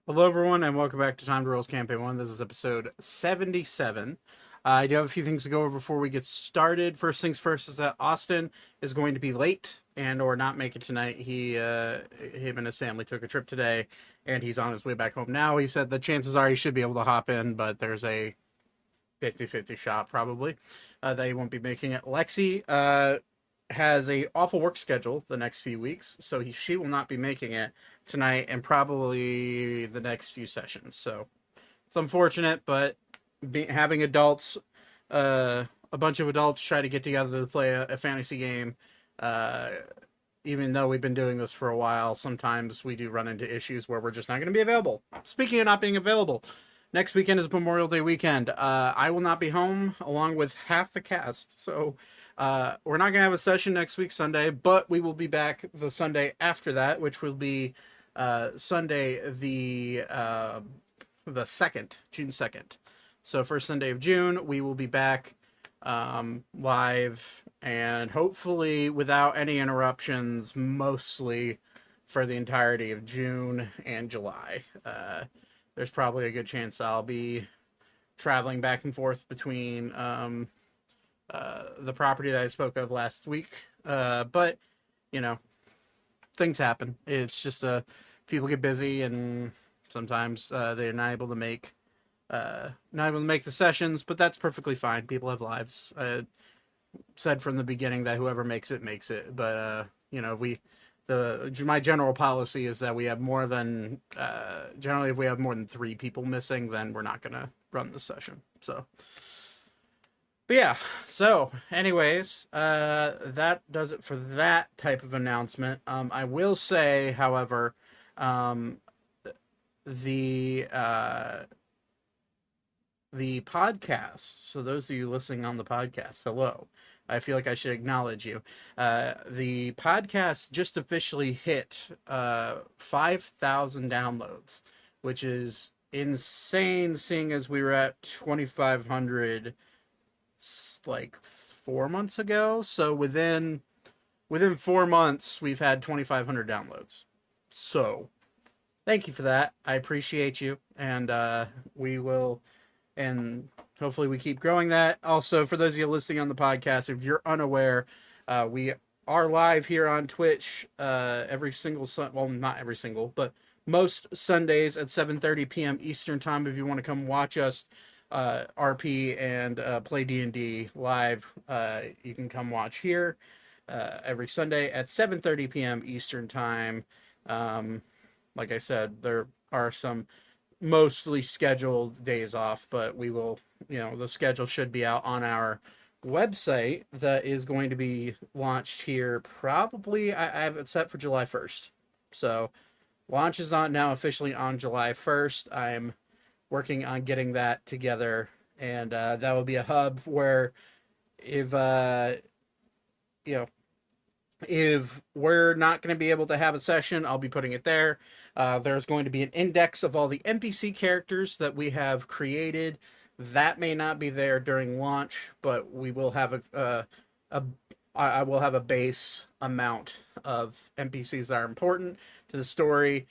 Hello, everyone, and welcome back to Time to Rolls Campaign 1. This is episode 77. I do have a few things to go over before we get started. First things first is that Austin is going to be late and or not make it tonight. Him and his family took a trip today, and he's on his way back home now. He said the chances are he should be able to hop in, but there's a 50-50 shot probably that he won't be making it. Lexi has a awful work schedule the next few weeks, so she will not be making it tonight and probably the next few sessions. So it's unfortunate, but having adults, a bunch of adults try to get together to play a fantasy game, uh, even though we've been doing this for a while, sometimes we do run into issues where we're just not going to be available. Speaking of not being available, next weekend is Memorial Day weekend. I will not be home along with half the cast, so we're not going to have a session next week, Sunday, but we will be back the Sunday after that, which will be Sunday the 2nd, June 2nd. So first Sunday of June, we will be back live and hopefully without any interruptions, mostly for the entirety of June and July. There's probably a good chance I'll be traveling back and forth between the property that I spoke of last week. But, you know, things happen. It's just people get busy and sometimes they're not able to make the sessions, but that's perfectly fine. People have lives. I said from the beginning that whoever makes it makes it. But my general policy is that we have more than generally if we have more than 3 people missing, then we're not gonna run the session. So, but yeah. So, anyways, that does it for that type of announcement. I will say, however, um, the the podcast. So those of you listening on the podcast, hello. I feel like I should acknowledge you. The podcast just officially hit 5,000 downloads, which is insane seeing as we were at 2,500 like 4 months ago. So within 4 months, we've had 2,500 downloads. So thank you for that. I appreciate you. And we will and hopefully we keep growing that. Also, for those of you listening on the podcast, if you're unaware, we are live here on Twitch every single well, not every single, but most Sundays at 7:30 p.m. Eastern time. If you want to come watch us RP and play D&D live, you can come watch here every Sunday at 7:30 p.m. Eastern time. Like I said, there are some mostly scheduled days off, but we will, the schedule should be out on our website that is going to be launched here probably. I have it set for July 1st. So launch is on now officially on July 1st. I'm working on getting that together, and that will be a hub where if you know if we're not going to be able to have a session, I'll be putting it there. There's going to be an index of all the NPC characters that we have created. That may not be there during launch, but we will have I will have a base amount of NPCs that are important to the story.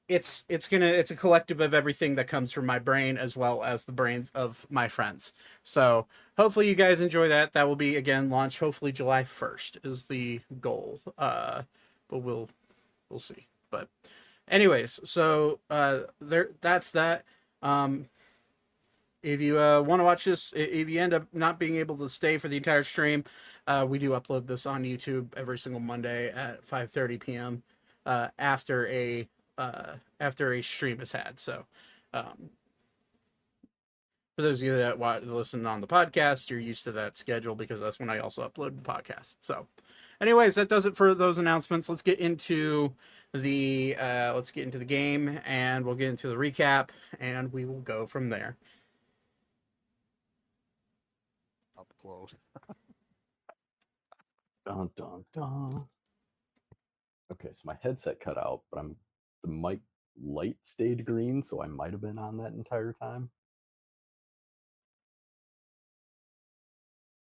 It's a collective of everything that comes from my brain as well as the brains of my friends. So hopefully you guys enjoy that. That will be again launched hopefully July 1st is the goal. But we'll see. But anyways, so that's that. If you want to watch this, if you end up not being able to stay for the entire stream, we do upload this on YouTube every single Monday at 5:30 p.m. After a stream is had. So, for those of you that listen on the podcast, you're used to that schedule because that's when I also upload the podcast. So, anyways, that does it for those announcements. Let's get into the game, and we'll get into the recap, and we will go from there. Upload. Dun, dun, dun. Okay, so my headset cut out, but the mic light stayed green, so I might have been on that entire time.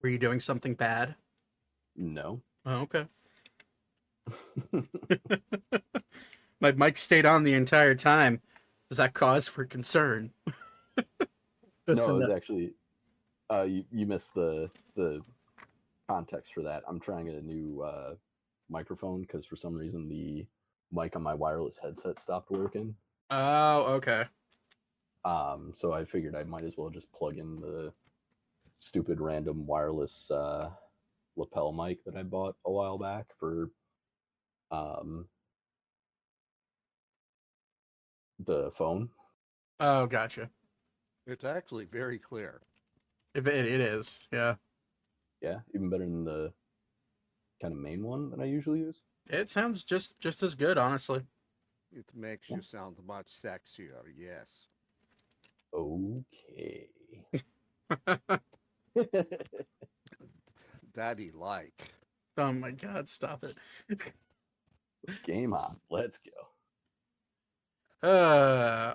Were you doing something bad? No. Oh, okay. My mic stayed on the entire time. Does that cause for concern? No, it was actually you missed the context for that. I'm trying a new microphone because for some reason the mic on my wireless headset stopped working. Oh, okay. So I figured I might as well just plug in the stupid random wireless lapel mic that I bought a while back for the phone. Oh, gotcha. It's actually very clear. If it is, yeah. Yeah, even better than the kind of main one that I usually use. It sounds just as good, honestly. It makes you sound much sexier, yes. Okay. Daddy like. Oh my god, stop it. Game on. Let's go.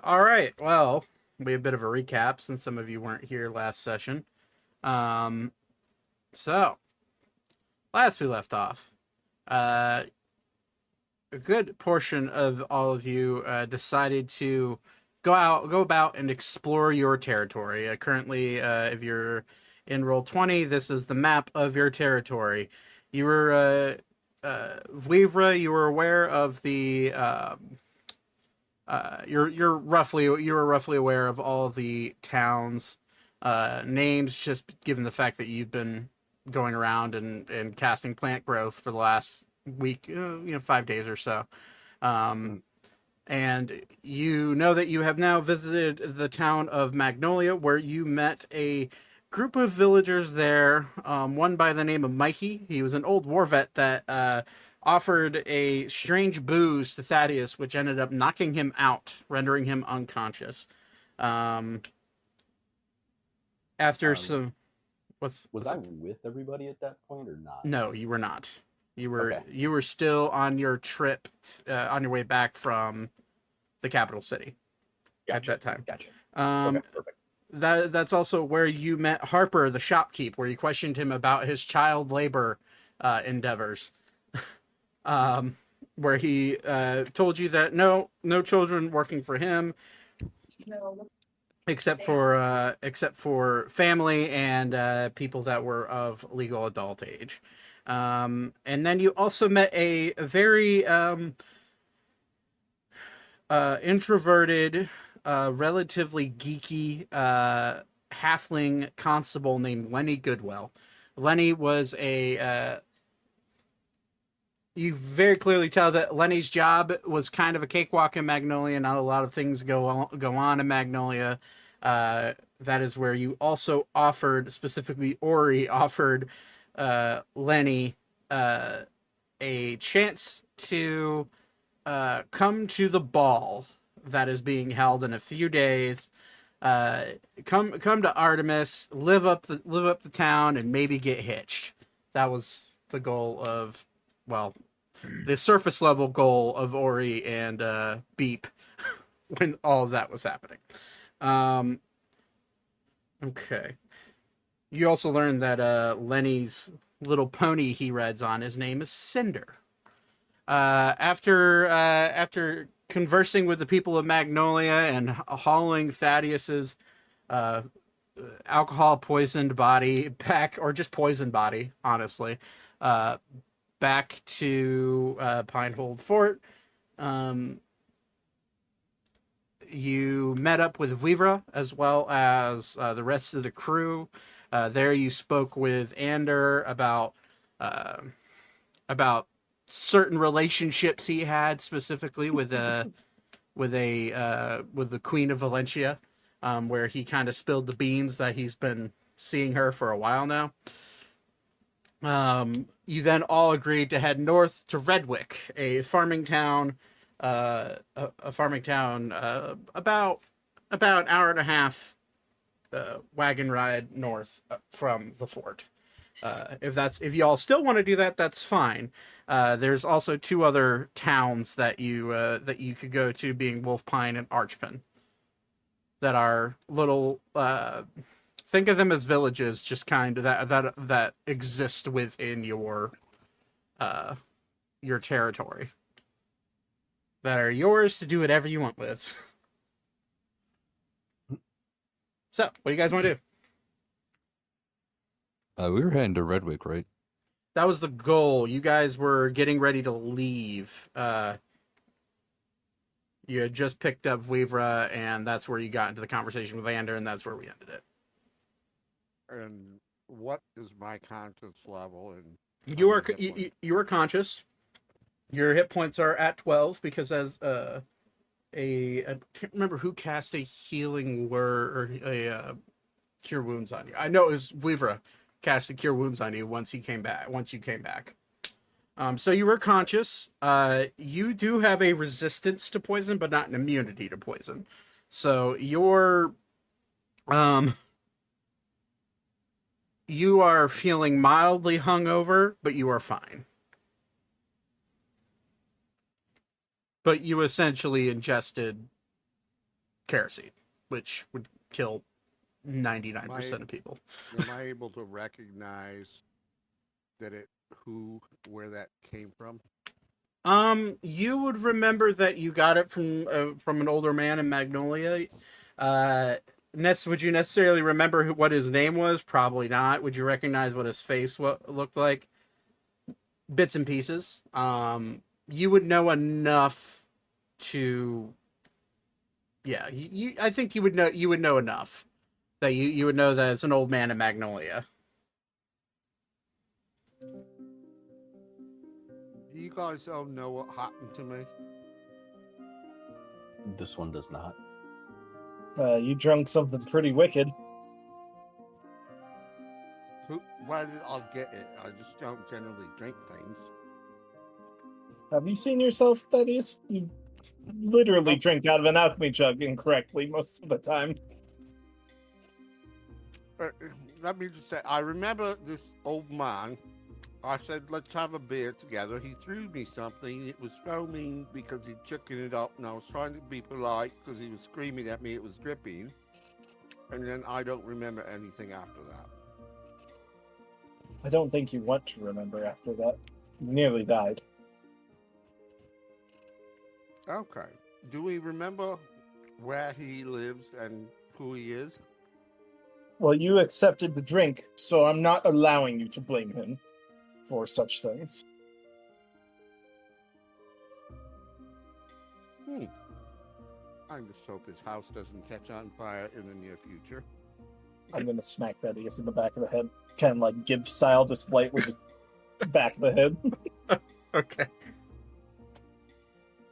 All right. Well, we have a bit of a recap since some of you weren't here last session. So last we left off, a good portion of all of you decided to go about and explore your territory. Currently, if you're in Roll20, this is the map of your territory. You were Vivra, you were aware of the you were roughly aware of all the towns names, just given the fact that you've been going around and casting plant growth for the last week, 5 days or so. And you know that you have now visited the town of Magnolia, where you met a group of villagers there, one by the name of Mikey. He was an old war vet that offered a strange booze to Thaddeus, which ended up knocking him out, rendering him unconscious. After some... Was I with everybody at that point or not? No, you were not. You were Okay. You were still on your trip, on your way back from the capital city at that time. Gotcha. Okay, Perfect. That's also where you met Harper, the shopkeep, where you questioned him about his child labor endeavors. Where he told you that no children working for him, except for family and people that were of legal adult age. And then you also met a very introverted, relatively geeky halfling constable named Lenny Goodwell. Lenny was you very clearly tell that Lenny's job was kind of a cakewalk in Magnolia. Not a lot of things go on in Magnolia. That is where you also offered, specifically Ori offered Lenny a chance to come to the ball that is being held in a few days. Come to Artemis, live up the town, and maybe get hitched. That was the goal of, well, the surface level goal of Ori and Beep when all of that was happening. Okay. You also learned that Lenny's little pony he rides on, his name is Cinder. After conversing with the people of Magnolia and hauling Thaddeus's alcohol poisoned body back, or just poisoned body, honestly, back to Pinehold Fort, you met up with Vivra as well as the rest of the crew. There you spoke with Ander about certain relationships he had, specifically with the Queen of Valencia, where he kind of spilled the beans that he's been seeing her for a while now. You then all agreed to head north to Redwick, a farming town, about an hour and a half wagon ride north from the fort. If y'all still want to do that, that's fine. There's also 2 other towns that you could go to, being Wolf Pine and Archpin, that are little. Think of them as villages, just kind of that exist within your territory. that are yours to do whatever you want with. So, what do you guys want to do? We were heading to Redwick, right? That was the goal. You guys were getting ready to leave. You had just picked up Vivra, and that's where you got into the conversation with Ander, and that's where we ended it. And what is my conscience level? And You are conscious. Your hit points are at 12 because as I can't remember who cast a healing word or a cure wounds on you. I know it was Vivra cast a cure wounds on you once you came back. So you were conscious. You do have a resistance to poison, but not an immunity to poison. So you're you are feeling mildly hungover, but you are fine. But you essentially ingested kerosene, which would kill 99% of people. Am I able to recognize where that came from? You would remember that you got it from an older man in Magnolia. Would you necessarily remember what his name was? Probably not. Would you recognize what his face looked like? Bits and pieces. You would know enough to. Yeah, I think you would know. You would know enough that you would know that it's an old man in Magnolia. You guys all know what happened to me? This one does not. You drunk something pretty wicked. Why did I get it? I just don't generally drink things. Have you seen yourself, Thaddeus? You literally drink out of an alchemy jug incorrectly most of the time. Let me just say, I remember this old man. I said, let's have a beer together. He threw me something. It was foaming because he'd chicken it up, and I was trying to be polite because he was screaming at me. It was dripping. And then I don't remember anything after that. I don't think you want to remember after that. You nearly died. Okay. Do we remember where he lives and who he is? Well, you accepted the drink, so I'm not allowing you to blame him for such things. I just hope his house doesn't catch on fire in the near future. I'm gonna smack Thaddeus in the back of the head. Kind of like Gibbs style, just lightly just back of the head. Okay.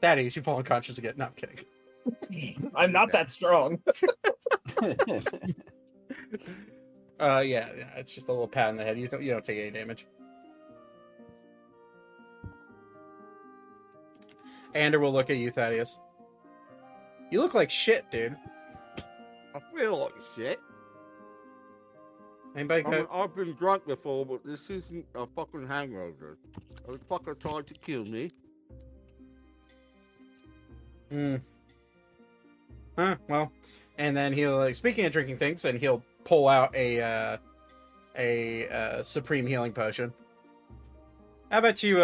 Thaddeus, you fall unconscious again. No, I'm kidding. I'm not that strong. Yeah, it's just a little pat on the head. You don't take any damage. Ander will look at you, Thaddeus. You look like shit, dude. I feel like shit. Anybody I've been drunk before, but this isn't a fucking hangover. A fucker tried to kill me. Well, and then he'll, speaking of drinking things, and he'll pull out a supreme healing potion. How about you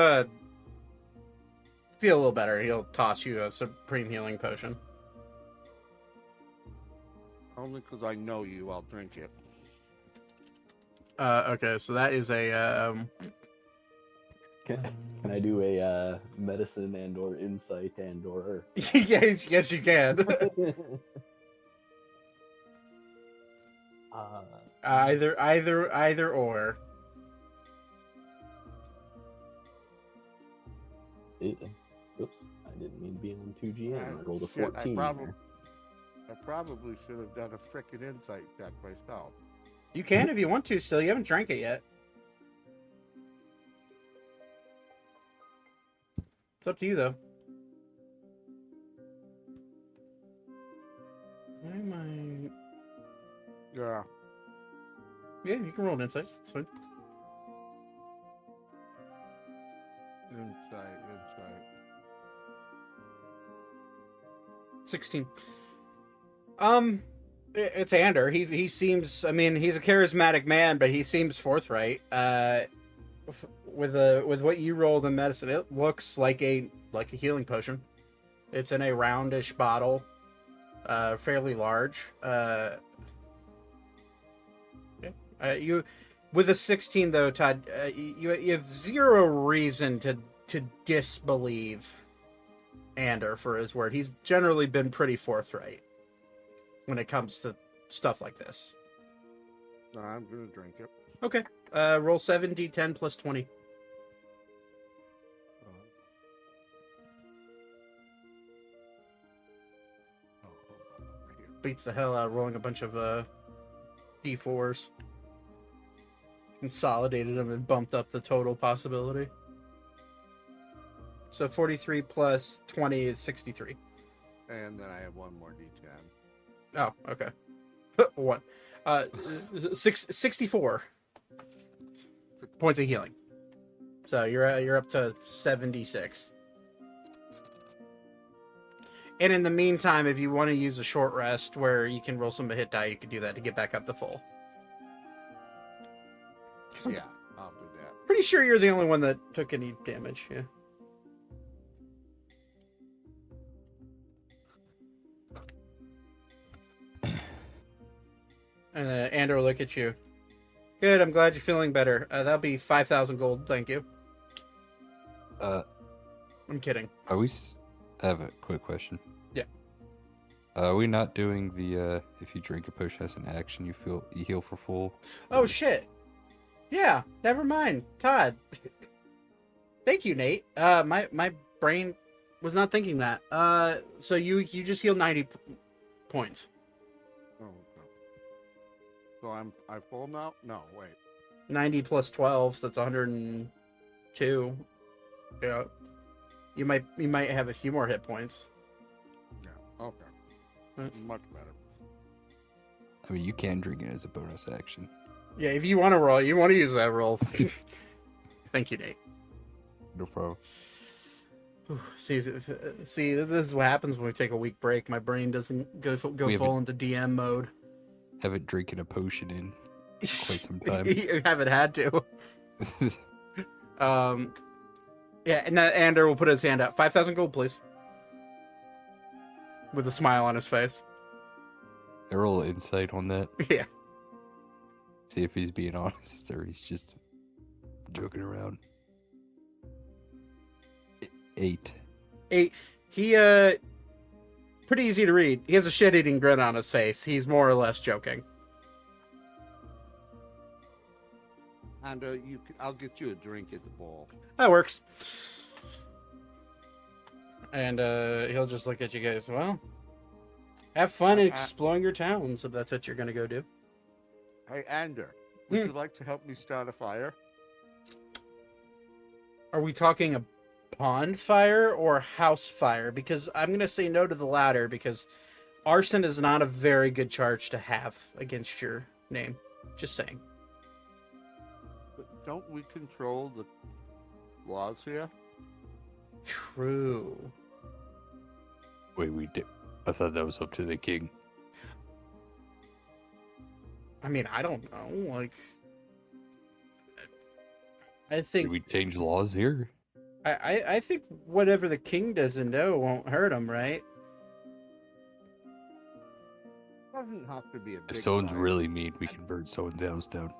feel a little better? He'll toss you a supreme healing potion. Only because I know you, I'll drink it. Okay, so that is a Can I do a medicine and or insight and or yes you can. Either or. Oops, I didn't mean to be on 2GM. I rolled a Shit, 14. I probably should have done a frickin' insight check myself. You can if you want to still. You haven't drank it yet. It's up to you, though. Why am I... Yeah. Yeah, you can roll an insight. It's fine. Insight. 16. It's Ander. He seems, I mean, he's a charismatic man, but he seems forthright. With what you rolled in medicine, it looks like a healing potion. It's in a roundish bottle, fairly large. You, with a 16 though, Todd, you have zero reason to disbelieve Ander for his word. He's generally been pretty forthright when it comes to stuff like this. I'm gonna drink it. Okay. Roll 7d10 plus 20. Beats the hell out of rolling a bunch of d4s. Consolidated them and bumped up the total possibility. So 43 plus 20 is 63. And then I have one more d10. Oh, okay. One. 64 points of healing. So you're up to 76. And in the meantime, if you want to use a short rest where you can roll some hit die, you can do that to get back up to full. Yeah, I'll do that. Pretty sure you're the only one that took any damage. Yeah. And Andrew will look at you. Good, I'm glad you're feeling better. That'll be 5,000 gold, thank you. I'm kidding. Are we? I have a quick question. Yeah. Are we not doing the if you drink a potion as an action, you heal for full? Oh shit. Yeah, never mind. Todd. Thank you, Nate. My brain was not thinking that. So you just healed 90 points. Oh, no. So I'm full now? No, wait. 90 plus 12, so that's 102. Yeah. You might have a few more hit points. Yeah, okay. Right. Much better. I mean, you can drink it as a bonus action. Yeah, if you want to roll, you want to use that roll. Thank you, Nate. No problem. See, this is what happens when we take a week break. My brain doesn't go full into DM mode. Haven't drinking a potion in quite some time. You haven't had to. Yeah, and that Ander will put his hand out. 5,000 gold, please. With a smile on his face. I roll insight on that. Yeah. See if he's being honest or he's just joking around. 8. He pretty easy to read. He has a shit-eating grin on his face. He's more or less joking. And I'll get you a drink at the ball. That works. And he'll just look at you guys. Well, have fun exploring your towns if that's what you're going to go do. Hey, Ander, would you like to help me start a fire? Are we talking a pond fire or house fire? Because I'm going to say no to the latter because arson is not a very good charge to have against your name. Just saying. But don't we control the laws here? True. Wait, we did. I thought that was up to the king. I mean, I don't know. Like, I think Did we change laws here? I think whatever the king doesn't know won't hurt him, right? Doesn't have to be a big If someone's fire. really mean, we can burn someone's house down.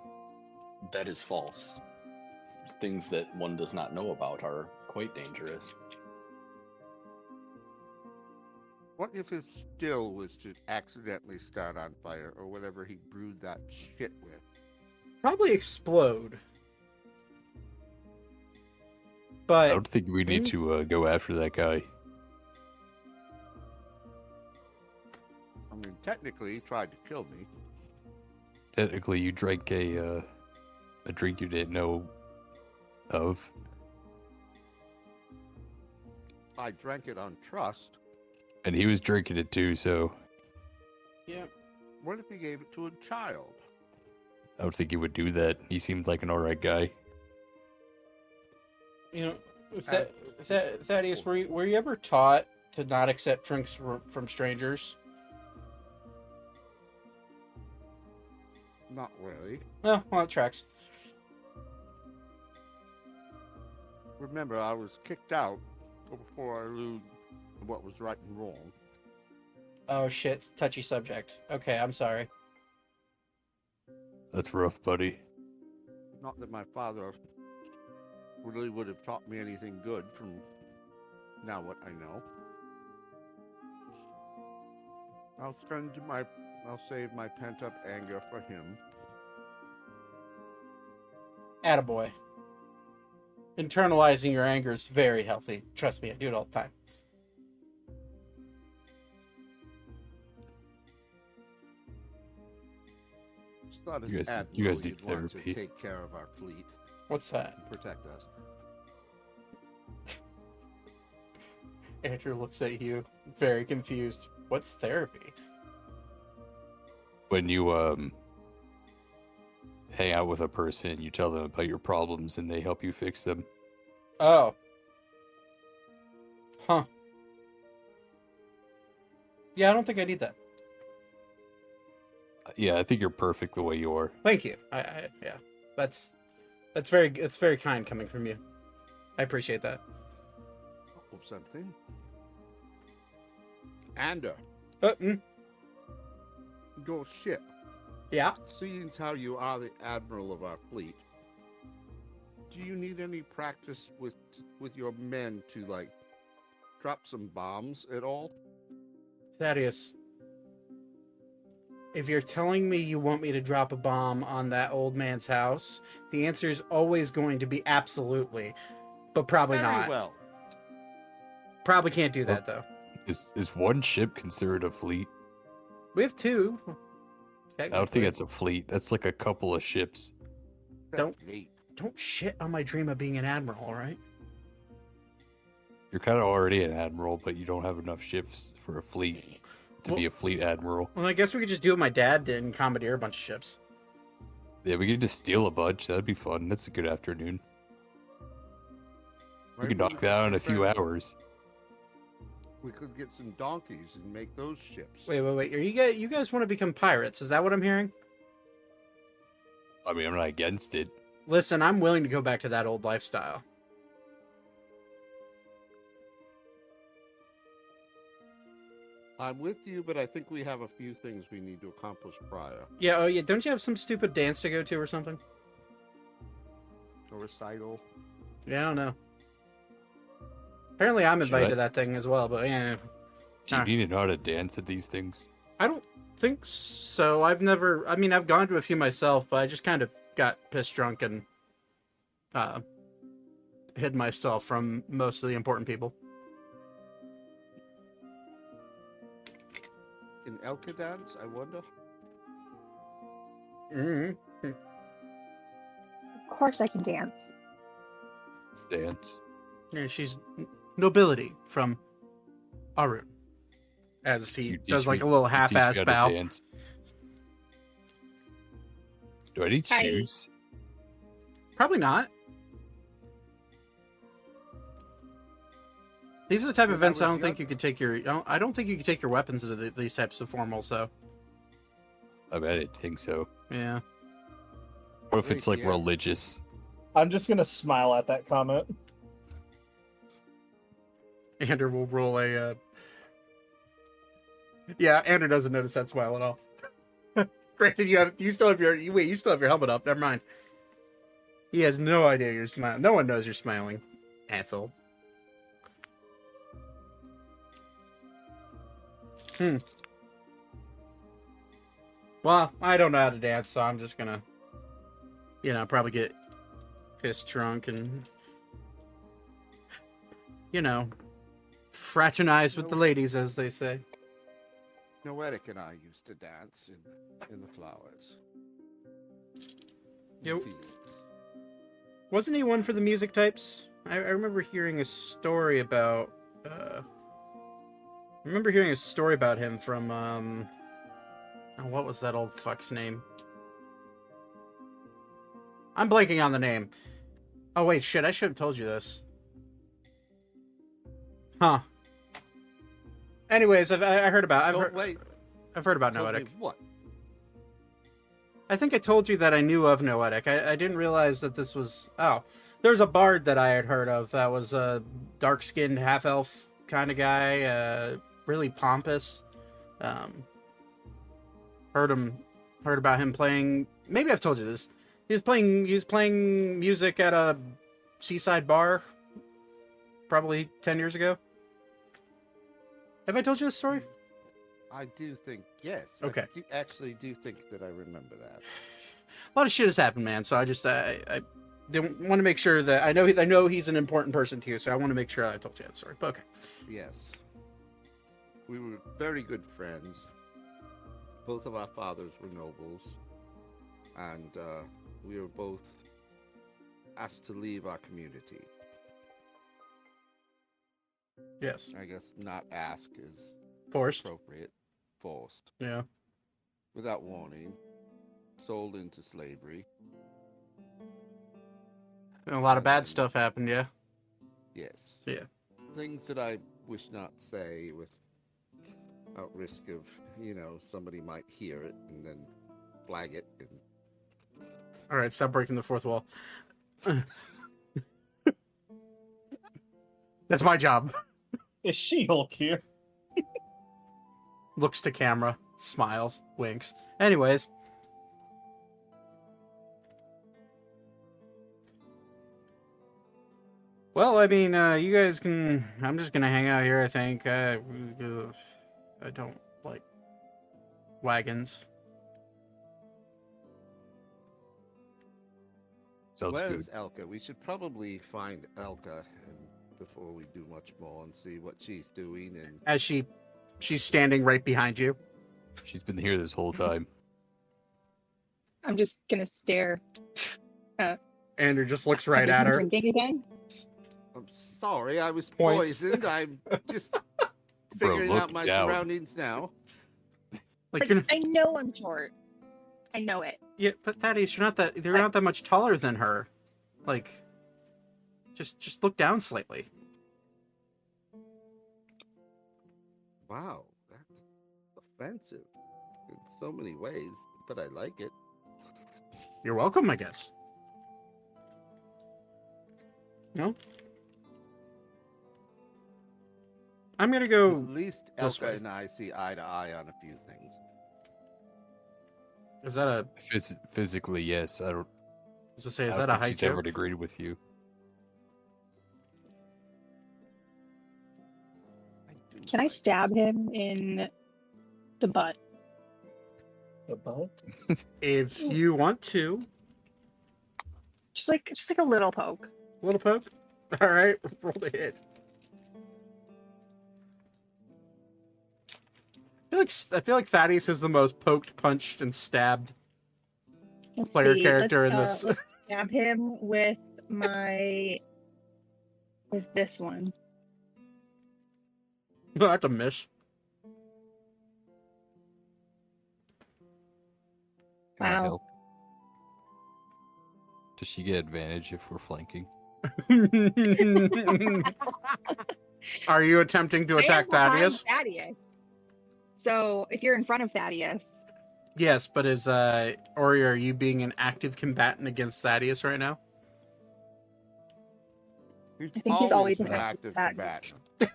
That is false. Things that one does not know about are quite dangerous. What if his still was to accidentally start on fire or whatever he brewed that shit with? Probably explode. I But don't think we need to go after that guy. I mean, technically, he tried to kill me. Technically, you drank a drink you didn't know of. I drank it on trust. And he was drinking it too, so yeah, What if he gave it to a child? I don't think he would do that. He seemed like an alright guy. you know, Thaddeus, were you ever taught to not accept drinks from strangers? Not really. Oh, well, it tracks. Remember, I was kicked out before I what was right and wrong. Oh shit, touchy subject. Okay, I'm sorry. That's rough, buddy. Not that my father really would have taught me anything good from now what I know. I'll save my pent-up anger for him. Attaboy. Internalizing your anger is very healthy. Trust me, I do it all the time. It's not as You guys admirable need you'd want to therapy. take care of our fleet What's that? and protect us. Andrew looks at you, very confused. What's therapy? When you hang out with a person, you tell them about your problems, and they help you fix them. Oh. Huh. Yeah, I don't think I need that. Yeah, I think you're perfect the way you are. Thank you. Yeah. That's very kind coming from you. I appreciate that. Or something. Ander, your ship. Yeah. Seeing as how you are the admiral of our fleet, do you need any practice with your men to like drop some bombs at all? Thaddeus, if you're telling me you want me to drop a bomb on that old man's house, the answer is always going to be absolutely, but probably Very not. well. Probably can't do that though. Is one ship considered a fleet? We have two. I don't think that's a fleet. That's like a couple of ships. Don't- Neat. Don't shit on my dream of being an admiral, all right? You're kind of already an admiral, but you don't have enough ships for a fleet to be a fleet admiral. Well, I guess we could just do what my dad did and commandeer a bunch of ships. Yeah, we could just steal a bunch. That'd be fun. That's a good afternoon. We could knock that out in a few hours. We could get some donkeys and make those ships. Wait. Are you guys want to become pirates? Is that what I'm hearing? I mean, I'm not against it. Listen, I'm willing to go back to that old lifestyle. I'm with you, but I think we have a few things we need to accomplish prior. Yeah, oh yeah, don't you have some stupid dance to go to or something? A recital. Yeah, I don't know. Apparently I'm Should invited I- to that thing as well, but yeah. Do you need to know how to dance at these things? I don't think so. I've gone to a few myself, but I just kind of got pissed drunk and hid myself from most of the important people. In Elka dance, I wonder. Mm-hmm. Of course I can dance. Dance. Yeah, she's nobility from Arun. As he You does teach like me- a little you teach me half-ass how to bow. dance. Do I need Hi. shoes? Probably not. These are the type of Well, that events I was don't the think you could take your. I don't think you could take your weapons into these types of formals, though. I mean, I didn't think so. Yeah. What if Wait, it's like yeah. religious? I'm just gonna smile at that comment. Andrew will roll a. Yeah, Andrew doesn't notice that smile at all. Granted, you still have your helmet up. Never mind. He has no idea you're smiling. No one knows you're smiling, asshole. Well, I don't know how to dance, so I'm just gonna, probably get fist drunk and, fraternize with the ladies, as they say. Noetic and I used to dance in the flowers. In the Yep. fields. Wasn't he one for the music types? I remember hearing a story about. I remember hearing a story about him from. What was that old fuck's name? I'm blanking on the name. Oh wait, shit! I should have told you this. Huh. Anyways, I heard about. Wait. I've heard about Told me Noetic. what? I think I told you that I knew of Noetic. I didn't realize that this was... Oh, there was a bard that I had heard of that was a dark-skinned half-elf kind of guy, really pompous. Heard about him playing. Maybe I've told you this. He was playing music at a seaside bar, probably 10 years ago. Have I told you this story? I do think, yes. Okay. I actually do think that I remember that. A lot of shit has happened, man. So I just I want to make sure that I know he's an important person to you. So I want to make sure I told you that story. But okay. Yes. We were very good friends. Both of our fathers were nobles. And we were both asked to leave our community. Yes. I guess not ask is Forced. appropriate. Forced. Yeah. Without warning. Sold into slavery. And a lot of And bad then- stuff happened, yeah. Yes. Yeah. Things that I wish not say without risk of, somebody might hear it and then flag it. And All right, stop breaking the fourth wall. That's my job. Is She-Hulk here? Looks to camera, smiles, winks. Anyways. Well, I mean, you guys can... I'm just gonna hang out here, I think. I don't like wagons. Sounds good. where's Elka? We should probably find Elka before we do much more and see what she's doing. And As she's standing right behind you. She's been here this whole time. I'm just gonna stare. Andrew just looks right at Have you her. been drinking again? I'm sorry, I was Points. poisoned. I'm just Bro, figuring look out my down. surroundings now. Like But you're... I know I'm short. I know it. Yeah, but Thaddeus, you're not that much taller than her. Like, just look down slightly. Wow, that's offensive in so many ways, but I like it. You're welcome, I guess. No? I'm gonna At go. least this way. Elka and I see eye to eye on a few things. Is that a? Physically, yes. I don't. Is to say, is I that don't a think high she's ever joke? agreed with you. Can I stab him in the butt? The butt? If you want to, Just like a little poke. little poke. All right, roll the hit. I feel like Thaddeus is the most poked, punched, and stabbed Let's player see, character in let's, this. let's stab him with this one. That's a miss. Can I Wow. help? Does she get advantage if we're flanking? Are you attempting to attack I am behind Thaddeus? Thaddeus. So if you're in front of Thaddeus, Yes, but Ori, are you being an active combatant against Thaddeus right now? He's I think he's always an an active active combatant. combatant.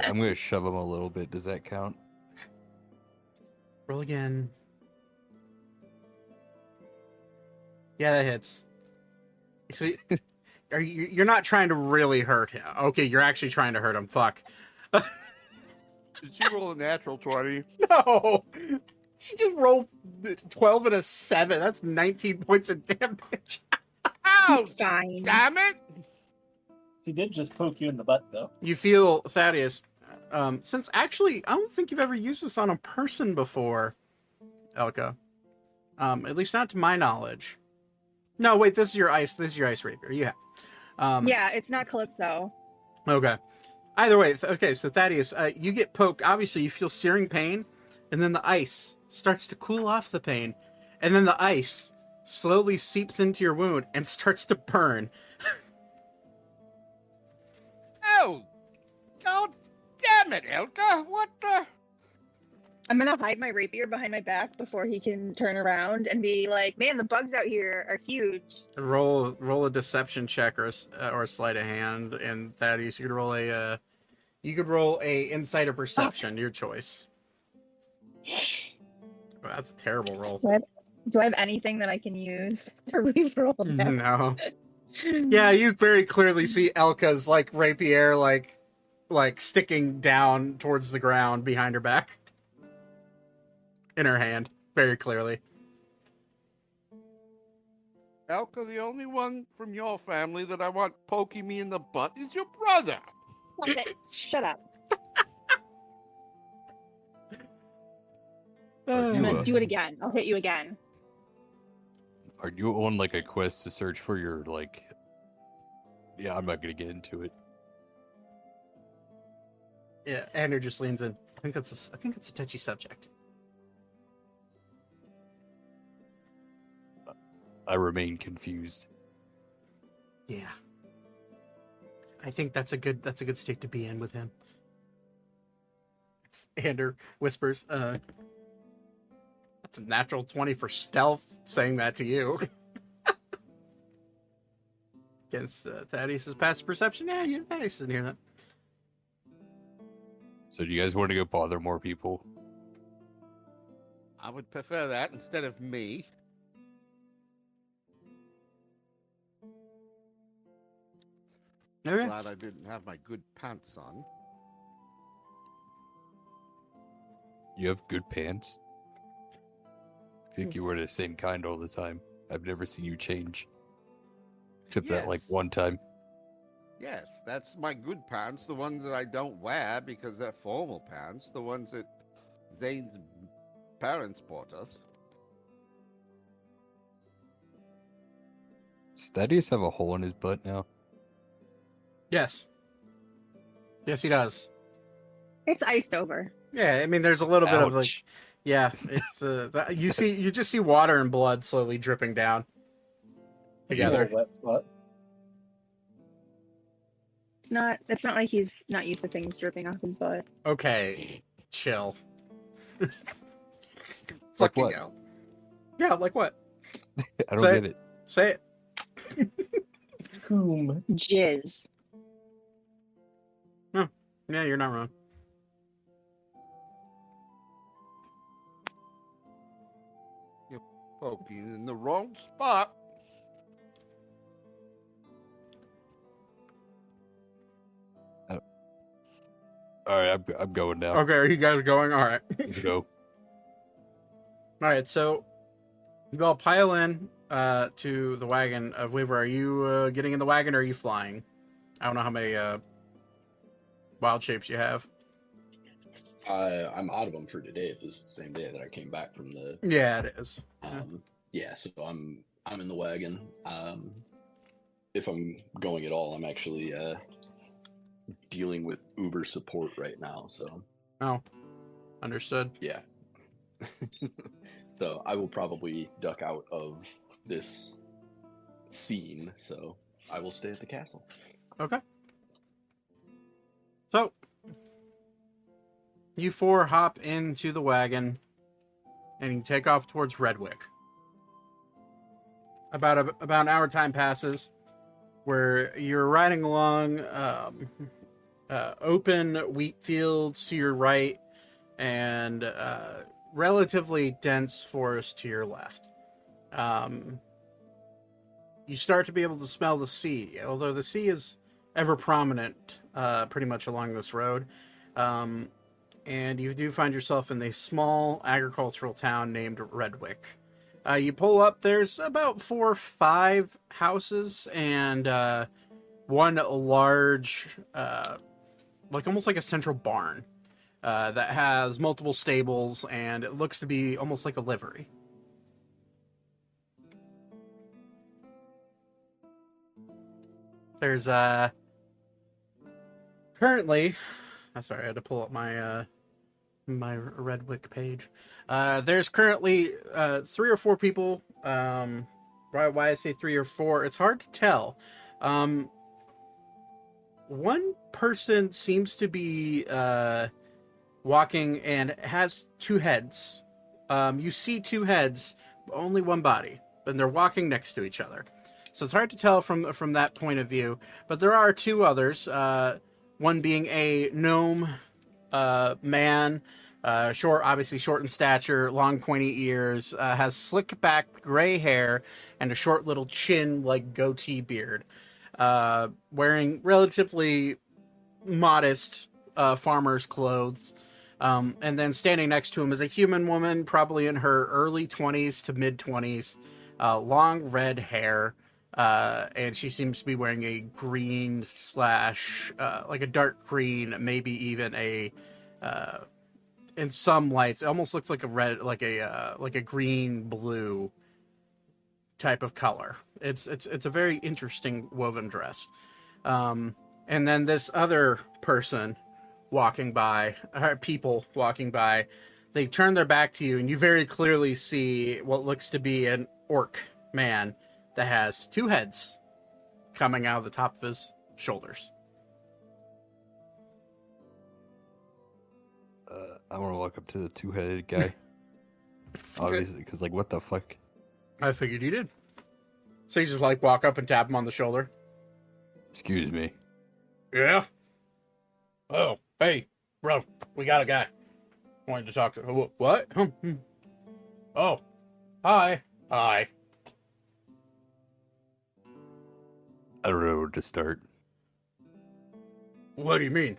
I'm gonna shove him a little bit. Does that count? Roll again. Yeah, that hits. So, you're not trying to really hurt him. Okay, you're actually trying to hurt him. Fuck. Did you roll a natural 20? No! She just rolled 12 and a 7. That's 19 points of damage. Ow! he's fine. Damn it! She did just poke you in the butt, though. You feel, Thaddeus, since actually, I don't think you've ever used this on a person before, Elka. At least not to my knowledge. No, wait, this is your ice rapier. You have. Yeah, it's not Calypso. Okay. Either way, okay, so Thaddeus, you get poked. Obviously, you feel searing pain, and then the ice starts to cool off the pain, and then the ice slowly seeps into your wound and starts to burn. Oh! God damn it, Elka! What the? I'm gonna hide my rapier behind my back before he can turn around and be like, "Man, the bugs out here are huge." Roll a deception check or a sleight of hand, and Thaddeus, you can roll a You could roll a insight or perception, your choice. Oh, that's a terrible roll. Do I have anything that I can use to re-roll that? No. Yeah, you very clearly see Elka's like rapier like sticking down towards the ground behind her back. In her hand, very clearly. Elka, the only one from your family that I want poking me in the butt is your brother. Stop it. Shut up. Are I'm you, gonna do it again. I'll hit you again. Are you on like a quest to search for your like? Yeah, I'm not gonna get into it. Yeah, Andrew just leans in. I think that's a touchy subject. I remain confused. Yeah. I think that's a good state to be in with him. Andrew whispers, that's a natural 20 for stealth saying that to you. Against Thaddeus' passive perception. Yeah, Thaddeus doesn't hear that. So do you guys want to go bother more people? I would prefer that instead of me. Okay. Glad I didn't have my good pants on. You have good pants. I think you wear the same kind all the time. I've never seen you change. Except that like Yes. one time. Yes, that's my good pants, the ones that I don't wear because they're formal pants, the ones that Zane's parents bought us. Does Thaddeus have a hole in his butt now? Yes. Yes, he does. It's iced over. Yeah, I mean, there's a little bit of like, Ouch. yeah, it's you just see water and blood slowly dripping down together. It's a little wet spot. It's not like he's not used to things dripping off his butt. Okay, chill. Like Fucking what? hell. Yeah, like what? I don't Say- get it. Say it. Coom. Jizz. Yeah, you're not wrong. Poking in the wrong spot. All right, I'm going now. Okay, are you guys going? All right. Let's go. All right, so you all pile in to the wagon of Weaver. Are you getting in the wagon or are you flying? I don't know how many wild shapes you have. I'm out of them for today. If this is the same day that I came back from the, Yeah, it is. yeah. So I'm in the wagon. If I'm going at all, I'm actually dealing with Uber support right now. So Oh, understood. yeah. So I will probably duck out of this scene. So I will stay at the castle. Okay. So, you four hop into the wagon and you take off towards Redwick. About an hour time passes where you're riding along open wheat fields to your right and relatively dense forest to your left. You start to be able to smell the sea, although the sea is ever prominent pretty much along this road. And you do find yourself in a small agricultural town named Redwick. You pull up, there's about 4 or 5 houses and one large, like almost like a central barn that has multiple stables and it looks to be almost like a livery. There's currently, sorry, I had to pull up my my Redwick page. There's currently 3 or 4 people. Why I say 3 or 4? It's hard to tell. One person seems to be walking and has 2 heads. You see 2 heads, but only one body, and they're walking next to each other. So it's hard to tell from that point of view. But there are 2 others. One being a gnome man, short, obviously short in stature, long pointy ears, has slick back gray hair, and a short little chin like goatee beard. Wearing relatively modest farmer's clothes. And then standing next to him is a human woman, probably in her early 20s to mid 20s, long red hair. And she seems to be wearing a green slash, like a dark green, maybe even a, in some lights, it almost looks like a red, like a green blue type of color. It's a very interesting woven dress. And then this other person walking by, or people walking by, they turn their back to you, and you very clearly see what looks to be an orc man that has two heads coming out of the top of his shoulders. I want to walk up to the two-headed guy. Obviously, because, like, what the fuck? I figured you did. So you just, like, walk up and tap him on the shoulder. Excuse me. Yeah? Oh, hey, bro, we got a guy. Wanted to talk to... What? Oh, hi. Hi. I don't know where to start. What do you mean?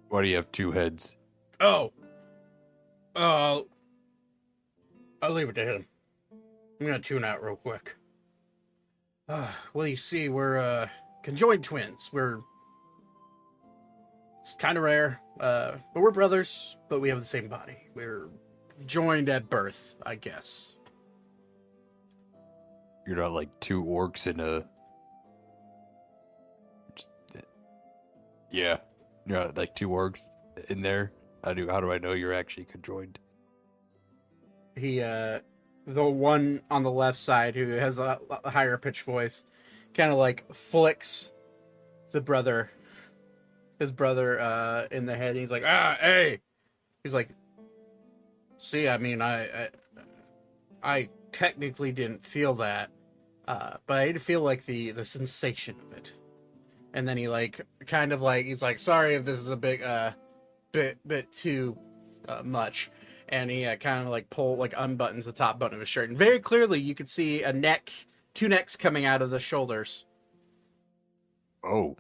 Why do you have two heads? Oh. I'll leave it to him. I'm gonna tune out real quick. Well, you see, we're, conjoined twins. It's kind of rare, but we're brothers, but we have the same body. We're joined at birth, I guess. You're not like two orcs in a... Yeah. You're not like two orcs in there? How do I know you're actually conjoined? He, the one on the left side who has a higher pitched voice, kind of like flicks his brother, in the head. He's like, hey! He's like, see, I mean, I technically didn't feel that, but I did feel like the sensation of it. And then he like, kind of like, he's like, sorry if this is a bit too much. And he kind of like unbuttons the top button of his shirt. And very clearly you could see two necks coming out of the shoulders. Oh.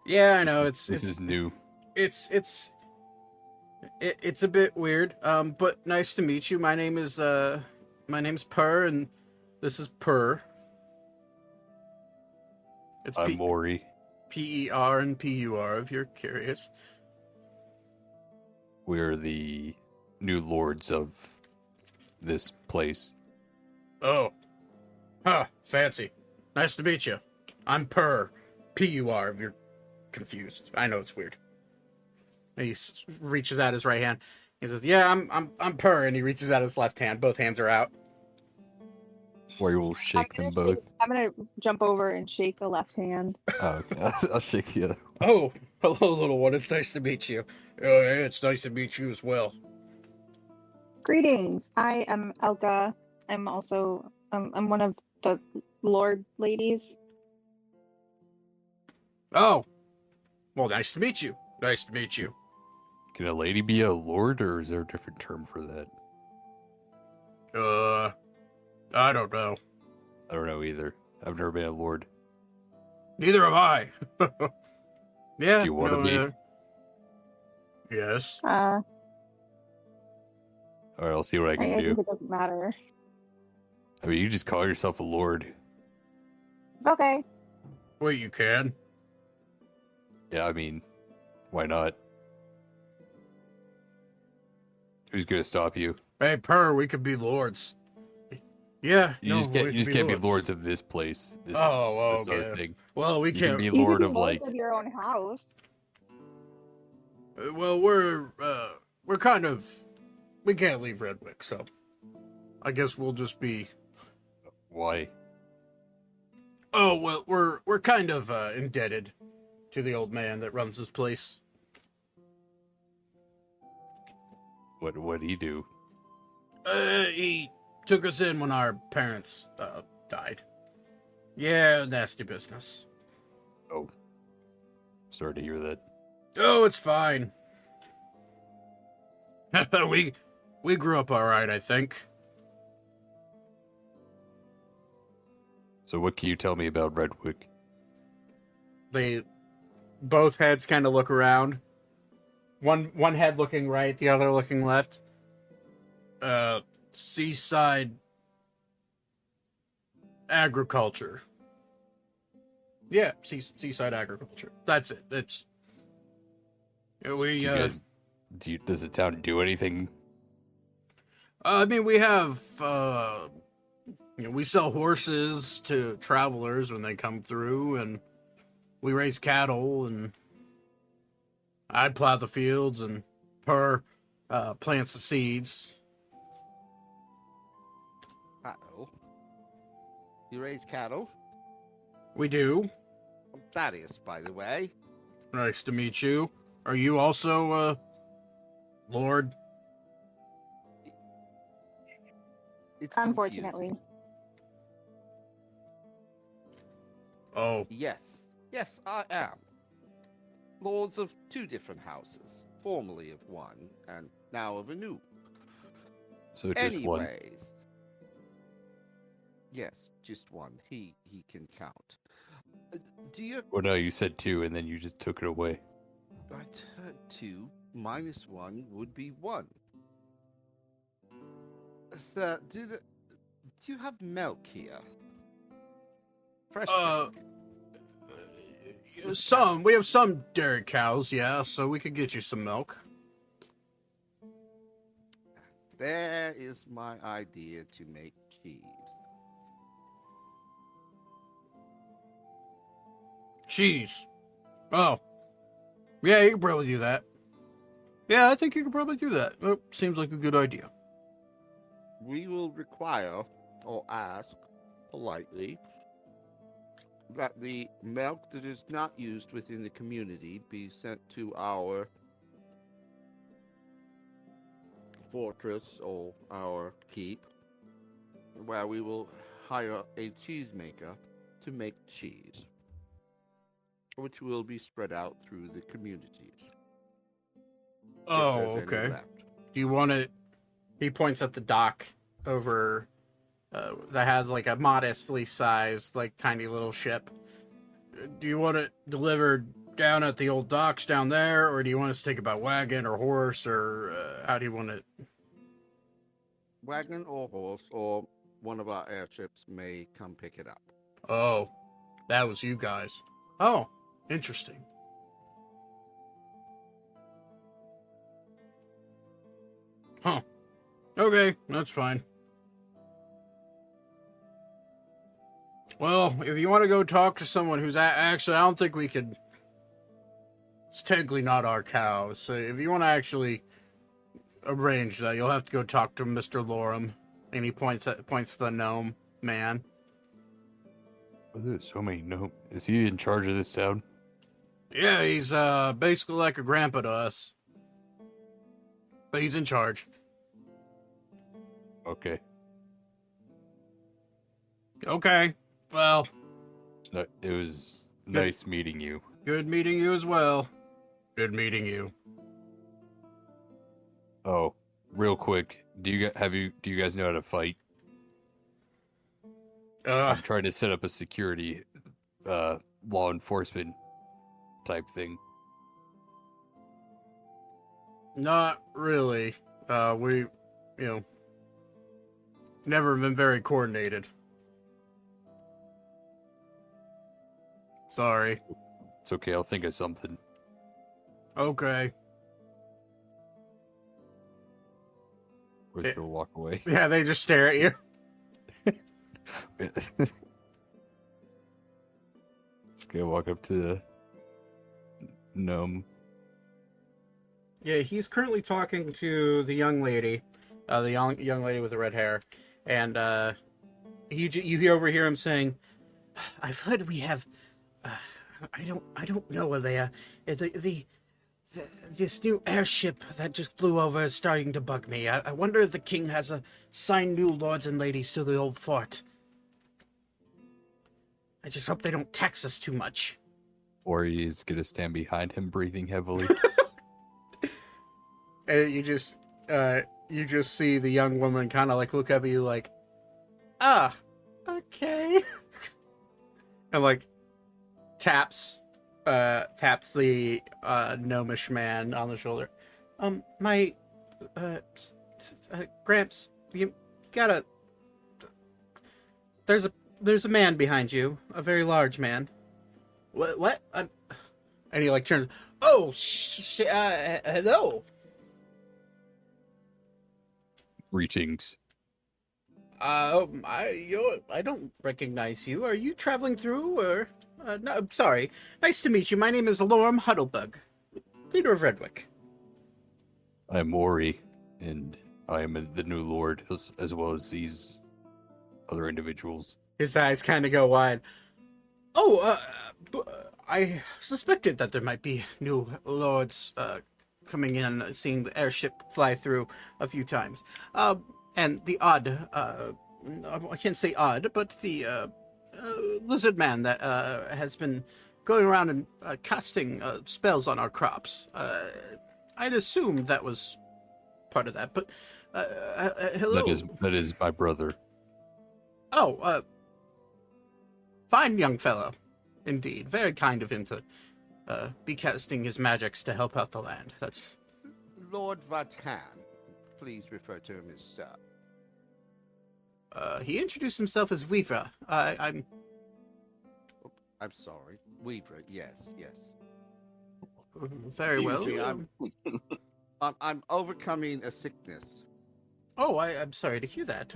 Yeah, I know, This is new. It's a bit weird. But nice to meet you. My name's Purr, and this is Purr. It's I'm Maury. P-E-R and P-U-R, if you're curious. We're the new lords of this place. Oh. Huh, fancy. Nice to meet you. I'm Purr. P-U-R, if you're confused. I know it's weird. And he reaches out his right hand. He says, yeah, I'm Purr, and he reaches out his left hand. Both hands are out. Where we'll shake them both. I'm gonna jump over and shake the left hand. Oh, okay. I'll shake the other. Oh, hello, little one. It's nice to meet you. Oh, yeah, it's nice to meet you as well. Greetings. I am Elka. I'm also I'm one of the Lord ladies. Oh, well, nice to meet you. Nice to meet you. Can a lady be a lord, or is there a different term for that? I don't know. I don't know either. I've never been a lord. Neither have I. Yeah. Do you want to be? Yes. Alright, I'll see what I can I do. think it doesn't matter. I mean, you just call yourself a lord. Okay. Wait, you can? Yeah, I mean, why not? Who's gonna stop you? Hey, Purr, we could be lords. Yeah, You just can't be lords of this place. This, that's our okay. thing. Well, we You can can't. be You lord could be of lords like. of your own house. Well, we're kind of. We can't leave Redwick, so I guess we'll just be. Why? Oh well, we're kind of indebted to the old man that runs this place. What'd he do? He took us in when our parents died. Yeah, nasty business. Oh, sorry to hear that. Oh, it's fine. we grew up all right, I think. So what can you tell me about Redwick? They both heads kind of look around. One head looking right, the other looking left. Seaside agriculture. Yeah, seaside agriculture. That's it. It's we. You guys, does the town do anything? I mean, we have. We sell horses to travelers when they come through, and we raise cattle, and I plow the fields, and Per plants the seeds. Cattle? You raise cattle? We do. I'm Thaddeus, by the way. Nice to meet you. Are you also, Lord? It's Unfortunately. confusing. Oh, Yes. Yes, I am. Lords of 2 different houses. Formerly of one, and now of a new. So just one. Anyways. Yes, just one. He can count. Do you... Well, no, you said 2, and then you just took it away. I heard 2 minus 1 would be 1. Sir, do you have milk here? Fresh milk. we have some dairy cows, yeah, so we could get you some milk. There is my idea to make cheese. Cheese. Oh. Yeah, you can probably do that. Yeah, I think you could probably do that. Oh, seems like a good idea. We will require, or ask, politely, that the milk that is not used within the community be sent to our fortress or our keep, where we will hire a cheesemaker to make cheese, which will be spread out through the communities. Oh, If there's any okay. left. Do you want it? He points at the dock over that has like a modestly sized, like tiny little ship. Do you want it delivered down at the old docks down there, or do you want us to take it by wagon or horse, or how do you want it? Wagon or horse, or one of our airships may come pick it up. Oh, that was you guys. Oh, interesting. Huh. Okay, that's fine. Well, if you want to go talk to someone who's actually, I don't think we could. It's technically not our cows, so if you want to actually arrange that, you'll have to go talk to Mr. Lorem. And he points to the gnome man. Oh, there's so many. No, is he in charge of this town? Yeah, he's basically like a grandpa to us, but he's in charge. Okay. Okay. Well, It was nice meeting you. good meeting you as well. Good meeting you. Oh, real quick, do you guys know how to fight? I'm trying to set up a security, law enforcement type thing. Not really. We, never been very coordinated. Sorry. It's okay, I'll think of something. Okay. We're just gonna walk away. Yeah, they just stare at you. Just gonna walk up to the gnome. Yeah, he's currently talking to the young lady, the young lady with the red hair, and you overhear him saying, "I've heard we have, I don't know where they are. This new airship that just flew over is starting to bug me. I wonder if the king has assigned new lords and ladies to the old fort." I just hope they don't tax us too much. Or he's gonna stand behind him, breathing heavily. And you just see the young woman kind of like look up at you like, ah, okay, and like taps the gnomish man on the shoulder. My Gramps, you gotta. There's a man behind you, a very large man. What? And he like turns. Oh, hello. Greetings. I don't recognize you. Are you traveling through, or? No, I'm sorry. Nice to meet you. My name is Lorm Huddlebug, leader of Redwick. I'm Ori, and I am the new lord, as well as these other individuals. His eyes kind of go wide. Oh, I suspected that there might be new lords coming in, seeing the airship fly through a few times. And the odd, I can't say odd, but the lizard man that has been going around and casting spells on our crops. I'd assumed that was part of that, but hello. That is my brother. Oh, fine young fellow. Indeed. Very kind of him to be casting his magics to help out the land. That's... Lord Vatan. Please refer to him as sir. He introduced himself as Weaver. I'm sorry. Weaver, yes. very well. I'm overcoming a sickness. Oh, I'm sorry to hear that.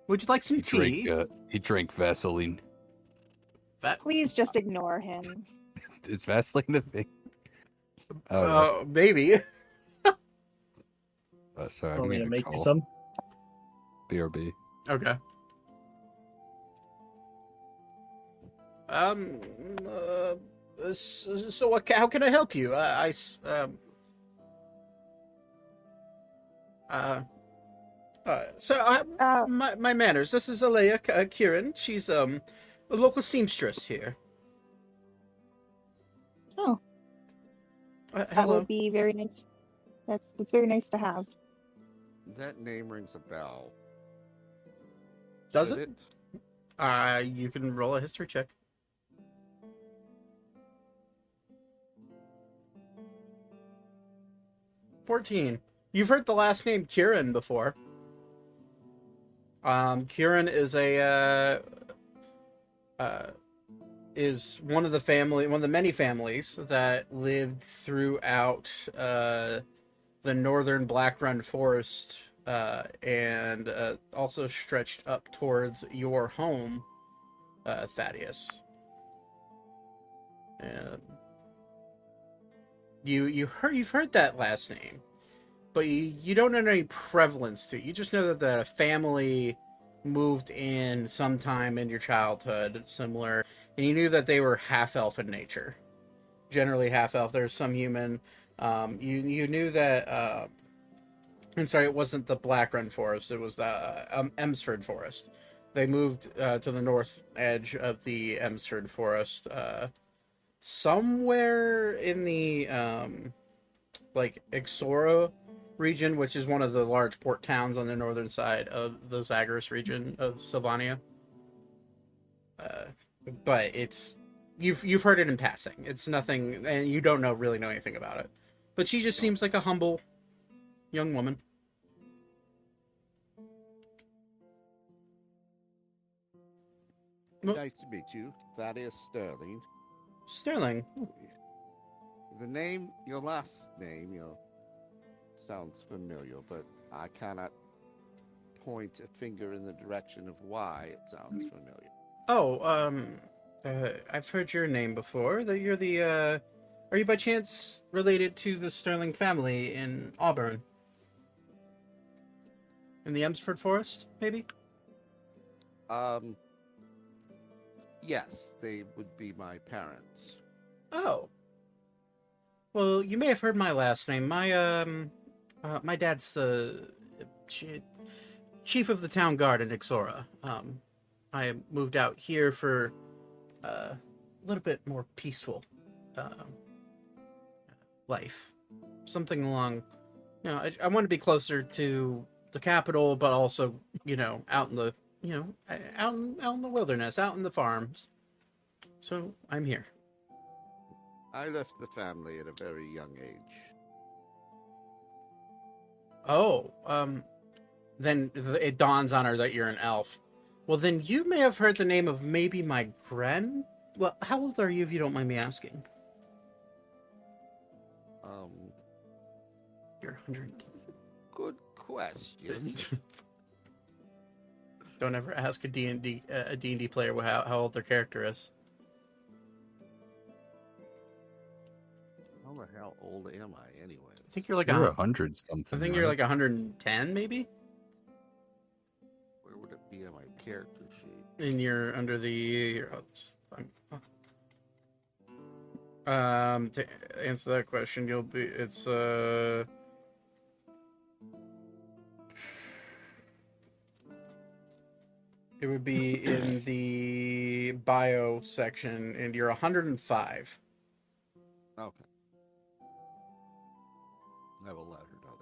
Would you like some tea? He drank Vaseline. Please just ignore him. Is Vaseline a thing? Maybe. Sorry, I'm I'm gonna make call. you some. BRB. Okay. So what? How can I help you? My manners. This is Alea Kieran. She's a local seamstress here. Oh, that hello. would be very nice. That's very nice to have. That name rings a bell. Does Should it? You can roll a history check. 14. You've heard the last name Kieran before. Kieran is is one of the many families that lived throughout the northern Blackrun Forest, and also stretched up towards your home, Thaddeus. You've heard that last name, but you don't know any prevalence to it. You just know that the family moved in sometime in your childhood, similar, and you knew that they were half-elf in nature. Generally half-elf. There's some human. You knew that... I'm sorry, it wasn't the Blackrun Forest. It was the Emsford Forest. They moved to the north edge of the Emsford Forest, somewhere in the Ixora region, which is one of the large port towns on the northern side of the Zagreus region of Sylvania. But it's you've heard it in passing. It's nothing, and you don't really know anything about it. But she just seems like a humble young woman. Nice to meet you. Thaddeus Sterling. Sterling. The name, your last name, sounds familiar, but I cannot point a finger in the direction of why it sounds familiar. Oh, I've heard your name before. That you're the, are you by chance related to the Sterling family in Auburn? In the Emsford Forest, maybe? Yes, they would be my parents. Oh. Well, you may have heard my last name. My dad's the chief of the town guard in Ixora. I moved out here for a little bit more peaceful uh, life. Something along, I want to be closer to the capital, but also, out in the, out in the wilderness, out in the farms. So I'm here. I left the family at a very young age. Oh, then it dawns on her that you're an elf. Well, then you may have heard the name of maybe my Well, how old are you, if you don't mind me asking? You're 100. Good question. Don't ever ask a D&D player how old their character is. How the hell old am I, anyway? I think you're like You're 100 something. I think you're like 110, maybe. Where would it be on my character sheet? And you're under the. To answer that question, it's it would be in the bio section, and you're 105. Okay. I will let her know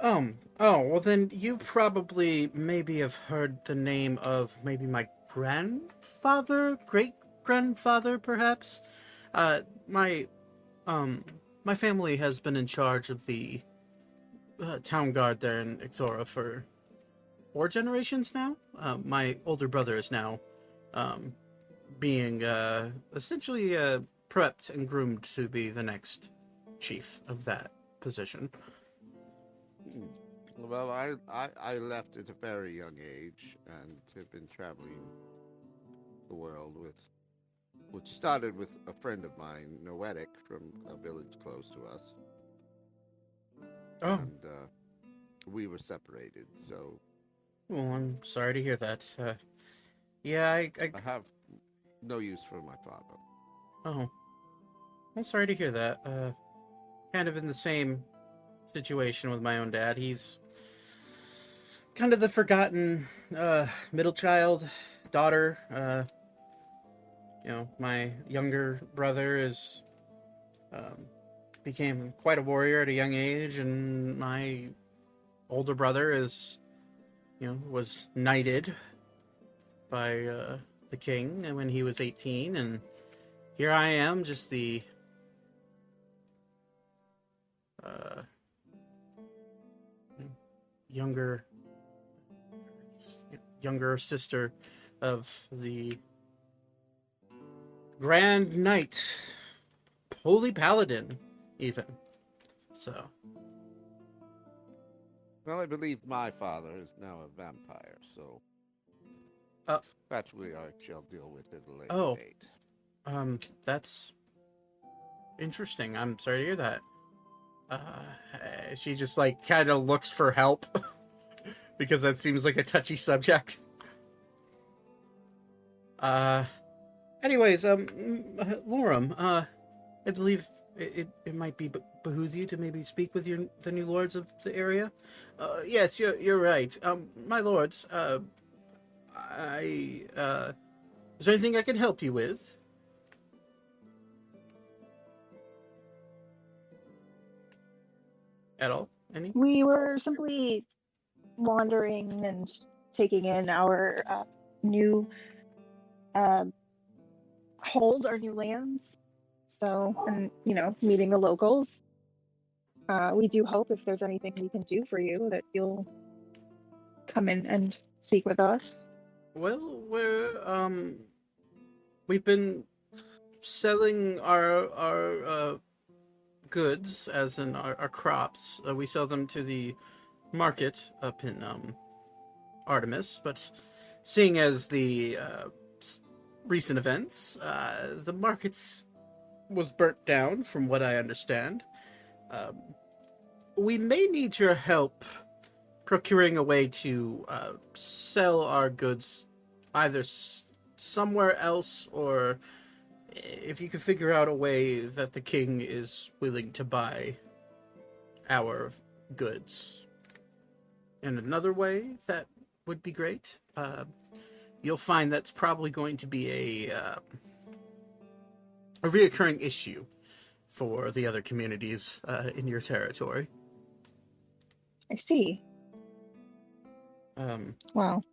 that. Oh, well then you probably maybe have heard the name of maybe my grandfather, great-grandfather, perhaps. My family has been in charge of the town guard there in Ixora for 4 generations now. My older brother is now being essentially prepped and groomed to be the next chief of that position. Well, I left at a very young age and have been traveling the world which started with a friend of mine, Noetic, from a village close to us. Oh. And we were separated, so... Well, I'm sorry to hear that. Yeah, I have no use for my father. Oh. I'm sorry to hear that. Kind of in the same situation with my own dad. He's kind of the forgotten middle child, daughter. My younger brother became quite a warrior at a young age, and my older brother was knighted by the king when he was 18, and here I am, just the younger sister of the Grand Knight, Holy Paladin, even. So. Well, I believe my father is now a vampire, so that's what I shall deal with at a later date. That's interesting. I'm sorry to hear that. She just kind of looks for help because that seems like a touchy subject. Anyways, Lorem, I believe it might behoove you to maybe speak with the new lords of the area. Yes, you're right. My lords, is there anything I can help you with? At all? Any? We were simply wandering and taking in our new hold, our new lands. So, and meeting the locals. We do hope if there's anything we can do for you that you'll come in and speak with us. Well, we've been selling our goods, as in our crops. We sell them to the market up in Artemis, but seeing as the recent events, the markets was burnt down, from what I understand. We may need your help procuring a way to sell our goods either somewhere else, or if you could figure out a way that the king is willing to buy our goods. In another way, that would be great. You'll find that's probably going to be a reoccurring issue for the other communities in your territory. I see. Well,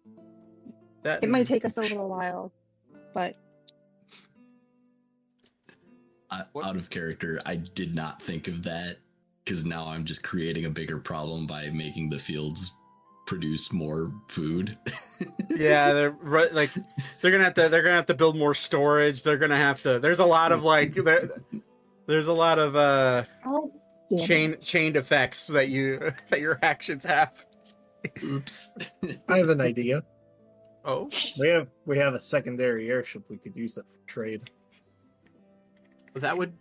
That it might take us a little while, but Out of character, I did not think of that because now I'm just creating a bigger problem by making the fields produce more food. yeah, they're gonna have to build more storage. They're gonna have to. There's a lot of there's a lot of oh, chained effects that your actions have. Oops. I have an idea. Oh, We have a secondary airship we could use it for trade. that would.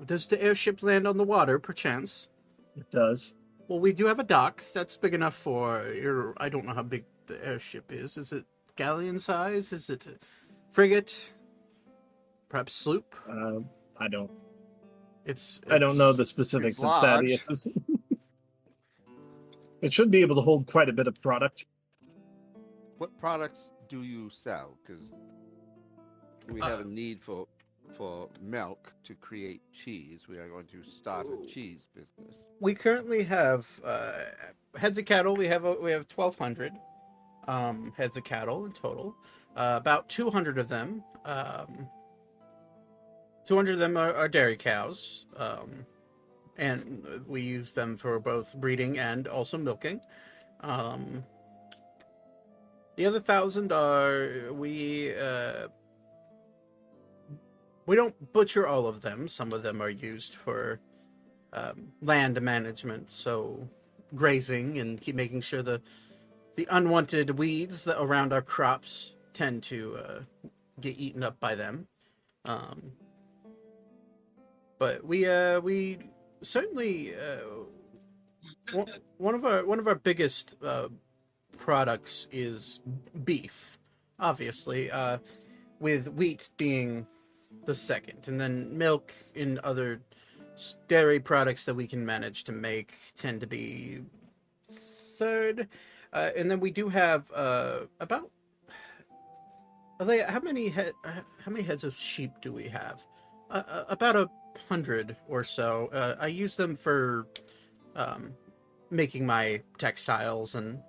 Does the airship land on the water, perchance? It does. Well, we do have a dock that's big enough for your. I don't know how big the airship is. Is it galleon size? Is it a frigate? Perhaps sloop? I don't. It's I don't know the specifics it's of large. Thaddeus. It should be able to hold quite a bit of product. What products do you sell? Because we have a need for milk to create cheese. We are going to start a cheese business. We currently have heads of cattle. We have 1,200 heads of cattle in total. About 200 of them. 200 of them are dairy cows, and we use them for both breeding and also milking. The other 1,000 are we don't butcher all of them. Some of them are used for land management, so grazing and keep making sure the unwanted weeds that around our crops tend to get eaten up by them. But we certainly one of our biggest products is beef, obviously, with wheat being the second, and then milk and other dairy products that we can manage to make tend to be third, and then we do have about Alea, how many heads of sheep do we have? About 100 or so. I use them for making my textiles, and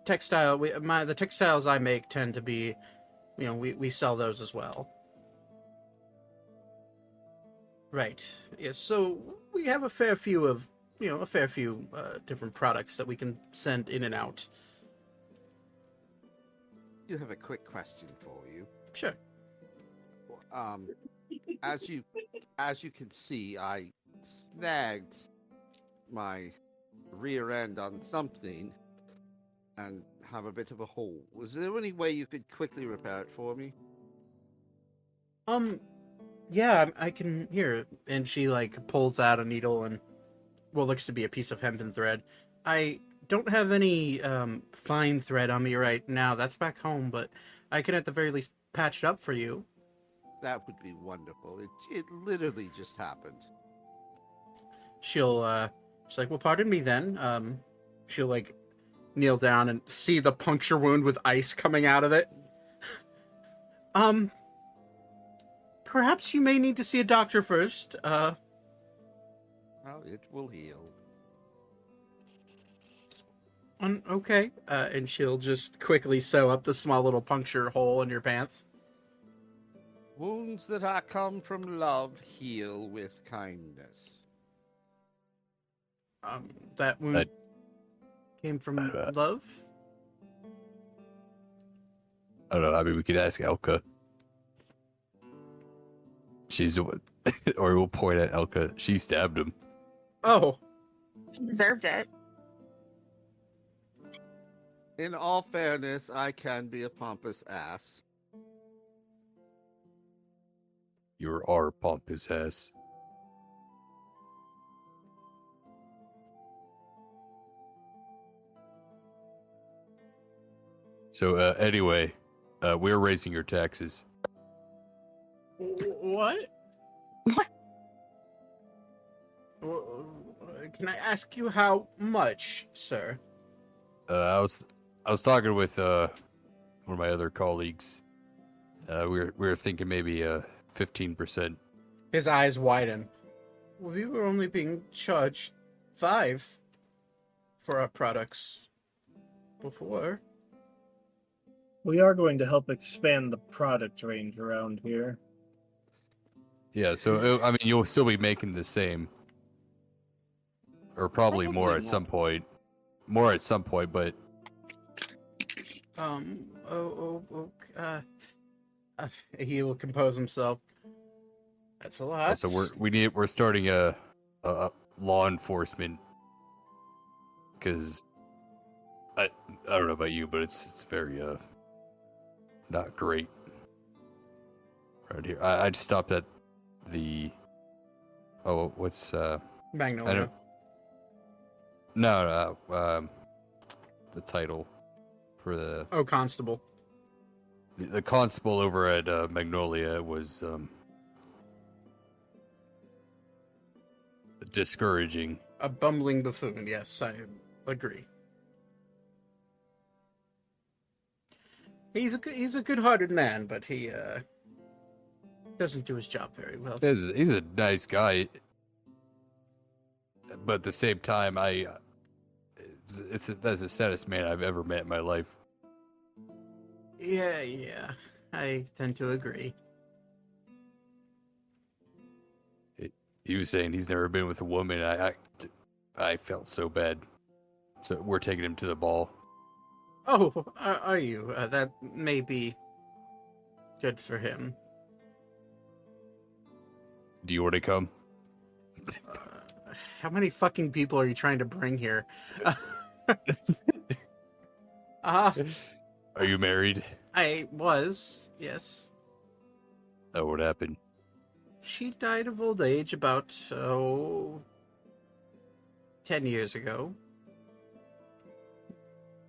the textiles I make tend to be, we sell those as well. Right. Yeah, so we have a fair few different products that we can send in and out. I do have a quick question for you. Sure. As you can see, I snagged my rear end on something and have a bit of a hole. Was there any way you could quickly repair it for me? Yeah, I can hear. And she pulls out a needle and what looks to be a piece of hempen thread. I don't have any fine thread on me right now. That's back home, but I can at the very least patch it up for you. That would be wonderful. It literally just happened. She's like, well, pardon me then. She'll kneel down and see the puncture wound with ice coming out of it. Perhaps you may need to see a doctor first. Well, it will heal. Okay. And she'll just quickly sew up the small little puncture hole in your pants. Wounds that are come from love heal with kindness. That wound came from love? I don't know. I mean, we could ask Elka. She's the one, or we'll point at Elka. She stabbed him. Oh. He deserved it. In all fairness, I can be a pompous ass. You're our pompous ass. So, anyway, we're raising your taxes. What? What? Can I ask you how much, sir? I was talking with one of my other colleagues. We were thinking maybe 15%. His eyes widen. We were only being charged 5 for our products before. We are going to help expand the product range around here. Yeah, so I mean, you'll still be making the same, or probably more Probably at more. some point. More at some point, but He will compose himself. That's a lot. also we're starting a law enforcement, because I don't know about you, but it's very not great around here. I just stopped at the what's I Magnolia. don't no the title for the Constable. the constable over at Magnolia was discouraging. A bumbling buffoon. Yes, I agree. He's a good-hearted man, but he doesn't do his job very well. He's a nice guy, but at the same time, that's the saddest man I've ever met in my life. Yeah, I tend to agree. He was saying he's never been with a woman. I felt so bad. So we're taking him to the ball. Oh, are you? That may be good for him. Do you want to come? How many fucking people are you trying to bring here? Are you married? I was, yes. Oh, what happened? She died of old age about, 10 years ago.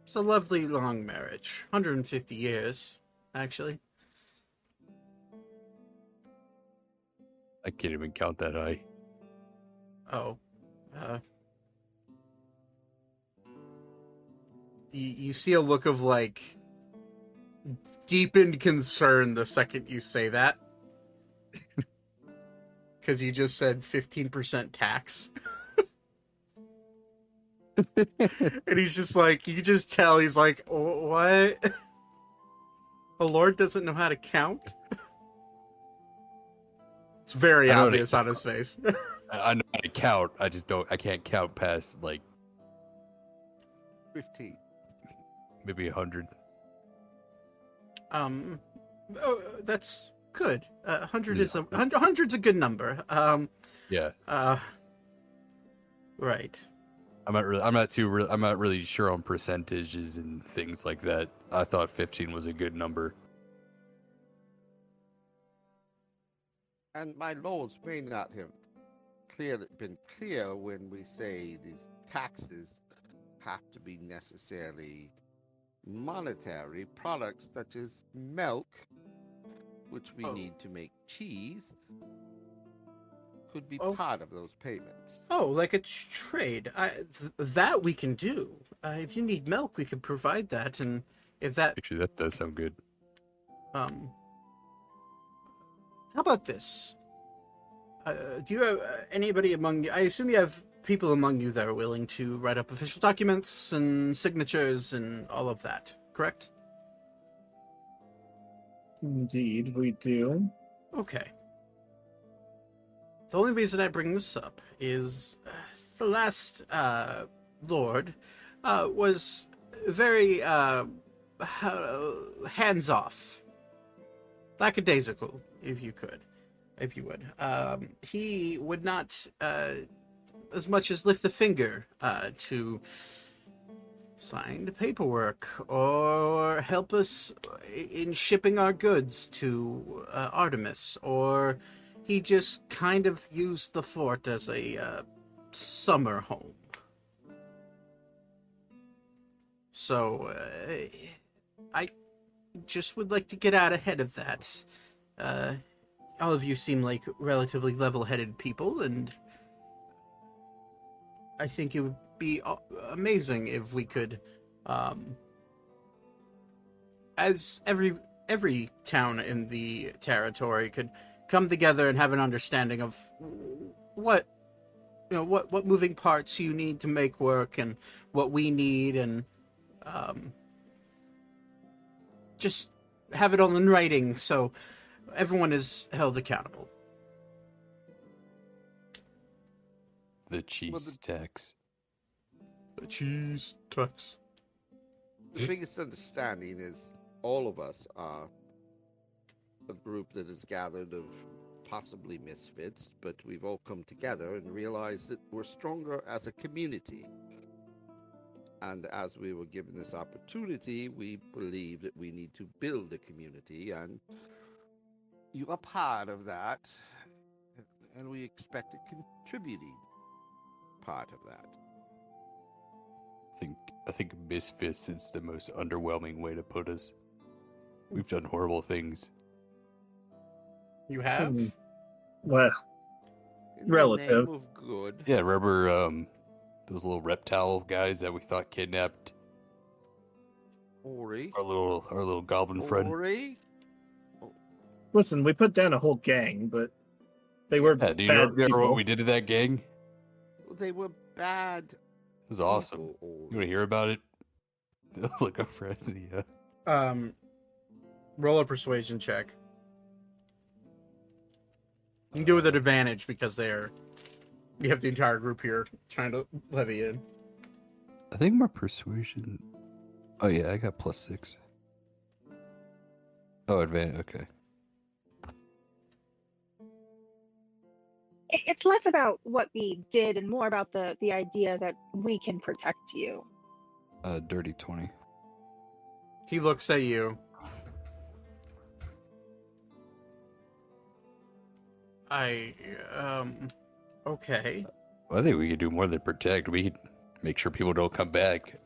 It's a lovely long marriage. 150 years, actually. I can't even count that high. Oh. You see a look of, like, deepened concern the second you say that. Because you just said 15% tax. And he's just like, you can just tell he's like, what? The Lord doesn't know how to count? It's very obvious on his face. I know how to count. I can't count past, like, 15. maybe 100. That's good. 100 is a 100's a good number. Yeah. Right. I'm not really sure on percentages and things like that. I thought 15 was a good number. And my lords may not have been clear when we say these taxes have to be necessarily monetary. Products such as milk, which we need to make cheese, could be part of those payments. Oh, like it's trade. That we can do. If you need milk, we can provide that, and if that Actually, that does sound good. How about this? Do you have anybody among you? I assume you have people among you that are willing to write up official documents and signatures and all of that, correct? Indeed, we do. Okay. The only reason I bring this up is the last Lord was very hands-off. Lackadaisical, if you would. He would not as much as lift a finger to sign the paperwork or help us in shipping our goods to Artemis, or he just kind of used the fort as a summer home. So I just would like to get out ahead of that. All of you seem like relatively level-headed people, and I think it would be amazing if we could, as every town in the territory could come together and have an understanding of what what moving parts you need to make work and what we need, and just have it all in writing so everyone is held accountable. The cheese tax. The cheese tax. The biggest understanding is all of us are a group that is gathered of possibly misfits, but we've all come together and realized that we're stronger as a community. And as we were given this opportunity, we believe that we need to build a community, and you are part of that, and we expect a contributing part of that. I think misfits is the most underwhelming way to put us. We've done horrible things. You have? Well, In the relative. name of good. Yeah, remember those little reptile guys that we thought kidnapped Ori. our little goblin friend? Ori? Listen, we put down a whole gang, but they were Yeah, do you bad remember people. what we did to that gang? They were bad. It was awesome. people, Ori. You want to hear about it? Look over at the Roll a persuasion check. You can do it with an advantage because you have the entire group here trying to levy in. I think my persuasion. Oh yeah, I got +6. Oh, advantage. Okay. It's less about what we did and more about the idea that we can protect you. Dirty 20. He looks at you. Okay. Well, I think we could do more than protect. We could make sure people don't come back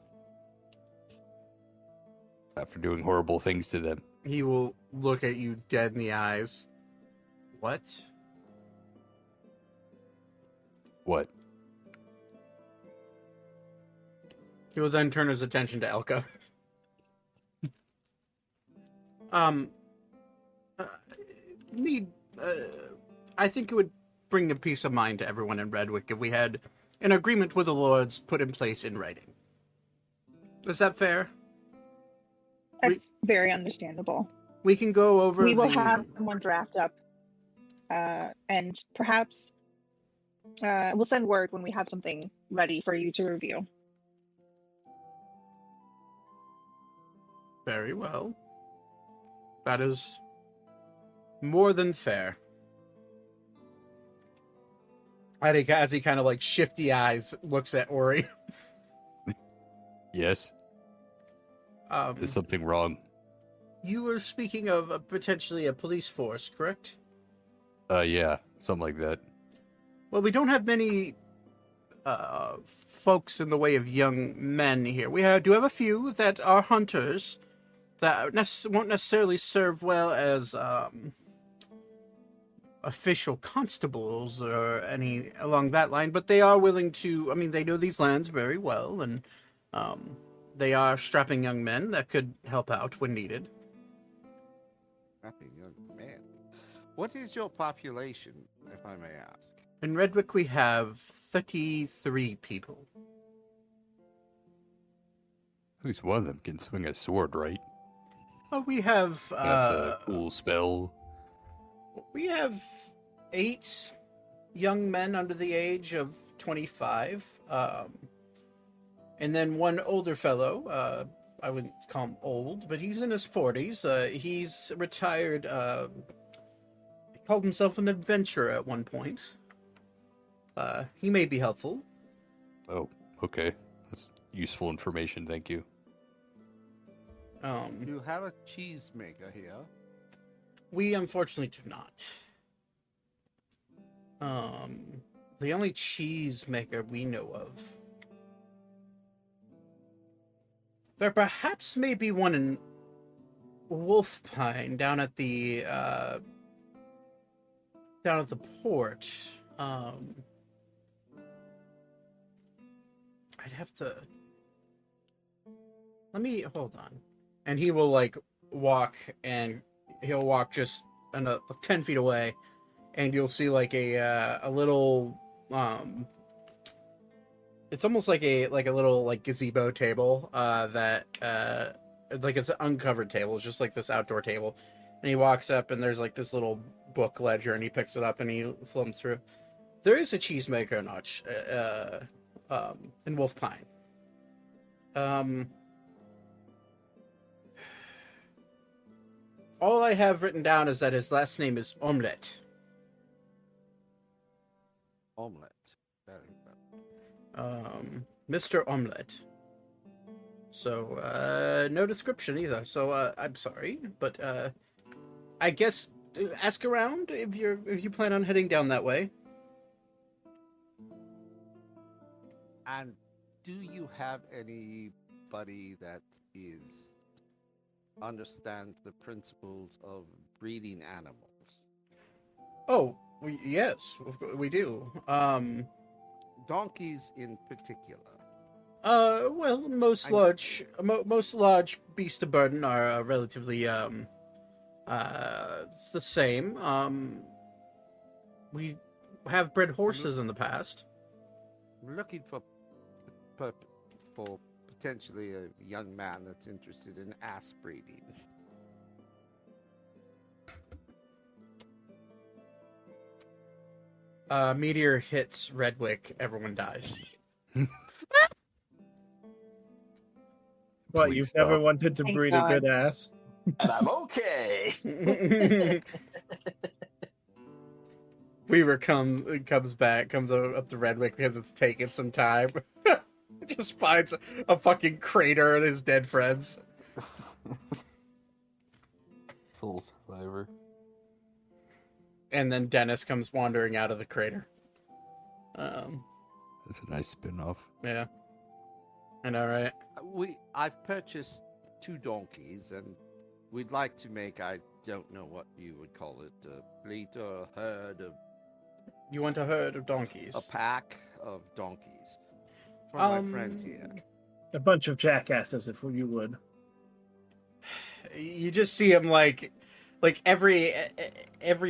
after doing horrible things to them. He will look at you dead in the eyes. What? What? He will then turn his attention to Elka. I think it would bring a peace of mind to everyone in Redwick if we had an agreement with the lords put in place in writing. Is that fair? That's very understandable. We can go over We will have someone draft up, and perhaps we'll send word when we have something ready for you to review. Very well. That is more than fair. As he kind of like shifty eyes looks at Ori. Yes. There's something wrong. You were speaking of potentially a police force, correct? Yeah, something like that. Well, we don't have many folks in the way of young men here. We do have a few that are hunters that won't necessarily serve well as official constables or any along that line, but they are willing to, I mean, they know these lands very well, and they are strapping young men that could help out when needed. Strapping young man. What is your population, if I may ask? In Redwick, we have 33 people. At least one of them can swing a sword, right? Oh, we have That's a cool spell. we have 8 young men under the age of 25, and then one older fellow. I wouldn't call him old, but he's in his 40s. He's retired. He called himself an adventurer at one point. He may be helpful. Oh, okay. That's useful information, thank you. You have a cheesemaker here. We unfortunately do not. The only cheese maker we know of. There perhaps may be one in Wolfpine down at the port. I'd have to. Let me hold on, and he will like walk, and he'll walk just 10 feet away, and you'll see like a little it's almost like a little like gazebo table that like it's an uncovered table. It's just like this outdoor table, and he walks up, and there's like this little book ledger, and he picks it up and he thumbs through. There is a cheesemaker notch in Wolf Pine. All I have written down is that his last name is Omelette. Omelette. Very well. Mr. Omelette. So, no description either. So, I'm sorry, but I guess ask around if you plan on heading down that way. And do you have anybody that understands the principles of breeding animals? Oh, yes, we do. Donkeys in particular. Well, most large beasts of burden are relatively the same. We have bred horses in the past. I'm looking for potentially a young man that's interested in ass breeding. Meteor hits Redwick, everyone dies. What, Please you've stop. never wanted to Thank breed God. a good ass? And I'm okay. Weaver comes up to Redwick because it's taken some time. Just finds a fucking crater of his dead friends. Soul survivor. And then Dennis comes wandering out of the crater. That's a nice spin-off. Yeah. I know, right? I've purchased 2 donkeys, and we'd like to make, I don't know what you would call it, a fleet or a herd, You want a herd of donkeys? a pack of donkeys. For my friend here. A bunch of jackasses, if you would. You just see him like every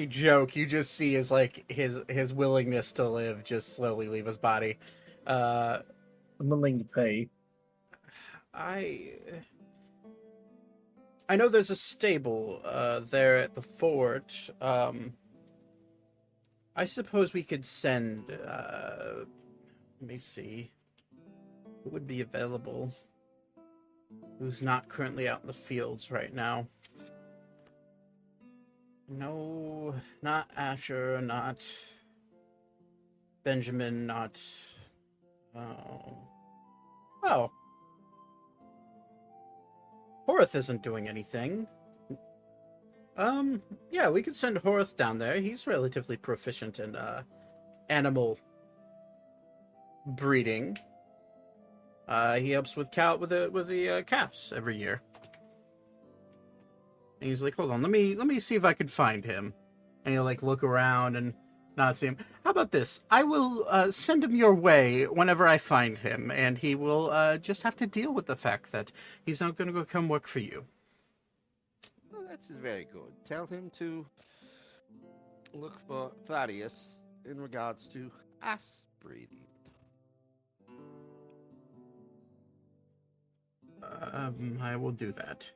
joke you just see is like his willingness to live just slowly leave his body. I'm willing to pay. I know there's a stable there at the fort. I suppose we could send let me see who would be available, who's not currently out in the fields right now. No, not Asher, not Benjamin, not oh, Horath isn't doing anything. Yeah, we could send Horath down there. He's relatively proficient in animal breeding. He helps with the calves every year. And he's like, hold on, let me see if I can find him. And he'll like look around and not see him. How about this? I will send him your way whenever I find him, and he will just have to deal with the fact that he's not going to go come work for you. Well, that's very good. Tell him to look for Thaddeus in regards to ass breeding. I will do that.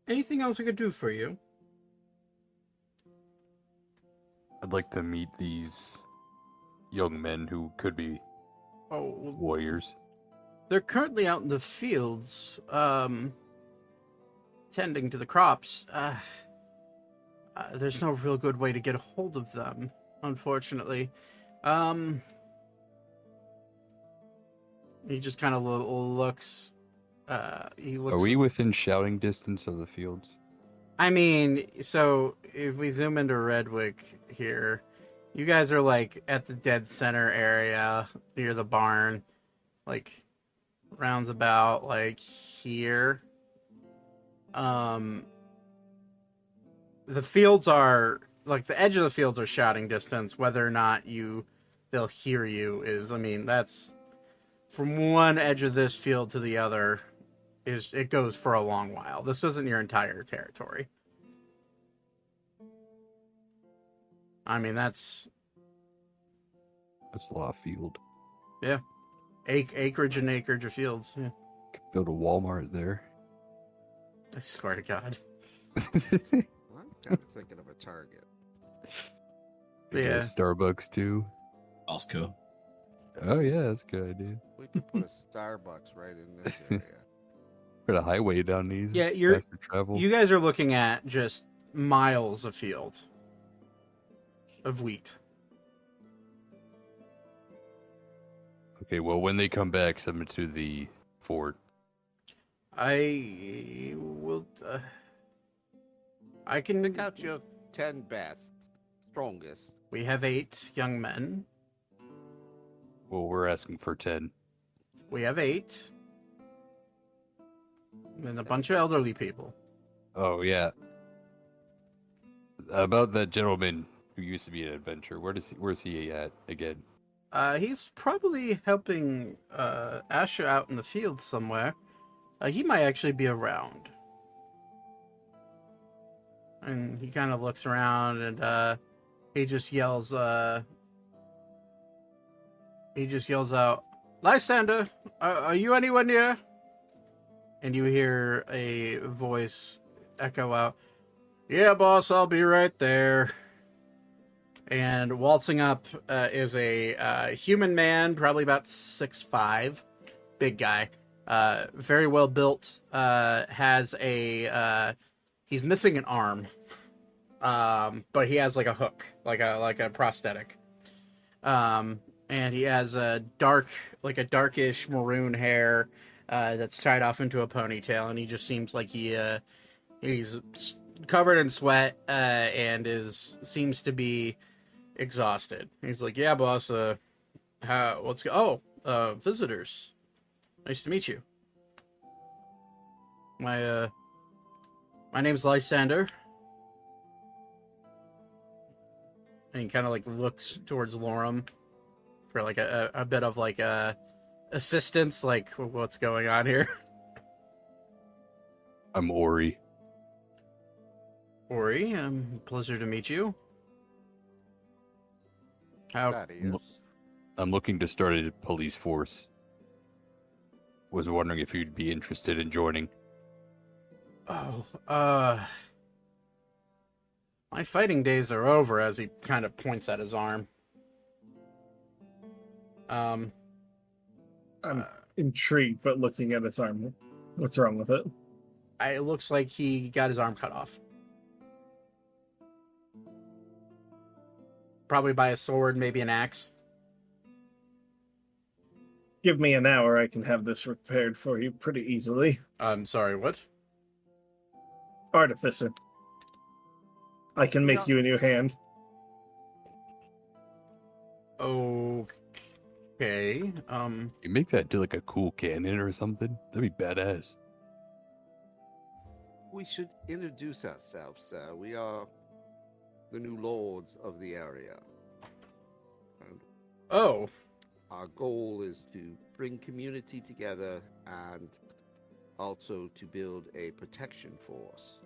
Anything else I could do for you? I'd like to meet these young men who could be Oh, warriors. they're currently out in the fields, tending to the crops. There's no real good way to get a hold of them, unfortunately. He just kind of looks. He looks. Are we within shouting distance of the fields? I mean, so if we zoom into Redwick here, you guys are like at the dead center area near the barn, like rounds about like here. the fields are like the edge of the fields are shouting distance. Whether or not they'll hear you is, I mean, that's from one edge of this field to the other. It goes for a long while. This isn't your entire territory. I mean, that's a lot of field. yeah, acreage and acreage of fields. Yeah. Could build a Walmart there. I swear to God. I'm kind of thinking of a Target. Yeah. Starbucks too. Costco. Oh yeah, that's a good idea. We could put a Starbucks right in this area. Put a highway down these. Yeah, faster travel. you guys are looking at just miles of field of wheat. Okay, well, when they come back, send them to the fort. I will. I can. Pick out your 10 best, strongest. We have 8 young men. Well, we're asking for 10. We have 8. And a bunch of elderly people. Oh, yeah. About that gentleman who used to be an adventurer. Where's he at again? He's probably helping Asher out in the field somewhere. He might actually be around. And he kind of looks around and he just yells out, "Lysander, are you anywhere near?" And you hear a voice echo out, "Yeah, boss, I'll be right there." And waltzing up is a human man, probably about 6'5", big guy, very well built. Has he's missing an arm, but he has like a hook, like a prosthetic. And he has a darkish maroon hair that's tied off into a ponytail, and he just seems like he's covered in sweat and seems to be exhausted. He's like, "Yeah, boss. Visitors. Nice to meet you. My name's Lysander." And he kind of like looks towards Lorem for like a bit of like assistance, like what's going on here. I'm Ori. Ori, pleasure to meet you. How? That is. I'm looking to start a police force. Was wondering if you'd be interested in joining. Oh, my fighting days are over, as he kind of points at his arm. I'm intrigued, but looking at his arm, what's wrong with it? It looks like he got his arm cut off. Probably by a sword, maybe an axe. Give me an hour, I can have this repaired for you pretty easily. I'm sorry, what? Artificer. I can make you a new hand. Okay. You make that do like a cool cannon or something? That'd be badass. We should introduce ourselves, sir. We are the new lords of the area. And Oh. our goal is to bring community together and also to build a protection force.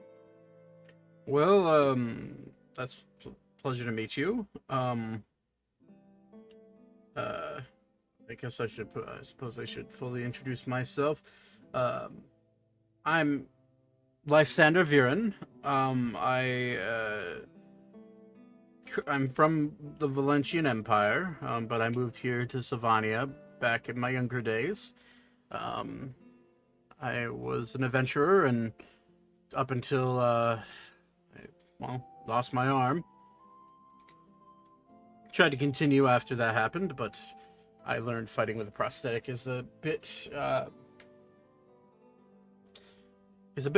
Well, that's pleasure to meet you. I guess I suppose I should fully introduce myself. I'm Lysander Viren. I'm from the Valentian Empire, but I moved here to Savania back in my younger days. I was an adventurer, and up until lost my arm. Tried to continue after that happened, but I learned fighting with a prosthetic is a bit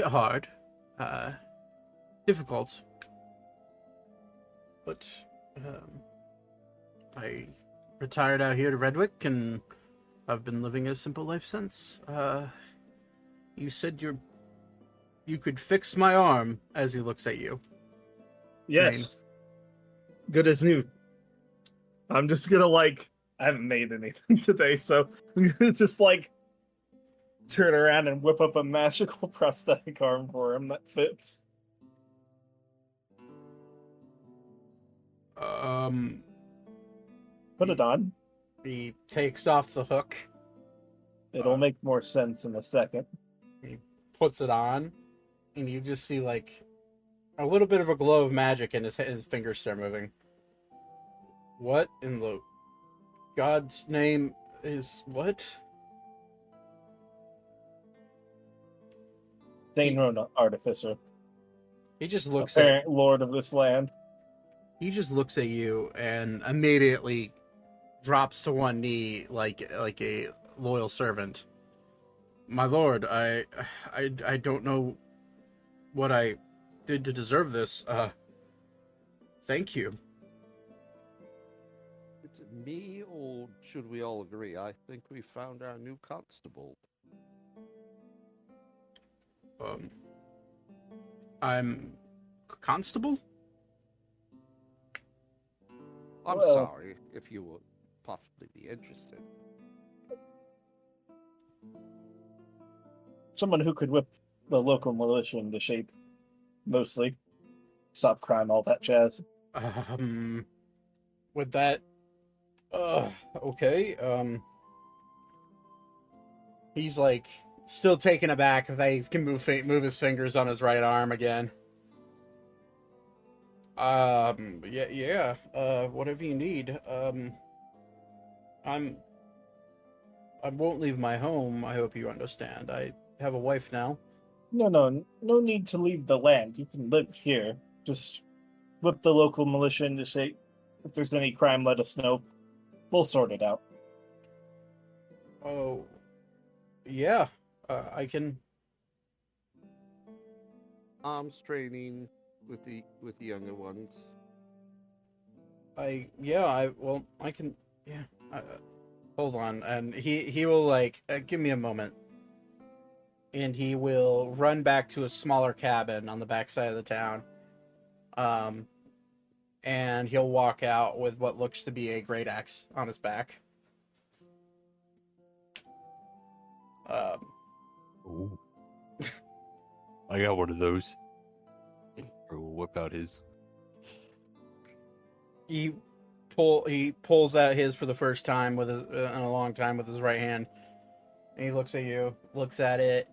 hard, difficult. But I retired out here to Redwick, and I've been living a simple life since. You said you could fix my arm, as he looks at you. Yes. Good as new. I'm just gonna I haven't made anything today, so I'm gonna just turn around and whip up a magical prosthetic arm for him that fits. Put it on. He takes off the hook. It'll make more sense in a second. He puts it on, and you just see a little bit of a glow of magic, and his fingers start moving. What in the God's name is what? Daneron Artificer. He just looks apparent lord of this land. He just looks at you and immediately drops to one knee like a loyal servant. My lord, I don't know what I did to deserve this. Thank you. It's me, or should we all agree? I think we found our new constable. I'm constable? I'm sorry if you would possibly be interested. Someone who could whip the local militia into shape, mostly. Stop crime, all that jazz. With that, okay. He's still taken aback that he can move his fingers on his right arm again. Yeah. Whatever you need. I won't leave my home. I hope you understand. I have a wife now. No need to leave the land. You can live here. Just whip the local militia into shape. If there's any crime, let us know. We'll sort it out. Oh, yeah. I can. Arms training with the younger ones. I can. Yeah. Hold on, and he will give me a moment, and he will run back to a smaller cabin on the backside of the town. And he'll walk out with what looks to be a great axe on his back. Ooh. I got one of those. Or we'll whip out his. He pulls out his for the first time in a long time with his right hand. And he looks at you, looks at it,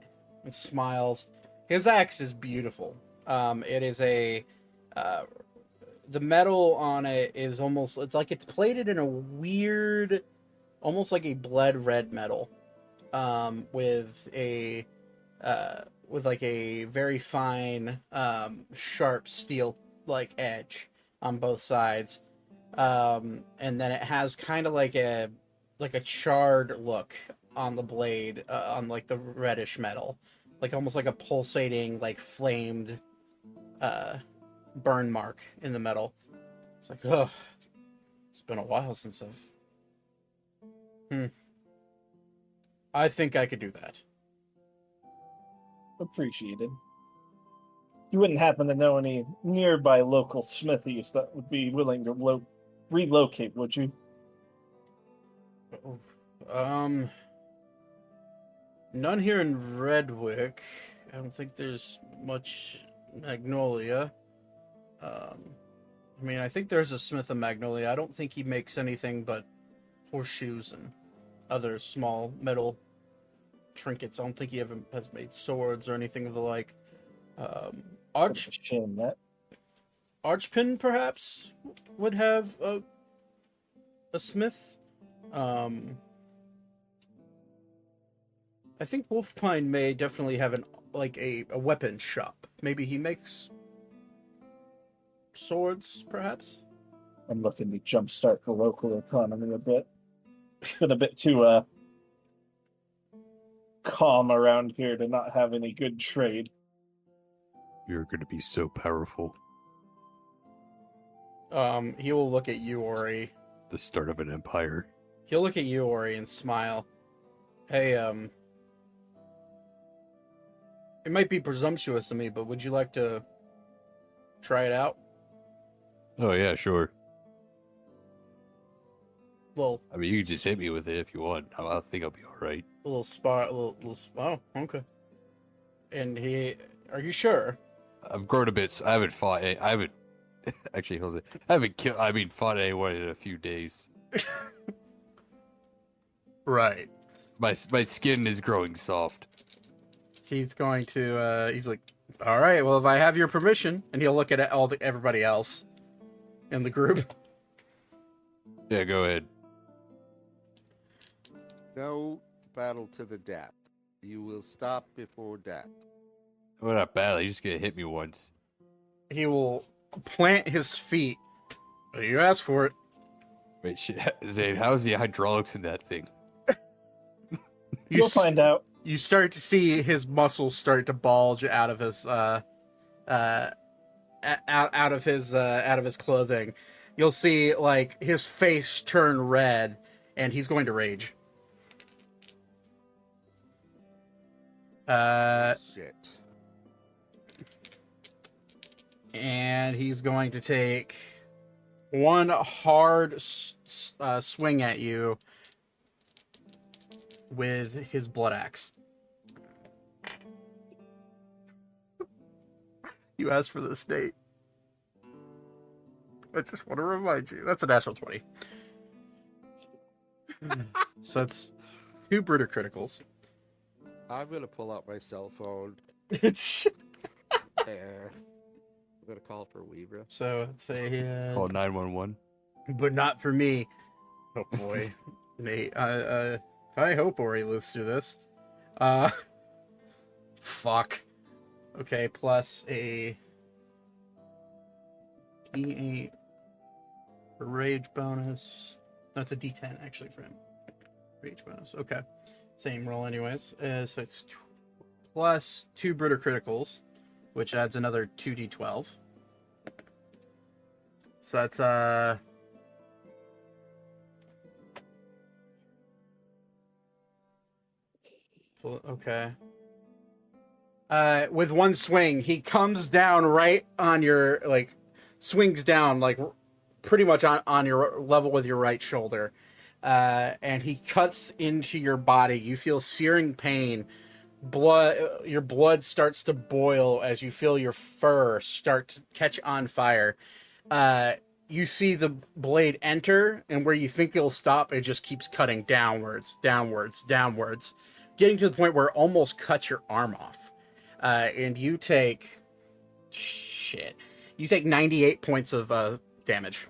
and smiles. His axe is beautiful. It is the metal on it is it's plated in a weird, almost like a blood red metal, with a very fine, sharp steel edge on both sides, and then it has kind of like a charred look on the blade, on the reddish metal, almost like a pulsating flamed burn mark in the metal. It's it's been a while since I think I could do that. Appreciated. You wouldn't happen to know any nearby local smithies that would be willing to relocate, would you? None here in Redwick. I don't think there's much Magnolia. I think there's a smith of Magnolia. I don't think he makes anything but horseshoes and other small metal trinkets. I don't think he ever has made swords or anything of the like. Archpin perhaps would have a smith. I think Wolfpine may definitely have a weapon shop. Maybe he makes swords, perhaps. I'm looking to jumpstart the local economy a bit. It's been a bit too calm around here to not have any good trade. You're going to be so powerful. He will look at you, Ori. The start of an empire. He'll look at you, Ori, and smile. Hey, it might be presumptuous of me, but would you like to try it out? Oh yeah, sure. Well, I mean, you can just hit me with it if you want. I think I'll be all right. a little spot, oh, okay. And are you sure? I've grown a bit. I haven't fought. I haven't actually. Jose, I haven't killed. I mean, fought anyone in a few days. Right. My skin is growing soft. He's going to. He's like, all right. Well, if I have your permission, and he'll look at everybody else in the group. Yeah, go ahead. No battle to the death. You will stop before death. Well, not bad. You just gonna hit me once. He will plant his feet. You asked for it. Wait, shit, Zane. How's the hydraulics in that thing? You'll find out. You start to see his muscles start to bulge out of his out of his clothing. You'll see like his face turn red, and he's going to rage. Shit. And he's going to take one hard swing at you with his blood axe. You asked for this, Nate. I just want to remind you. That's a natural 20. So that's 2 Bruder criticals. I'm gonna pull out my cell phone. I'm gonna call for Weaver. So let's say Call 911. but not for me. Oh boy, Nate. I hope Ori lives through this. Fuck. Okay, plus a D8 for rage bonus. That's a D10 actually for him. Rage bonus. Okay, same roll anyways. So it's plus 2 Bruder criticals, which adds another 2d12. So that's okay. With one swing, he comes down right on your swings down pretty much on your level with your right shoulder, and he cuts into your body. You feel searing pain. Your blood starts to boil as you feel your fur start to catch on fire. You see the blade enter, and where you think it'll stop, it just keeps cutting downwards, getting to the point where it almost cuts your arm off. And you take 98 points of damage.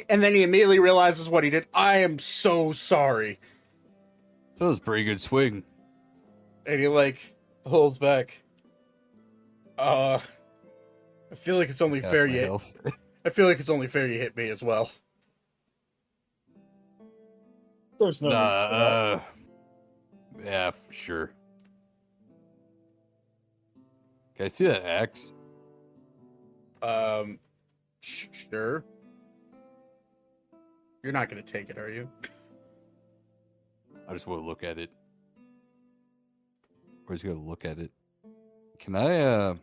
And then he immediately realizes what he did. I am so sorry. That was a pretty good swing. And he holds back. I feel like it's only fair you. I feel like it's only fair you hit me as well. There's no. Yeah, for sure. Can I see that axe? Sure. You're not gonna take it, are you? I just want to look at it. Where's he gonna look at it? Can I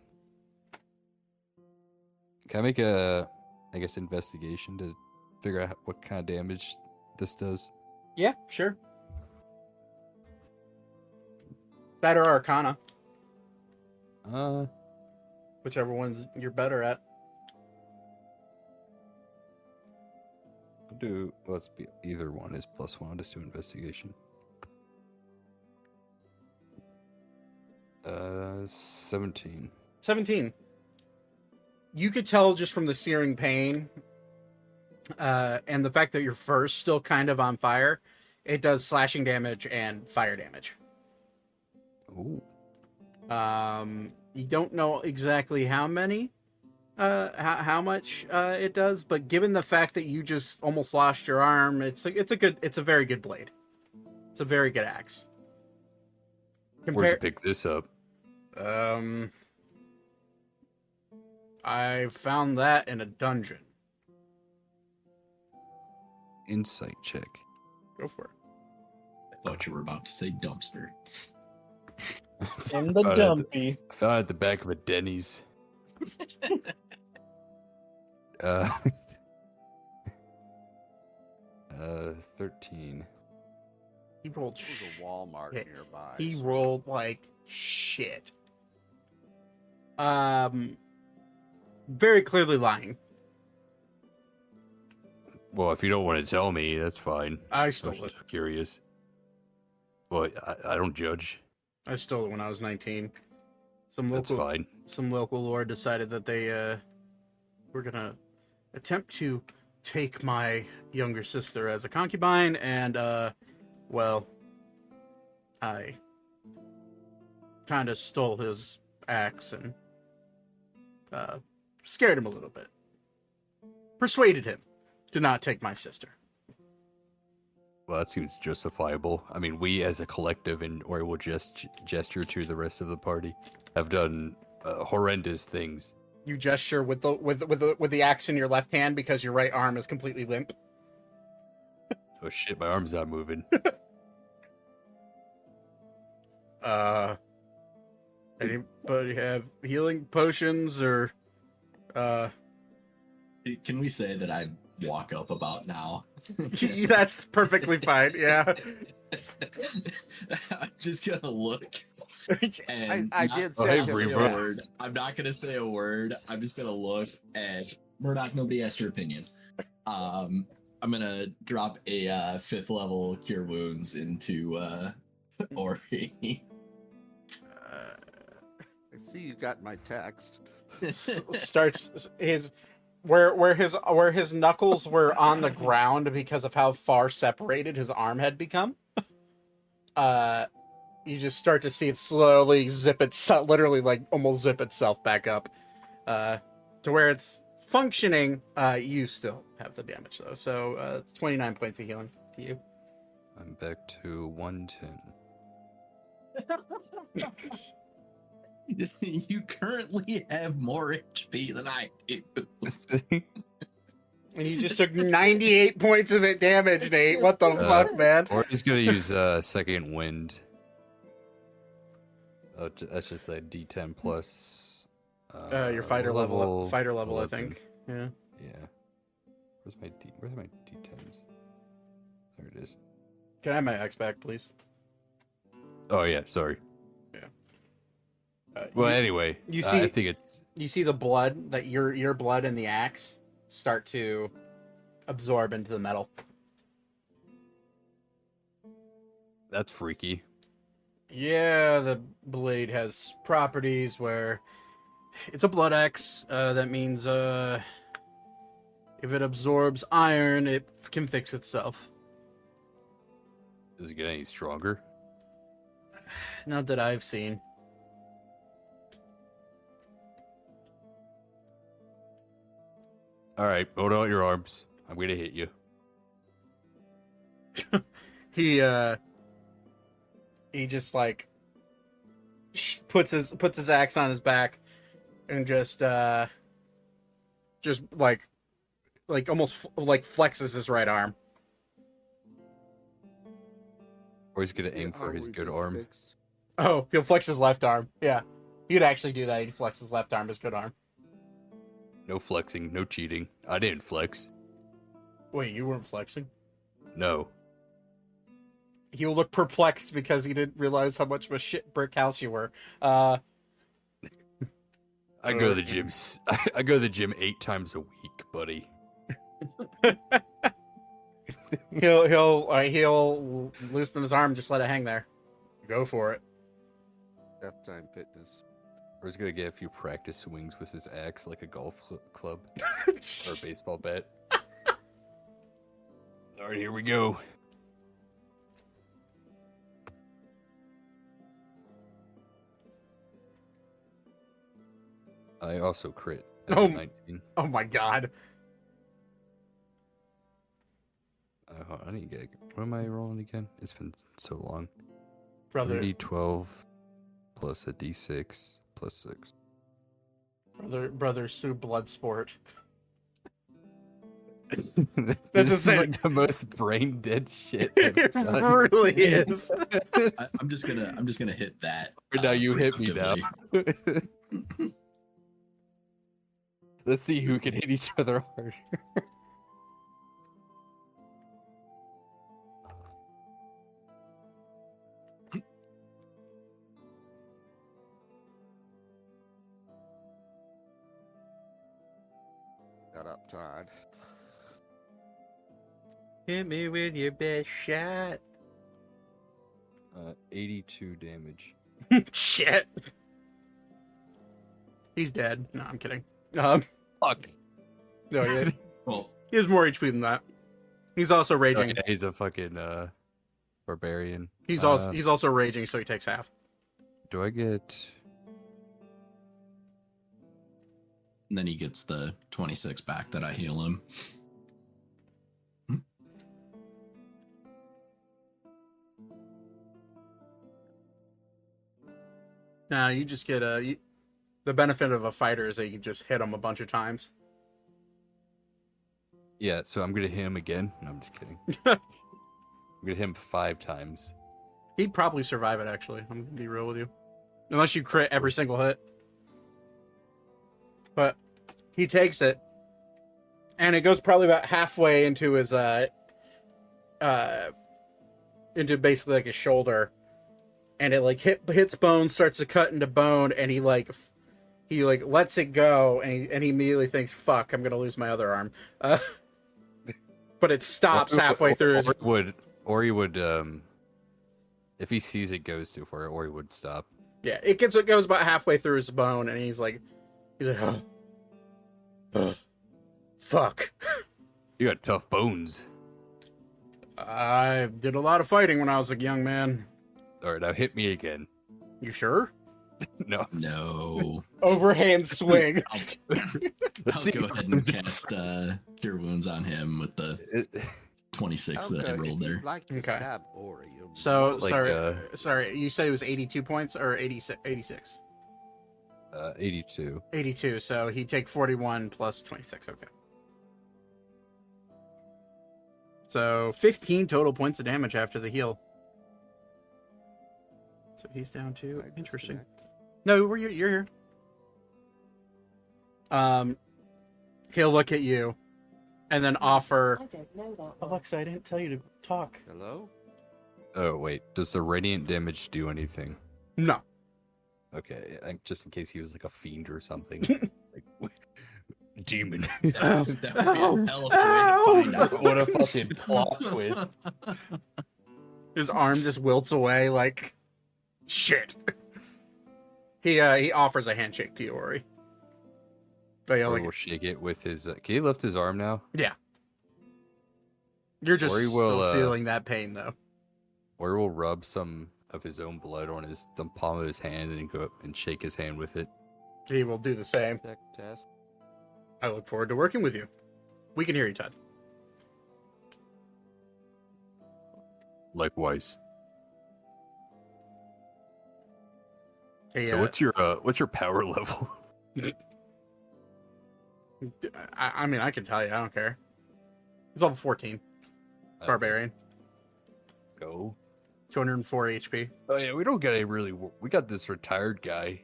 make a, investigation to figure out what kind of damage this does? Yeah, sure. That or Arcana. Whichever ones you're better at. I'll do. Let's be either one is +1. I'll just do investigation. 17. 17. You could tell just from the searing pain, and the fact that your fur's still kind of on fire, it does slashing damage and fire damage. Ooh. You don't know exactly how many, how much it does, but given the fact that you just almost lost your arm, it's a very good blade. It's a very good axe. Where'd you pick this up? I found that in a dungeon. Insight check. Go for it. I thought you were about to say dumpster. In the dumpy. I found it at the back of a Denny's. 13. He rolled There's a Walmart shit. nearby. He rolled like shit. Very clearly lying. Well, if you don't want to tell me, that's fine. I I'm stole it. just curious. Well, I don't judge. I stole it when I was 19. That's fine. Some local lord decided that they were gonna attempt to take my younger sister as a concubine, and well, I kind of stole his axe and scared him a little bit. Persuaded him to not take my sister. Well, that seems justifiable. I mean, we as a collective, and or will just gesture to the rest of the party, have done horrendous things. You gesture with the axe in your left hand because your right arm is completely limp. Oh shit, my arm's not moving. Anybody have healing potions or Can we say that I walk up about now? That's perfectly fine. Yeah. I'm just gonna look. And I not did say say a that. word. I'm not gonna say a word. I'm just gonna look and Murdoch, nobody asked your opinion. I'm gonna drop a 5th level cure wounds into Ori. I see you got my text. Starts his where his knuckles were on the ground because of how far separated his arm had become. You just start to see it slowly zip itself, literally like almost zip itself back up, to where it's functioning. You still have the damage though, so 29 points of healing to you. I'm back to 110. You currently have more HP than I do. And you just took 98 points of it damage, Nate. What the fuck, man? Or he's gonna use second wind. Oh, that's just a D10 plus. Your fighter level, I 11. think. Yeah. Yeah. Where's my D10s? There it is. Can I have my X back, please? Oh yeah, sorry. Yeah. Well, anyway, you see, I think it's you see the blood that your blood and the axe start to absorb into the metal. that's freaky. Yeah, the blade has properties where it's a blood axe. That means if it absorbs iron, it can fix itself. Does it get any stronger? Not that I've seen. All right, hold out your arms. I'm gonna hit you. He just like puts his axe on his back and just like almost like flexes his right arm. Or he's gonna aim for Arm his we good just arm. fixed. Oh, he'll flex his left arm. Yeah, he'd actually do that. He'd flex his left arm, his good arm. No flexing, no cheating. I didn't flex. Wait, you weren't flexing? No. He'll look perplexed because he didn't realize how much of a shit brick house you were. I go to the gym. I go to the gym 8 times a week, buddy. He'll loosen his arm and just let it hang there. Go for it. Death time fitness. Or he's gonna get a few practice swings with his axe, like a golf club or a baseball bat. All right, here we go. I also crit. At Oh. 19. Oh my god. Hold on, I need to get. What am I rolling again? It's been so long. Brother, 3d12 plus a d6 plus 6. brothers through blood sport. This the is same. like the most brain dead shit. It I've done. really is. I'm just gonna hit that. Now you hit me now. preemptively. Let's see who can hit each other harder. Got uptied. Hit me with your best shot. 82 damage. Shit. He's dead. No, I'm kidding. Fuck. No, Well, he has more HP than that. He's also Oh, raging. yeah, he's a fucking barbarian. He's also raging, so he takes half. Do I get? and then he gets the 26 back that I heal him. Nah, you just get the benefit of a fighter is that you can just hit him a bunch of times. Yeah, so I'm gonna hit him again. No, I'm just kidding. I'm gonna hit him 5 times. He'd probably survive it, actually. I'm gonna be real with you. Unless you crit every single hit. But he takes it. And it goes probably about halfway into his into basically like his shoulder. And it like hits bone, starts to cut into bone, and he lets it go, and he immediately thinks, "Fuck, I'm gonna lose my other arm." But it stops halfway through. Or he would, if he sees it goes too far, or he would stop. Yeah, it goes about halfway through his bone, and he's like, fuck. You got tough bones. I did a lot of fighting when I was a young man. All right, now hit me again. You sure? No. No. Overhand swing. I'll go ahead and cast Cure Wounds on him with the 26 that I rolled there. Like to Okay. stab Ori, you'll- So, Like, sorry, you said it was 82 points or 86? 82. 82, so he'd take 41 plus 26, okay. So, 15 total points of damage after the heal. So he's down to... I Interesting. disconnect. No, you're here. He'll look at you and then offer... I don't know that one. Alexa, I didn't tell you to talk. Hello? Oh, wait. Does the radiant damage do anything? No. Okay, just in case he was like a fiend or something. Like, demon. That would be a hell of a way to find out. What a fucking plot twist. His arm just wilts away like... Shit. He offers a handshake to you, Ori. But Or will shake it with his... can he lift his arm now? yeah. You're just Ori still will, feeling that pain, though. Or will rub some of his own blood on the palm of his hand and go up and shake his hand with it. He will do the same. Check test. I look forward to working with you. We can hear you, Todd. Likewise. Hey, So what's your power level? I mean, I can tell you. I don't care. He's level 14. Barbarian. Go. 204 HP. Oh yeah, we don't get a really. We got this retired guy.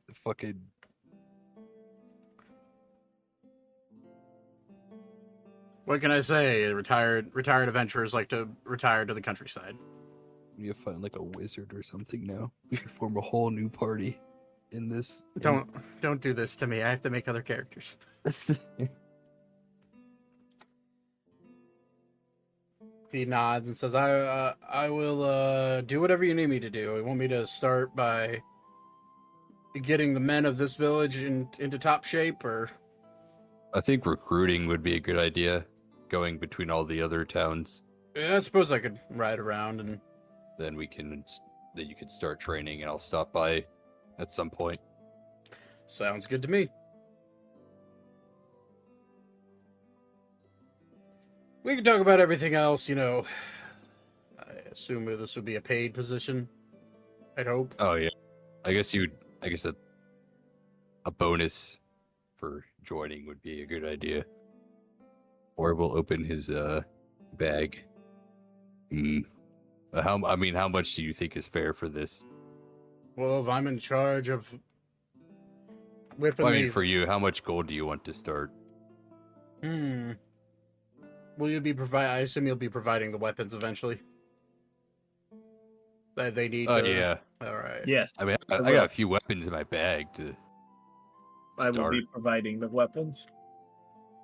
The fucking. What can I say? Retired adventurers like to retire to the countryside. You find like a wizard or something now. We can form a whole new party in this. Don't do this to me. I have to make other characters. He nods and says, I will do whatever you need me to do. You want me to start by getting the men of this village into top shape, or? I think recruiting would be a good idea. Going between all the other towns, Yeah, I suppose I could ride around and... then you could start training, and I'll stop by at some point. Sounds good to me. We can talk about everything else, you know. I assume this would be a paid position. I'd hope. Oh yeah, I guess a bonus for joining would be a good idea. Or we'll open his bag. How much do you think is fair for this? Well, if I'm in charge of whipping these... for you, how much gold do you want to start? Will you be I assume you'll be providing the weapons eventually. That they need. Yeah. All right. Yes. I mean, I got a few weapons in my bag to I will start. be providing the weapons.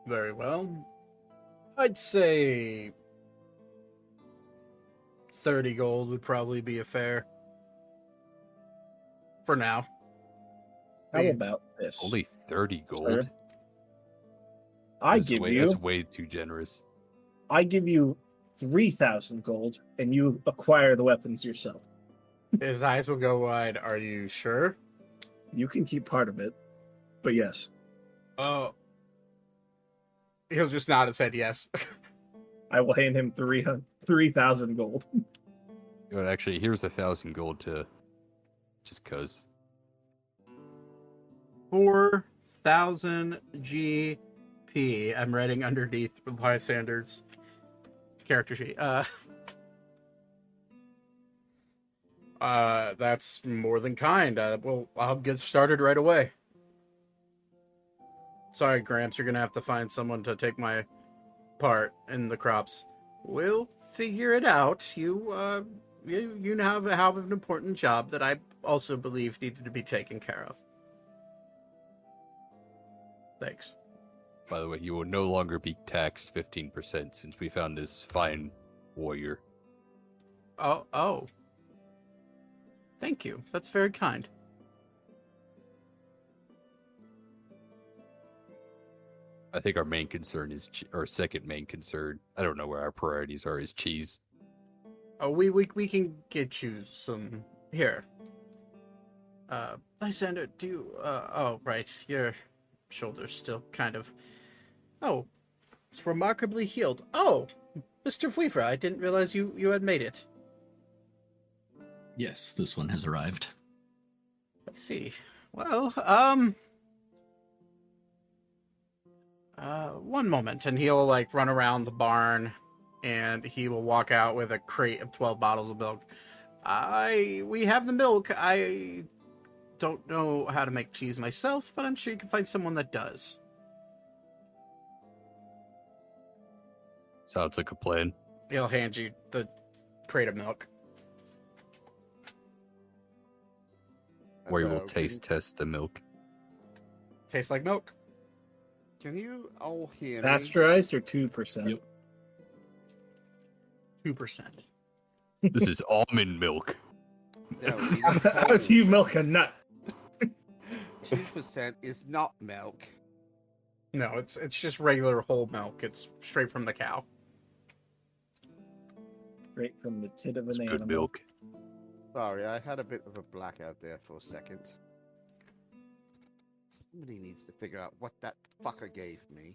Very well. I'd say 30 gold would probably be a fair for now. How about this? Only 30 gold. Sir? That's way too generous. I give you 3,000 gold, and you acquire the weapons yourself. His eyes will go wide. Are you sure? You can keep part of it, but yes. Oh. He'll just nod his head yes. I will hand him 3,000 gold. Actually, here's 1,000 gold to just cuz. 4,000 GP. I'm writing underneath Lysander's character sheet. That's more than kind. Well, I'll get started right away. Sorry, Gramps, you're gonna have to find someone to take my part in the crops. We'll figure it out. You now have an important job that I also believe needed to be taken care of. Thanks. By the way, you will no longer be taxed 15% since we found this fine warrior. Oh. Thank you. That's very kind. I think our main concern is, our second main concern, I don't know where our priorities are, is cheese. Oh, we can get you some here. Lysander, do you, oh, right, your shoulder's still kind of, oh, it's remarkably healed. Oh, Mr. Weaver, I didn't realize you had made it. Yes, this one has arrived. I see. Well, one moment, and he'll, like, run around the barn, and he will walk out with a crate of 12 bottles of milk. We have the milk. I don't know how to make cheese myself, but I'm sure you can find someone that does. Sounds like a plan. He'll hand you the crate of milk. Where you will taste test the milk. Tastes like milk. Can you all hear me? Pasteurized or 2%? Yep. 2%. This is almond milk. No, How do you milk a nut? 2% is not milk. No, it's just regular whole milk. It's straight from the cow. Straight from the tit of It's an good animal. milk. Sorry, I had a bit of a blackout there for a second. Somebody needs to figure out what that fucker gave me.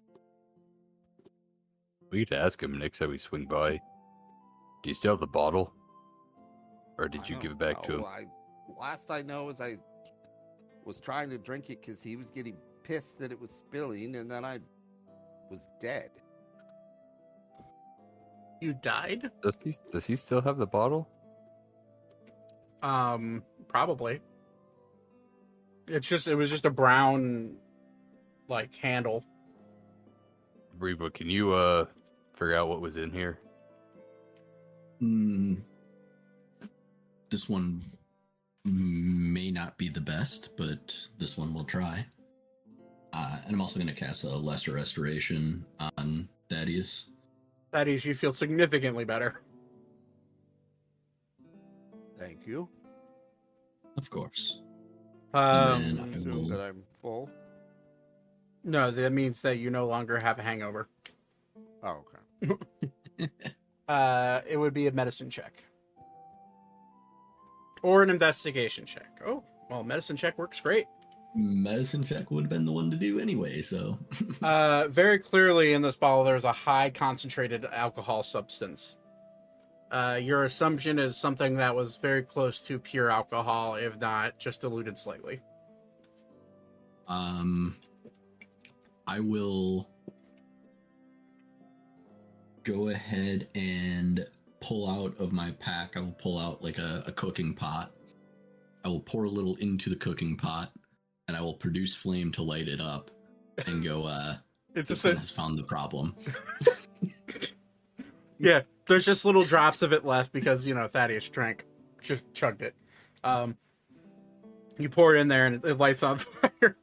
We need to ask him next time we swing by. Do you still have the bottle? Or did you give it back to him? Last I know is I was trying to drink it because he was getting pissed that it was spilling, and then I was dead. You died? Does he still have the bottle? Probably. It was just a brown, like, handle. Reva, can you figure out what was in here? This one may not be the best, but this one we'll try. And I'm also going to cast a Lesser Restoration on Thaddeus. Thaddeus, you feel significantly better. Thank you. Of course. I And then I assume will... that I'm full. No, that means that you no longer have a hangover. Oh, okay. It would be a medicine check. Or an investigation check. Oh, well, medicine check works great. Medicine check would have been the one to do anyway, so... Very clearly in this bottle, there's a high concentrated alcohol substance. Your assumption is something that was very close to pure alcohol, if not just diluted slightly. I will go ahead and pull out of my pack. I will pull out like a cooking pot. I will pour a little into the cooking pot, and I will produce flame to light it up, and go. It's this one has found the problem. Yeah, there's just little drops of it left because Thaddeus just chugged it. You pour it in there and it lights on fire.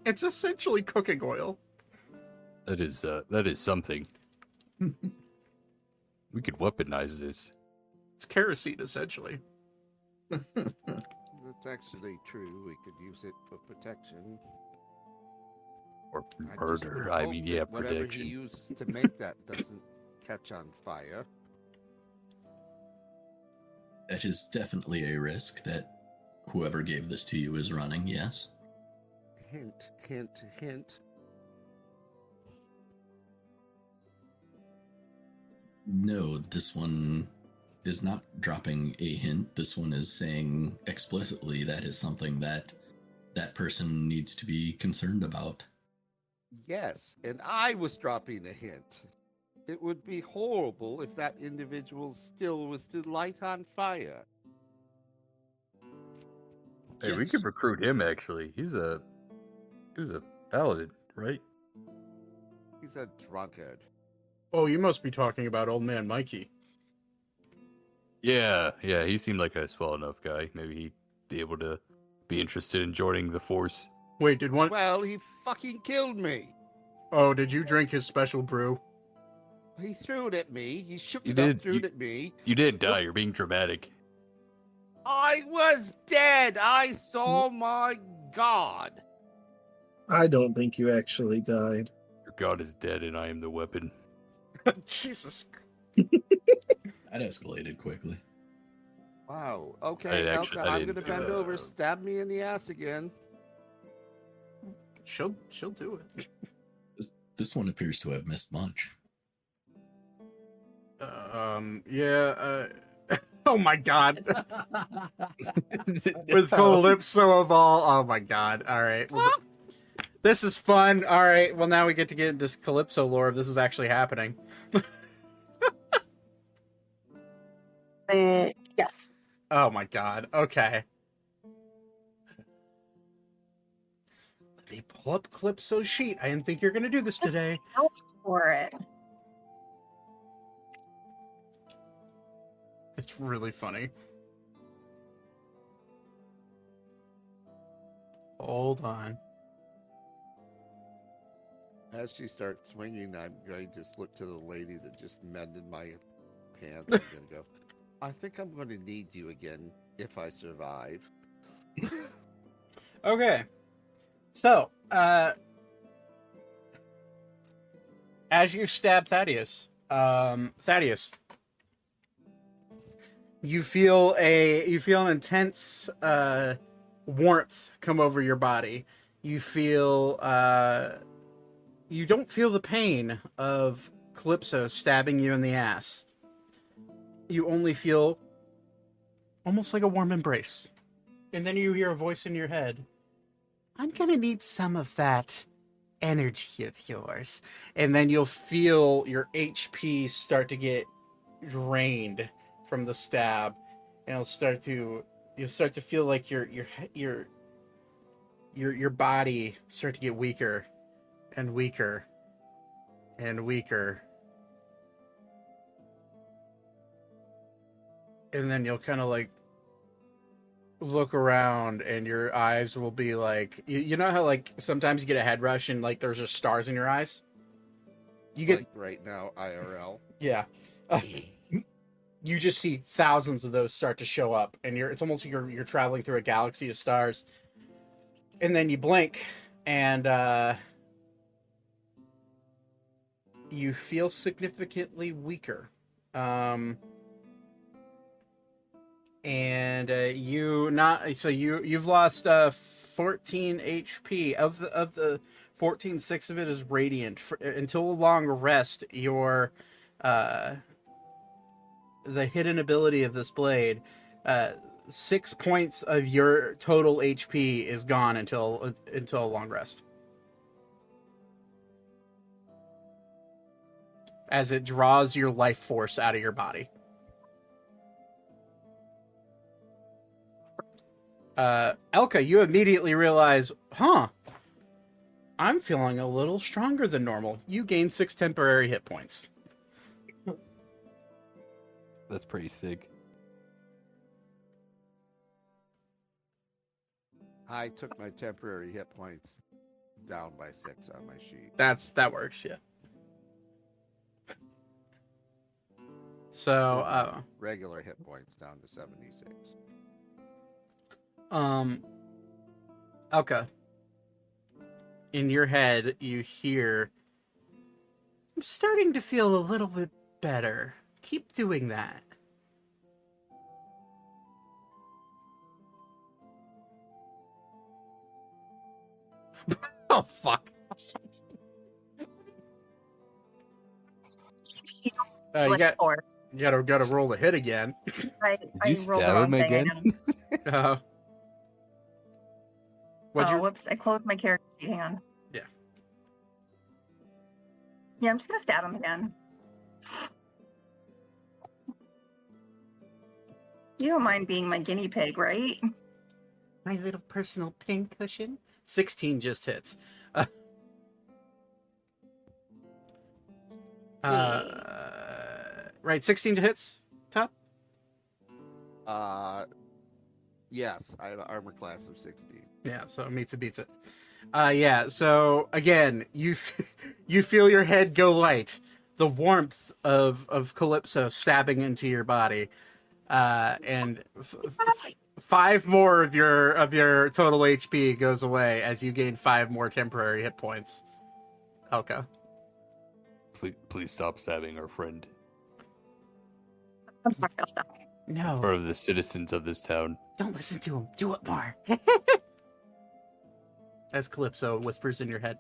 It's essentially cooking oil. That is something. We could weaponize this. It's kerosene, essentially. That's actually true. We could use it for protection. Or I just murder. would I hope mean, that yeah, whatever he protection. used to make that doesn't catch on fire. That is definitely a risk that whoever gave this to you is running, yes. Hint, hint, hint. No, this one is not dropping a hint. This one is saying explicitly that is something that that person needs to be concerned about. Yes, and I was dropping a hint. It would be horrible if that individual still was to light on fire. Hey, we Yes. could recruit him. Actually, he was a paladin, right? He's a drunkard. Oh, you must be talking about old man Mikey. Yeah. He seemed like a swell enough guy. Maybe he'd be able to be interested in joining the force. Wait, did one? Well, he fucking killed me. Oh, did you drink his special brew? He threw it at me. He shook You it did. up, threw it at me. You didn't die. You're being dramatic. I was dead. I saw my god. I don't think you actually died. Your god is dead, and I am the weapon. Jesus. That escalated quickly. Wow. Okay, I okay. I'm didn't gonna do bend that. over, stab me in the ass again. She'll do it. This one appears to have missed much. Yeah. Oh my god. With Calypso of all. Oh my god. All right. Well, this is fun. All right. Well, now we get to get into this Calypso lore if this is actually happening. Yes. Oh my god. Okay. Let me pull up Calypso's sheet. I didn't think you were going to do this today. Else for it. It's really funny. Hold on. As she starts swinging, I'm going to just look to the lady that just mended my pants and go, I think I'm going to need you again if I survive. Okay. So, as you stab Thaddeus, you feel an intense warmth come over your body. You don't feel the pain of Calypso stabbing you in the ass. You only feel almost like a warm embrace. And then you hear a voice in your head. I'm gonna need some of that energy of yours. And then you'll feel your HP start to get drained from the stab. And you'll start to feel like your body start to get weaker and weaker and weaker. And then you'll kind of like look around and your eyes will be like, you know how like sometimes you get a head rush and like there's just stars in your eyes? You get like right now, IRL. Yeah. You just see thousands of those start to show up and it's almost like you're traveling through a galaxy of stars. And then you blink and you feel significantly weaker. You've lost 14 HP of the 14. 6 of it is radiant. Until a long rest, your the hidden ability of this blade, 6 points of your total HP is gone until a long rest. as it draws your life force out of your body. Elka, you immediately realize, I'm feeling a little stronger than normal. You gain 6 temporary hit points. That's pretty sick. I took my temporary hit points down by 6 on my sheet. That works, yeah. So, Regular hit points down to 76. Elka, in your head, you hear, I'm starting to feel a little bit better. Keep doing that. Oh, fuck. You gotta roll the hit again. I Did you stab him again? Whoops! I closed my character sheet. Hang on. Yeah. Yeah, I'm just gonna stab him again. You don't mind being my guinea pig, right? My little personal pincushion. 16 just hits. Right, 16 hits. Top. Yes, I have an armor class of 16. Yeah, so it meets it beats it. Yeah, so again, you feel your head go light. The warmth of Calypso stabbing into your body, and 5 more of your total HP goes away as you gain 5 more temporary hit points. Elka. Please stop stabbing our friend. I'm sorry, I'll stop. No. For the citizens of this town. Don't listen to him. Do it more. As Calypso whispers in your head.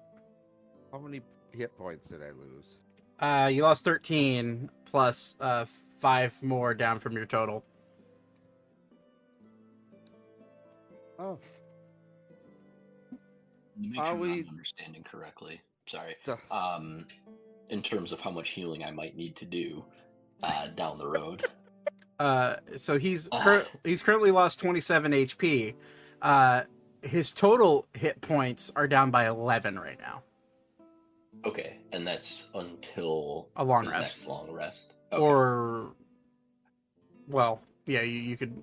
How many hit points did I lose? You lost 13 plus 5 more down from your total. Oh. Make sure I'm understanding correctly. Sorry. In terms of how much healing I might need to do down the road. So he's currently lost 27 HP. His total hit points are down by 11 right now. Okay, and that's until a long his rest. Next long rest. Okay. Or, well, yeah, you could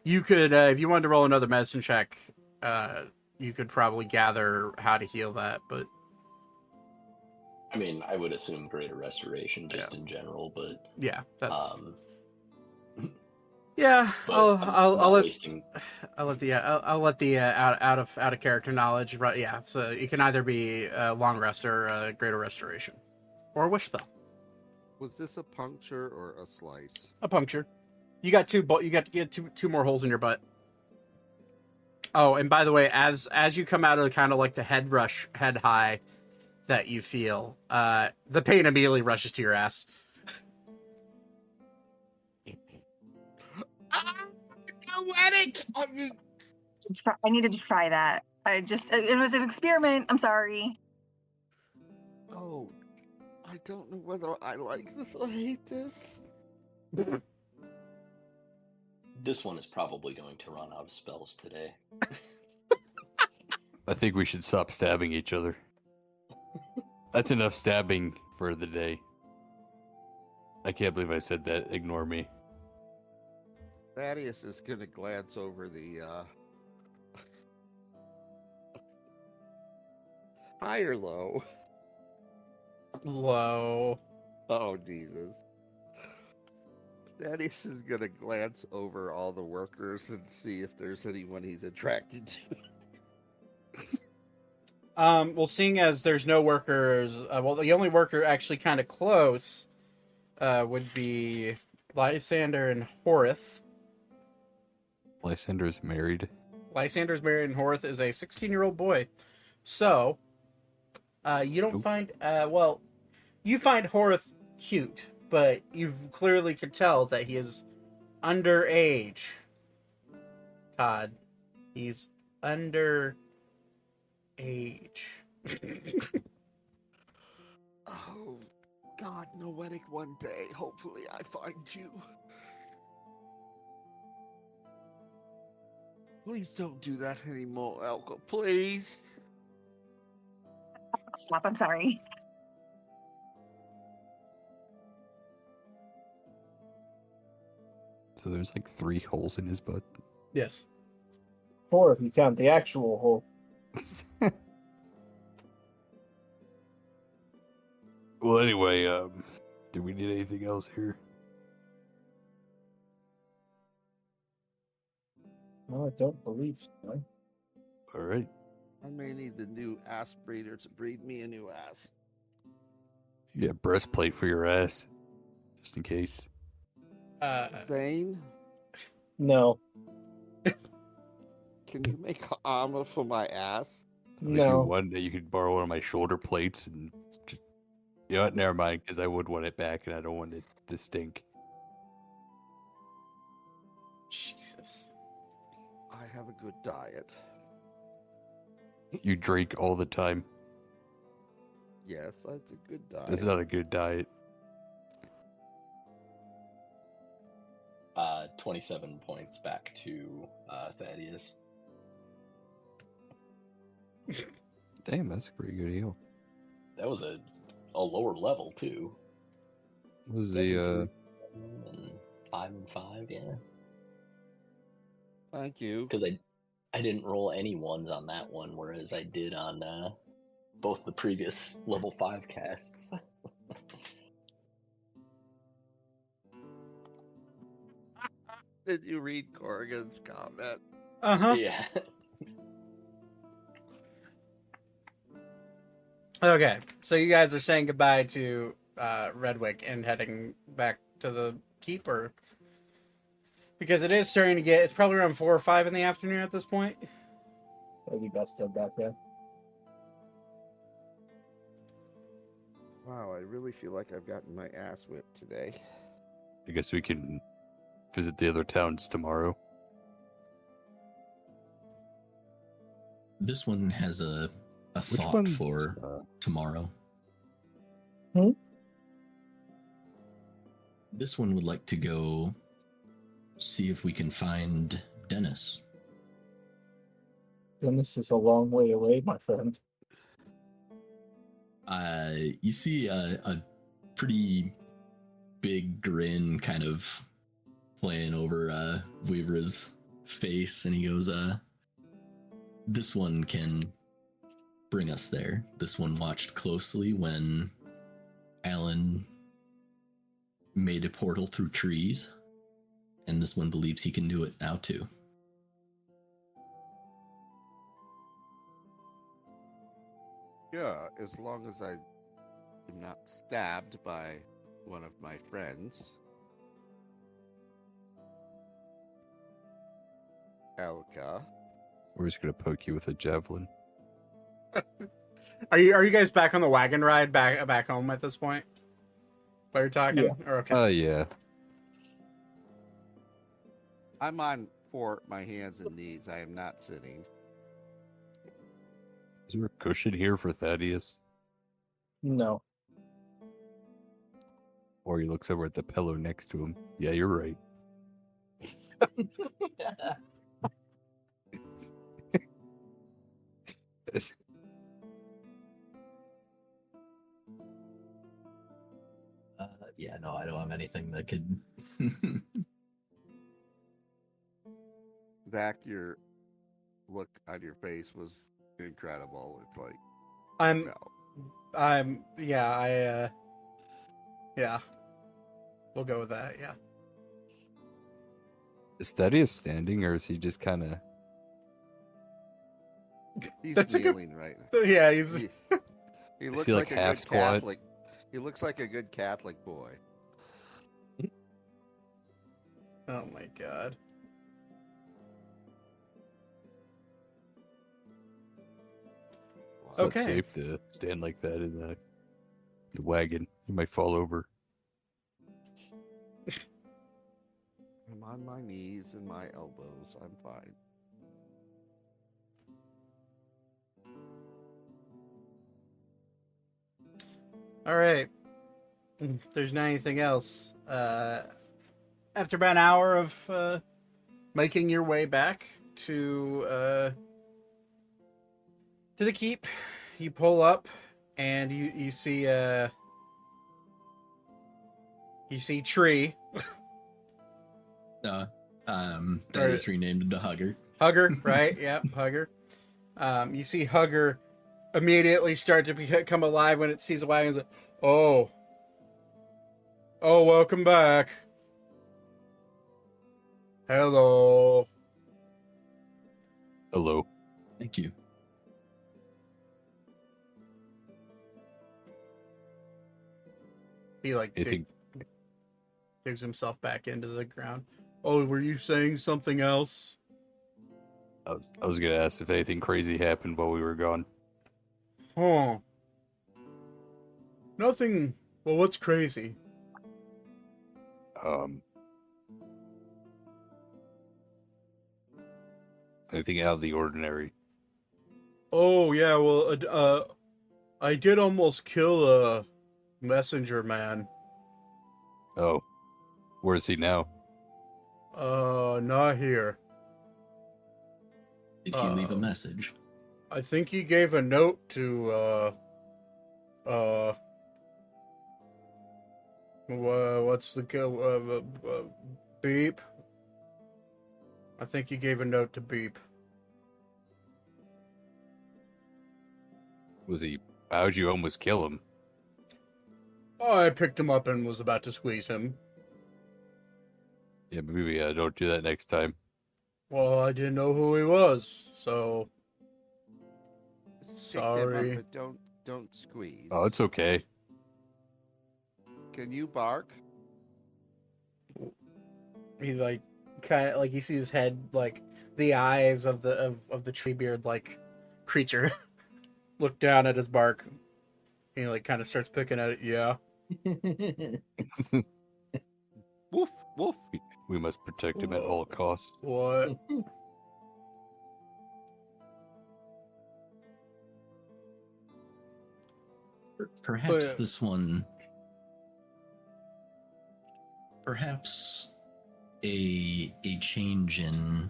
if you wanted to roll another medicine check, you could probably gather how to heal that, but. I mean, I would assume greater restoration just in general, but yeah, that's. I'll let the out of character knowledge. Right? Yeah, so it can either be a long rest or a greater restoration, or a wish spell. Was this a puncture or a slice? A puncture. You got two more holes in your butt. Oh, and by the way, as you come out of kind of like the head high that you feel, the pain immediately rushes to your ass. Poetic! I needed to try that. It was an experiment. I'm sorry. Oh, I don't know whether I like this or hate this. This one is probably going to run out of spells today. I think we should stop stabbing each other. That's enough stabbing for the day. I can't believe I said that. Ignore me. Thaddeus is gonna glance over the high or low? Low. Oh Jesus. Thaddeus is gonna glance over all the workers and see if there's anyone he's attracted to. Well, seeing as there's no workers, the only worker actually kind of close would be Lysander and Horith. Lysander is married. Lysander's married, and Horith is a 16-year-old boy. So, you don't find, you find Horith cute, but you clearly could tell that he is underage. Todd, he's underage. Oh, God. God, Noetic, one day, hopefully I find you. Please don't do that anymore, Elka. Please. Stop. I'm sorry. So there's like 3 holes in his butt. Yes. 4 if you count the actual hole. Well, anyway, do we need anything else here? No, I don't believe so. All right. I may need the new ass breeder to breed me a new ass. You got a breastplate for your ass, just in case. Zane, No. can you make armor for my ass? If you No. want, you could borrow one of my shoulder plates and just. You know what? Never mind, because I would want it back, and I don't want it to stink. Jesus. I have a good diet. You drink all the time. Yes, that's a good diet. That's not a good diet. 27 points back to Thaddeus. Damn, that's a pretty good heal. That was a lower level too. What was the 5 and 5, yeah. Thank you. Because I didn't roll any ones on that one, whereas I did on both the previous level 5 casts. Did you read Corrigan's comment? Uh-huh. Yeah. Okay, so you guys are saying goodbye to Redwick and heading back to the keep, or because it is starting to get, it's probably around 4 or 5 in the afternoon at this point. Maybe best to head back there. Wow, I really feel like I've gotten my ass whipped today. I guess we can visit the other towns tomorrow. This one has a Which thought one? for tomorrow. Hmm? This one would like to go see if we can find Dennis. Dennis is a long way away, my friend. You see a pretty big grin kind of playing over Weaver's face, and he goes, this one can bring us there. This one watched closely when Alan made a portal through trees, and this one believes he can do it now too. Yeah, as long as I am not stabbed by one of my friends. Elka. We're just gonna poke you with a javelin. Are you guys back on the wagon ride back home at this point? While you're talking? Yeah. Or okay. Yeah. I'm on for my hands and knees. I am not sitting. Is there a cushion here for Thaddeus? No. Or he looks over at the pillow next to him. Yeah, you're right. Yeah, no, I don't have anything that could. Zach, your look on your face was incredible. It's like, Yeah. We'll go with that, yeah. Is Thaddeus standing, or is he just kind of... he's That's a good- kneeling right now. Yeah, he's... He looks he, like, like a half good squat? Catholic. He looks like a good Catholic boy. Oh my god. It's not Okay. safe to stand like that in the wagon. You might fall over. I'm on my knees and my elbows. I'm fine. All right. if there's not anything else, after about an hour of making your way back to the keep, you pull up and you see Tree. 33 named the Hugger. Hugger, right? Yeah, Hugger. You see Hugger immediately start to become alive when it sees the wagons. Like, oh, welcome back. Hello. Hello. Thank you. He digs himself back into the ground. Oh, were you saying something else? I was gonna ask if anything crazy happened while we were gone. Huh. Nothing. Well, what's crazy? Anything out of the ordinary? Oh, yeah, well, I did almost kill a messenger man. Oh, where is he now? Not here. Did he leave a message? I think he gave a note to, what's the, Beep? I think he gave a note to Beep. How'd you almost kill him? Oh, I picked him up and was about to squeeze him. Yeah, maybe don't do that next time. Well, I didn't know who he was, so Pick them sorry. up, but don't squeeze. Oh, it's okay. Can you bark? He like kind of like you see his head, like the eyes of the treebeard like creature look down at his bark. He like kind of starts picking at it. Yeah. Woof, woof. We must protect him at all costs. What? Perhaps But- this one. Perhaps a change in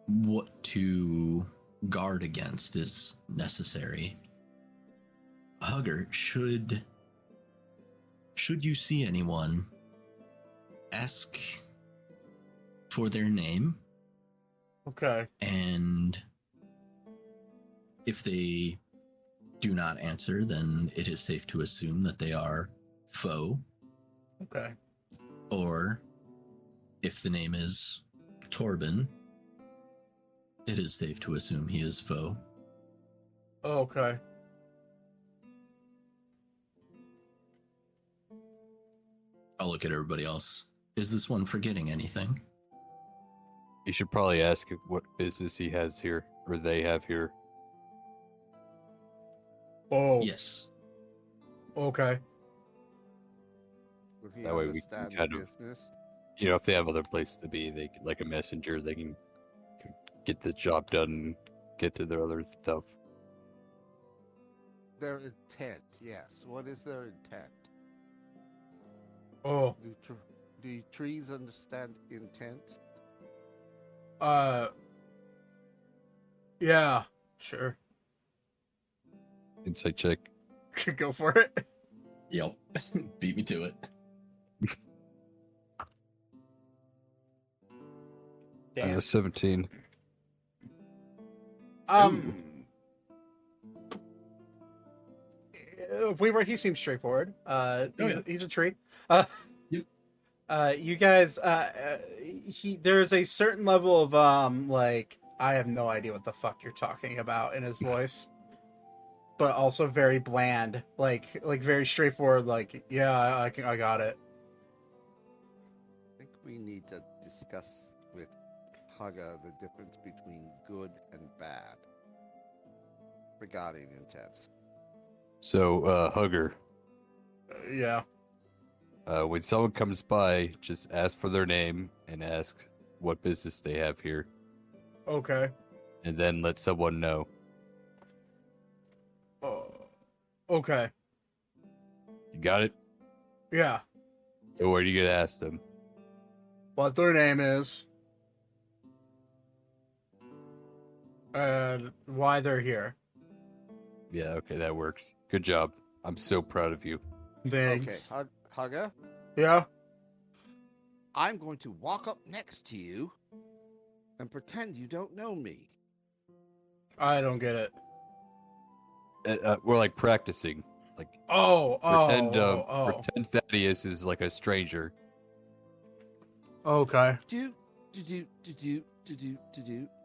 what to guard against is necessary. Hugger, should you see anyone, ask for their name, Okay. and if they do not answer, then it is safe to assume that they are foe. Okay. Or if the name is Torben, it is safe to assume he is foe. Okay. I'll look at everybody else. Is this one forgetting anything? You should probably ask what business he has here, or they have here. Oh. Yes. Okay. Would he That way we can understand kind of- business? You know, if they have other place to be, they like a messenger, they can get the job done and get to their other stuff. Their intent, yes. What is their intent? Oh. Do trees understand intent? Yeah. Sure. Insight check. Go for it. Yep. Beat me to it. Damn. 17. If we were, he seems straightforward. yeah. He's a tree. Yep. You guys, there's a certain level of like I have no idea what the fuck you're talking about in his voice, but also very bland, like very straightforward. Like, yeah, I got it. I think we need to discuss with Haga the difference between good and bad regarding intent. So, Hugger, Yeah. when someone comes by, just ask for their name and ask what business they have here, Okay. and then let someone know. Okay. got it? Yeah. So what are you gonna ask them? What their name is. And why they're here. Yeah, okay, that works. Good job. I'm so proud of you. Thanks. Okay, Hugger, Yeah? I'm going to walk up next to you and pretend you don't know me. I don't get it. We're like practicing. Like Pretend pretend Thaddeus is like a stranger. Okay. Do, do.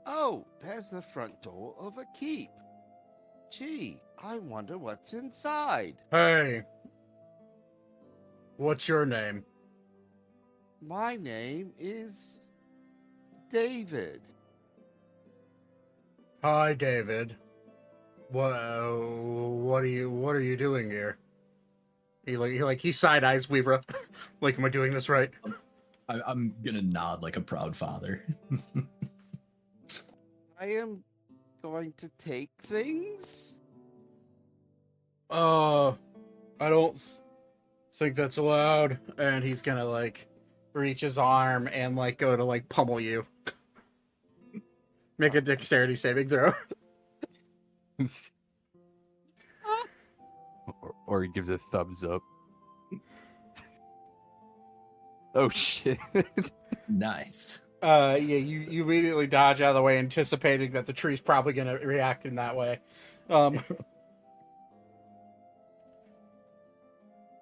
Oh, there's the front door of a keep. Gee, I wonder what's inside. Hey. What's your name? My name is David. Hi, David. What are you doing here? He side eyes Weaver. Like, am I doing this right? I'm gonna nod like a proud father. I am going to take things. I don't think that's allowed. And he's gonna like reach his arm and like go to like pummel you. Make a dexterity saving throw. or he gives a thumbs up. Oh shit. Nice. Yeah, you immediately dodge out of the way, anticipating that the tree's probably gonna react in that way. That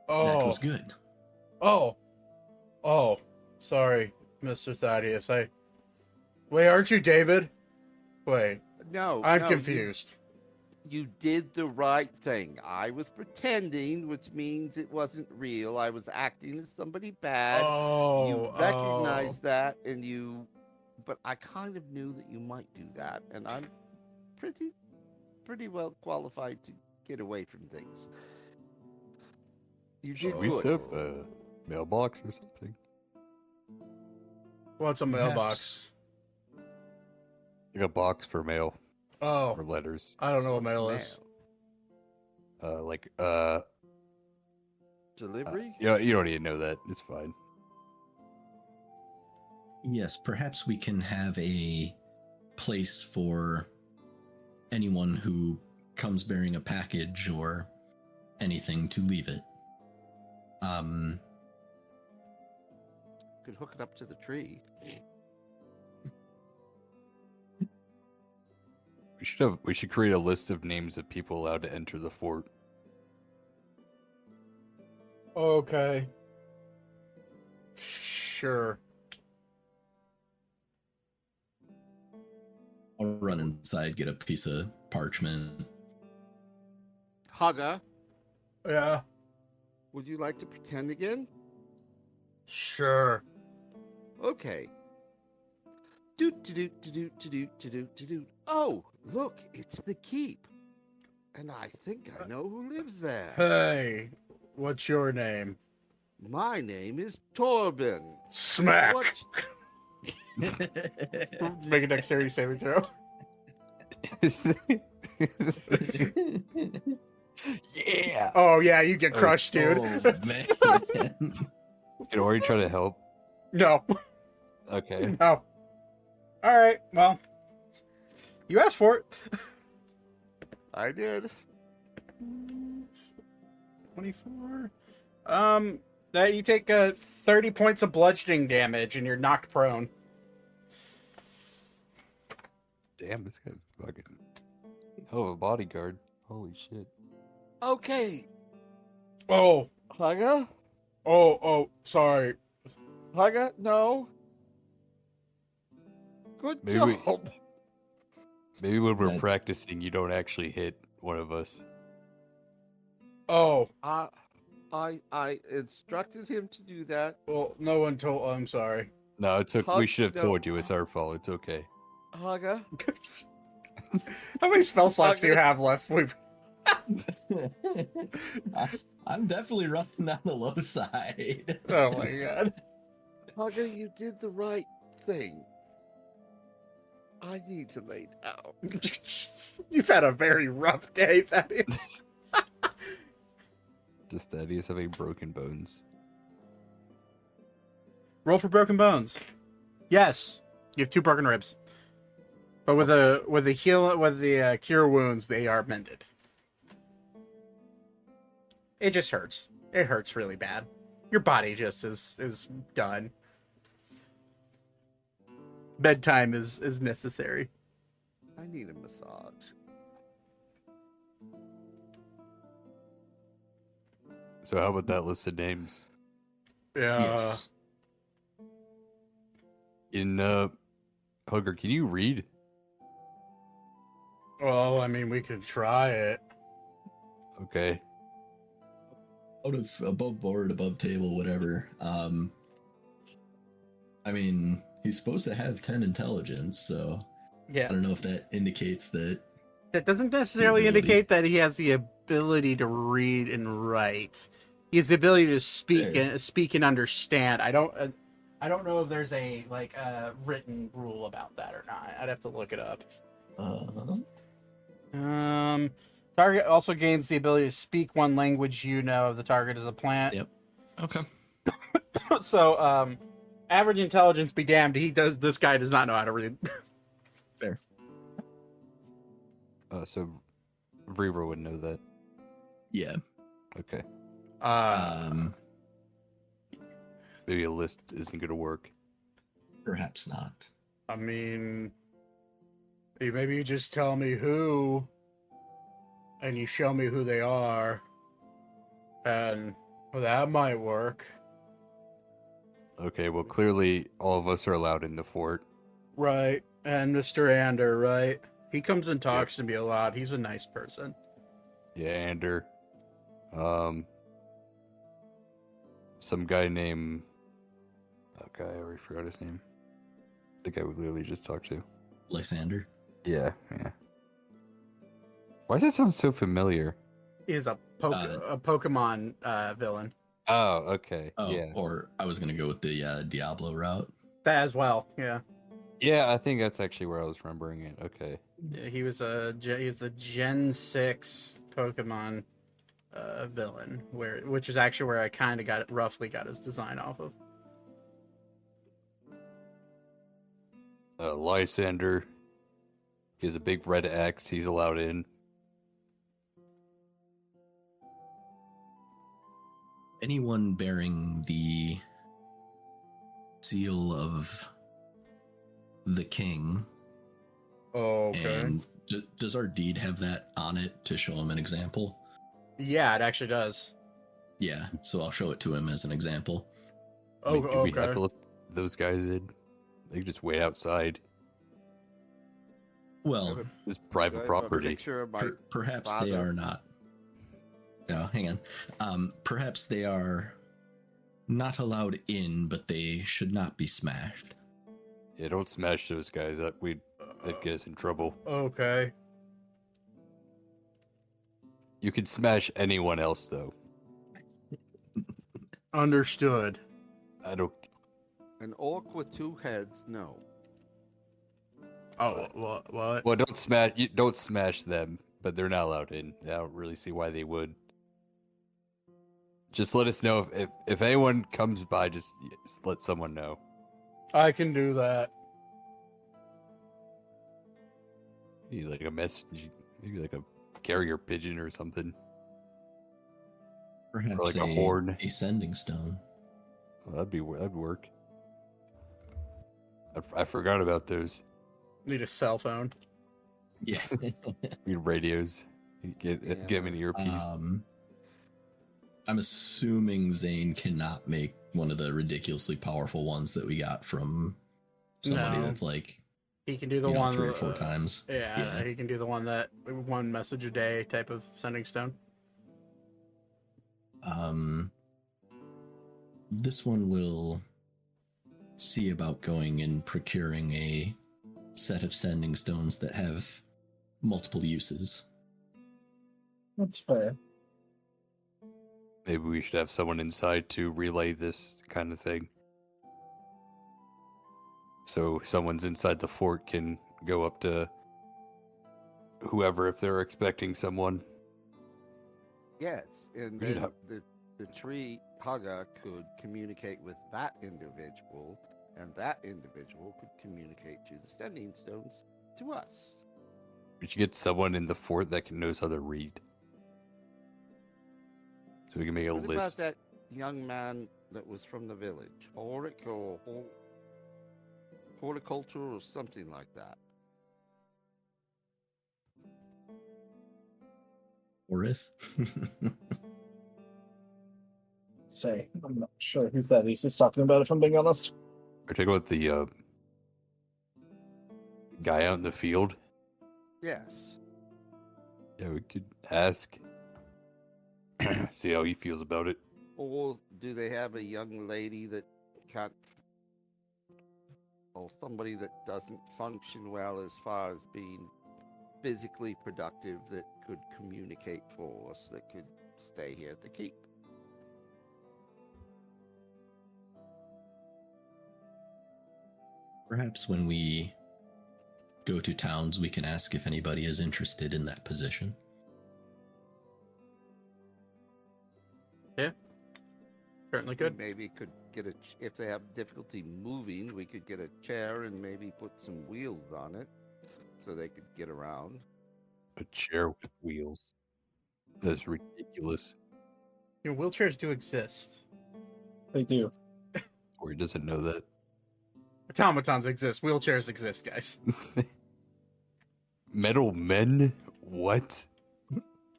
Oh, was good. oh, sorry, Mr. Thaddeus. Wait, aren't you David? Wait, No, I'm no, confused. You did the right thing. I was pretending, which means it wasn't real. I was acting as somebody bad. You recognized that, and but I kind of knew that you might do that, and I'm pretty well qualified to get away from things. You did Should we good. set up a mailbox or something? What's a mailbox? Like a box for mail Oh, or letters. I don't know what mail is. Delivery? Yeah, you don't need to know that. It's fine. Yes, perhaps we can have a place for anyone who comes bearing a package or anything to leave it. Could hook it up to the tree. We should create a list of names of people allowed to enter the fort. Okay. Sure. I'll run inside, get a piece of parchment. Hugger, Yeah. would you like to pretend again? Sure. Okay. Do. Oh, look, it's the keep. And I think I know who lives there. Hey, what's your name? My name is Torben. Smack. What? Make a dexterity saving throw. Yeah. Oh yeah, you get crushed, dude. Oh, man. Can Ori try to help? No. Okay. No. All right. Well, you asked for it. I did. 24. That you take 30 points of bludgeoning damage and you're knocked prone. Damn, this guy's fucking hell of a bodyguard. Holy shit. Okay. Oh. Hugger? Oh, sorry. Hugger? No. Good Maybe job. Maybe when we're That- practicing, you don't actually hit one of us. Oh. I instructed him to do that. Well, no one told. I'm sorry. No, it's okay. We should have No. told you. It's our fault. It's okay. Hugger? How many spell slots do you have left? I'm definitely running on the low side. Oh my god. Hugger, you did the right thing. I need to lay down. You've had a very rough day, that is. Does Thaddeus have any broken bones? Roll for broken bones. Yes, you have 2 broken ribs. But with the cure wounds, they are mended. It just hurts. It hurts really bad. Your body just is done. Bedtime is necessary. I need a massage. So how about that list of names? Yeah. Yes. In Hugger, can you read? Well, I mean, we could try it. Okay. Out of above board, above table, whatever. I mean, he's supposed to have 10 intelligence, so I Yeah. don't know if that indicates that. That doesn't necessarily The ability. indicate that he has the ability to read and write. He has the ability to speak and understand. I don't know if there's a written rule about that or not. I'd have to look it up. Target also gains the ability to speak one language you know of the target as a plant. Yep. Okay. So, average intelligence be damned. This guy does not know how to read. Fair. So Vreva would know that. Yeah. Okay. Maybe a list isn't going to work. Perhaps not. I mean, maybe you just tell me who, and you show me who they are, and that might work. Okay, well, clearly all of us are allowed in the fort. Right, and Mr. Ander, right? He comes and talks to me a lot. He's a nice person. Yeah, Ander. Some guy named... Okay, I already forgot his name. The guy we literally just talked to. Lysander. Yeah. Why does that sound so familiar? He's a Pokemon villain. Oh, okay. Oh, Yeah. or I was going to go with the Diablo route. That as well, yeah. Yeah, I think that's actually where I was remembering it. Okay. Yeah, he was the Gen 6 Pokemon villain, which is actually where I kind of roughly got his design off of. Lysander. He has a big red X. He's allowed in. Anyone bearing the seal of the king. Oh, okay. And does our deed have that on it to show him an example? Yeah, it actually does. Yeah, so I'll show it to him as an example. Oh, Wait, do we have okay. to let those guys in? They can just wait outside. Well, It's Do I private have a property. picture of my perhaps father? they are not. No, hang on. Perhaps they are not allowed in, but they should not be smashed. Yeah, don't smash those guys up. That'd get us in trouble. Okay. You could smash anyone else, though. Understood. I don't... An orc with 2 heads? No. Oh, what? Well, don't smash them, but they're not allowed in. I don't really see why they would. Just let us know if anyone comes by. Just let someone know. I can do that. Maybe like a message, maybe like a carrier pigeon or something. Perhaps Or like a horn. a sending stone. Well, that'd work. I forgot about those. Need a cell phone. Yeah. Need radios. Get him an earpiece. I'm assuming Zane cannot make one of the ridiculously powerful ones that we got from somebody No. that's like He can do the 3 or 4 times. Yeah, he can do the one that 1 message a day type of sending stone. This one will see about going and procuring a set of sending stones that have multiple uses. That's fair. Maybe we should have someone inside to relay this kind of thing. So someone's inside the fort can go up to whoever if they're expecting someone. Yes, and We should then have- the tree hugger could communicate with that individual, and that individual could communicate to the standing stones to us. We should get someone in the fort that knows how to read. So we can make a What about list. that young man that was from the village? Horticulture or something like that. Orith? Say, I'm not sure who that is. He's talking about, if I'm being honest. Or talk about the guy out in the field. Yes. Yeah, we could ask. See how he feels about it. Or do they have a young lady that can't, or somebody that doesn't function well as far as being physically productive that could communicate for us, that could stay here at the keep? Perhaps when we go to towns, we can ask if anybody is interested in that position. Certainly We could. maybe could get if they have difficulty moving, we could get a chair and maybe put some wheels on it so they could get around. A chair with wheels. That's ridiculous. You know, wheelchairs do exist. They do. Or he doesn't know that. Automatons exist. Wheelchairs exist, guys. Metal men? What?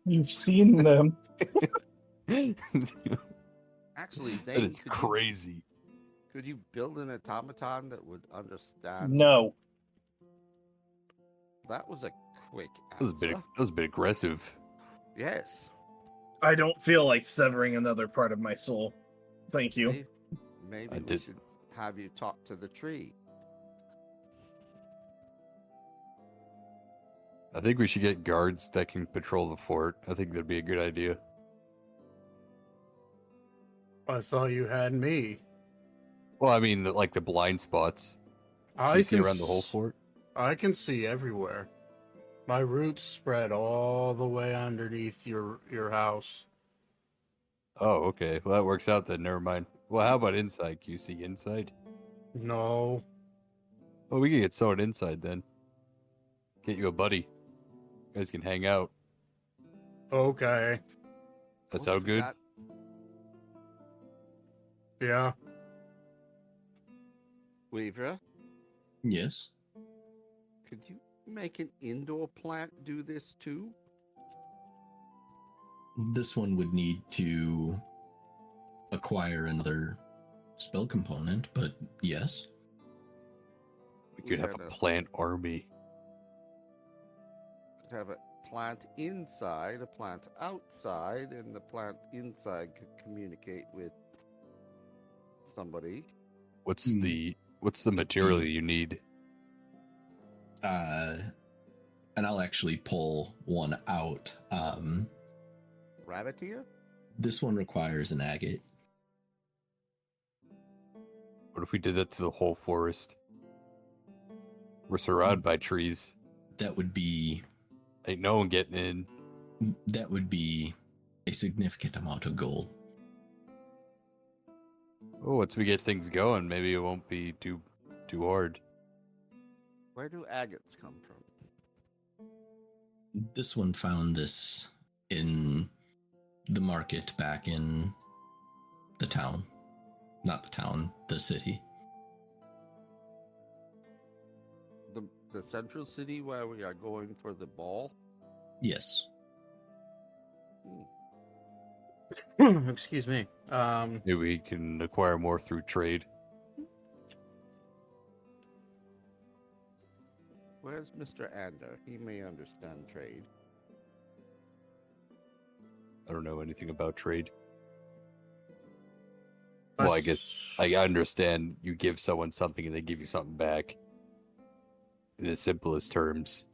You've seen them. Actually, That Zane, is crazy. could you build an automaton that would understand? No. That was a quick That was answer. that was a bit aggressive. Yes. I don't feel like severing another part of my soul. Thank you. Maybe I we did- should have you talk to the tree. I think we should get guards that can patrol the fort. I think that'd be a good idea. I thought you had me. Well, I mean, like the blind spots. Do I you see can around the whole s- fort? I can see everywhere. My roots spread all the way underneath your house. Oh, okay. Well, that works out then. Never mind. Well, how about inside? Can you see inside? No. Well, we can get someone inside then. Get you a buddy. You guys can hang out. Okay. That Oh, sound good? forgot- Yeah. Weaver, Yes. could you make an indoor plant do this too? This one would need to acquire another spell component, but yes. We could have a gotta plant army. have a plant inside, a plant outside, and the plant inside could communicate with somebody. What's Hmm. the material you need? And I'll actually pull one out. Rabbit ear? This one requires an agate. What if we did that to the whole forest? We're surrounded by trees. That would be Ain't no one getting in. a significant amount of gold. Oh, once we get things going, maybe it won't be too hard. Where do agates come from? This one found this in the market back in the town. Not the town, the city. The central city where we are going for the ball? Yes. Excuse me. Maybe we can acquire more through trade. Where's Mr. Ander? He may understand trade. I don't know anything about trade. Well, I guess I understand you give someone something and they give you something back. In the simplest terms.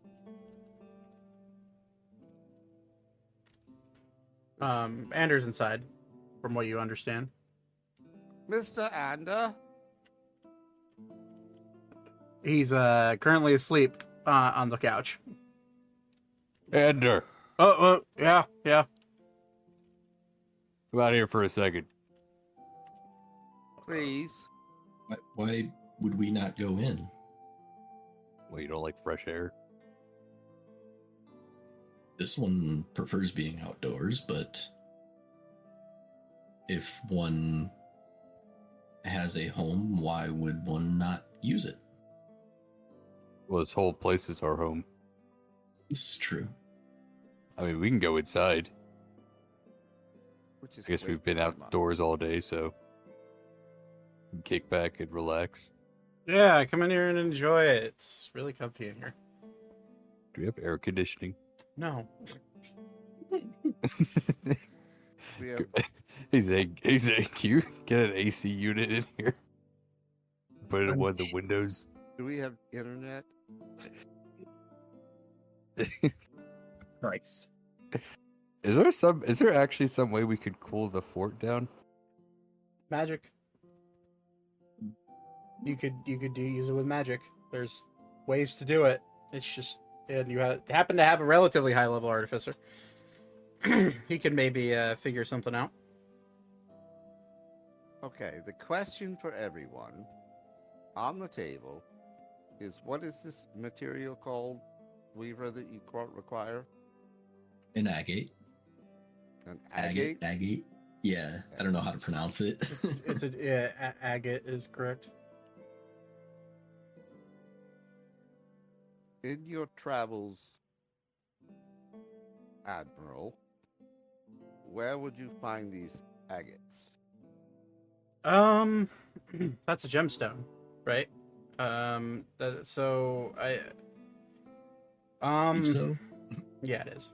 Anders inside, from what you understand. Mr. Ander? He's currently asleep on the couch. Ander! Yeah. Come out here for a second. Please. Why would we not go in? Well, you don't like fresh air? This one prefers being outdoors, but if one has a home, why would one not use it? Well, this whole place is our home. This is true. I mean, we can go inside. Which is I guess way we've been too much. outdoors all day, so we can kick back and relax. Yeah, come in here and enjoy it. It's really comfy in here. Do we have air conditioning? No. We have, Hey Zane, can you get an AC unit in here? Put it in one of the windows. do we have internet? Christ. Is there actually some way we could cool the fort down? Magic. You could use it with magic. There's ways to do it. It's just, and you happen to have a relatively high level artificer. He can maybe figure something out. Okay, the question for everyone on the table is, what is this material called, Weaver, that you require? An agate. An agate? Agate. Yeah, I don't know how to pronounce it. It's a agate is correct. In your travels, Admiral, where would you find these agates? That's a gemstone, right? So So, yeah, it is.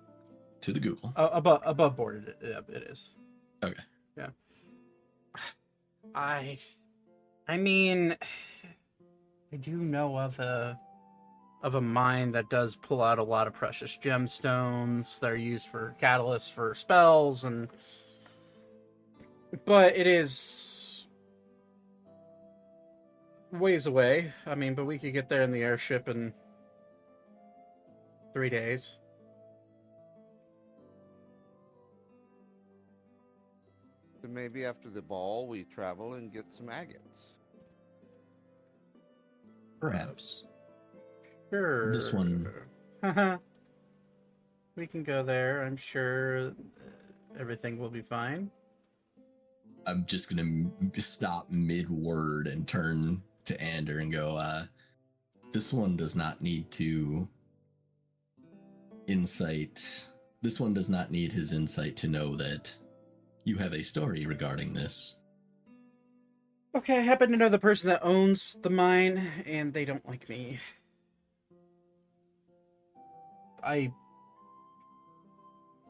to the Google. Above board, it is. Okay. Yeah. I mean, I do know of a mine that does pull out a lot of precious gemstones that are used for catalysts for spells, but it is ways away. I mean, but we could get there in the airship in 3 days. So maybe after the ball, we travel and get some agates. Perhaps. Sure. This one- We can go there. I'm sure everything will be fine. I'm just gonna stop mid-word and turn to Ander and go, this one does not need to insight. This one does not need his insight to know that you have a story regarding this. Okay, I happen to know the person that owns the mine, and they don't like me. I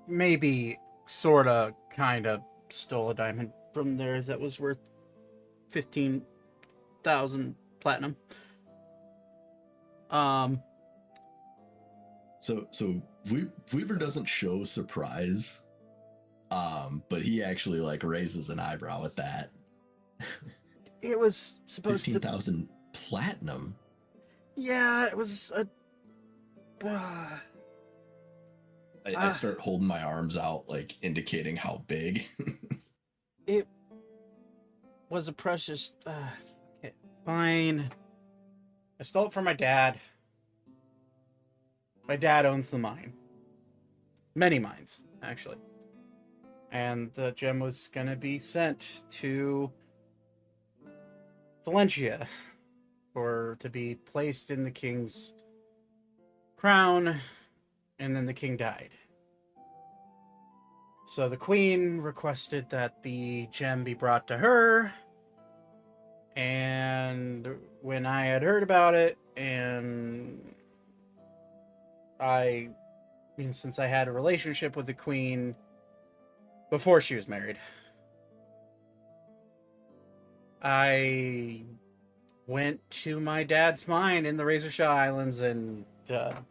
maybe, sorta, kinda stole a diamond from there that was worth 15,000 platinum. So Weaver doesn't show surprise, but he actually like raises an eyebrow at that. It was supposed 15,000 platinum. Yeah, it was a. I start holding my arms out, like indicating how big. It was a precious. Okay, fine. I stole it from my dad. My dad owns the mine. Many mines, actually. And the gem was gonna be sent to Valencia to be placed in the king's crown, and then the king died. So the queen requested that the gem be brought to her, and when I had heard about it, and since I had a relationship with the queen before she was married, I went to my dad's mine in the Razor Shah Islands and to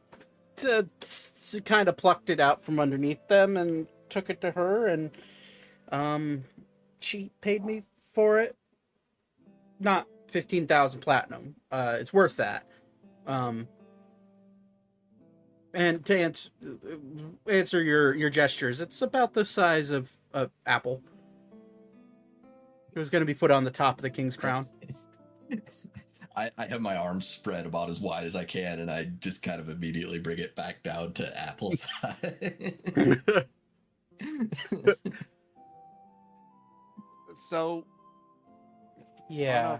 kind of plucked it out from underneath them and took it to her, and she paid me for it. Not 15,000 platinum. It's worth that. And to answer your gestures, it's about the size of an apple. It was going to be put on the top of the king's crown. I have my arms spread about as wide as I can, and I just kind of immediately bring it back down to apple size. So, Yeah.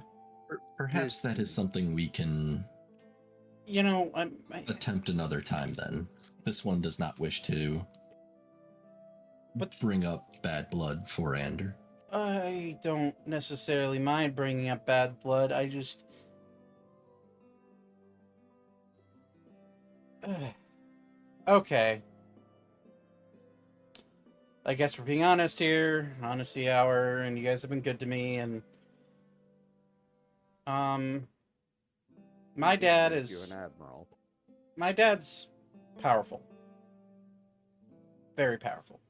Perhaps that is something we can You know, attempt another time then. This one does not wish to bring up bad blood for Ander. I don't necessarily mind bringing up bad blood. I just... Okay. I guess we're being honest here. Honesty hour, and you guys have been good to me, and... My dad you're is... an admiral. My dad's powerful. Very powerful.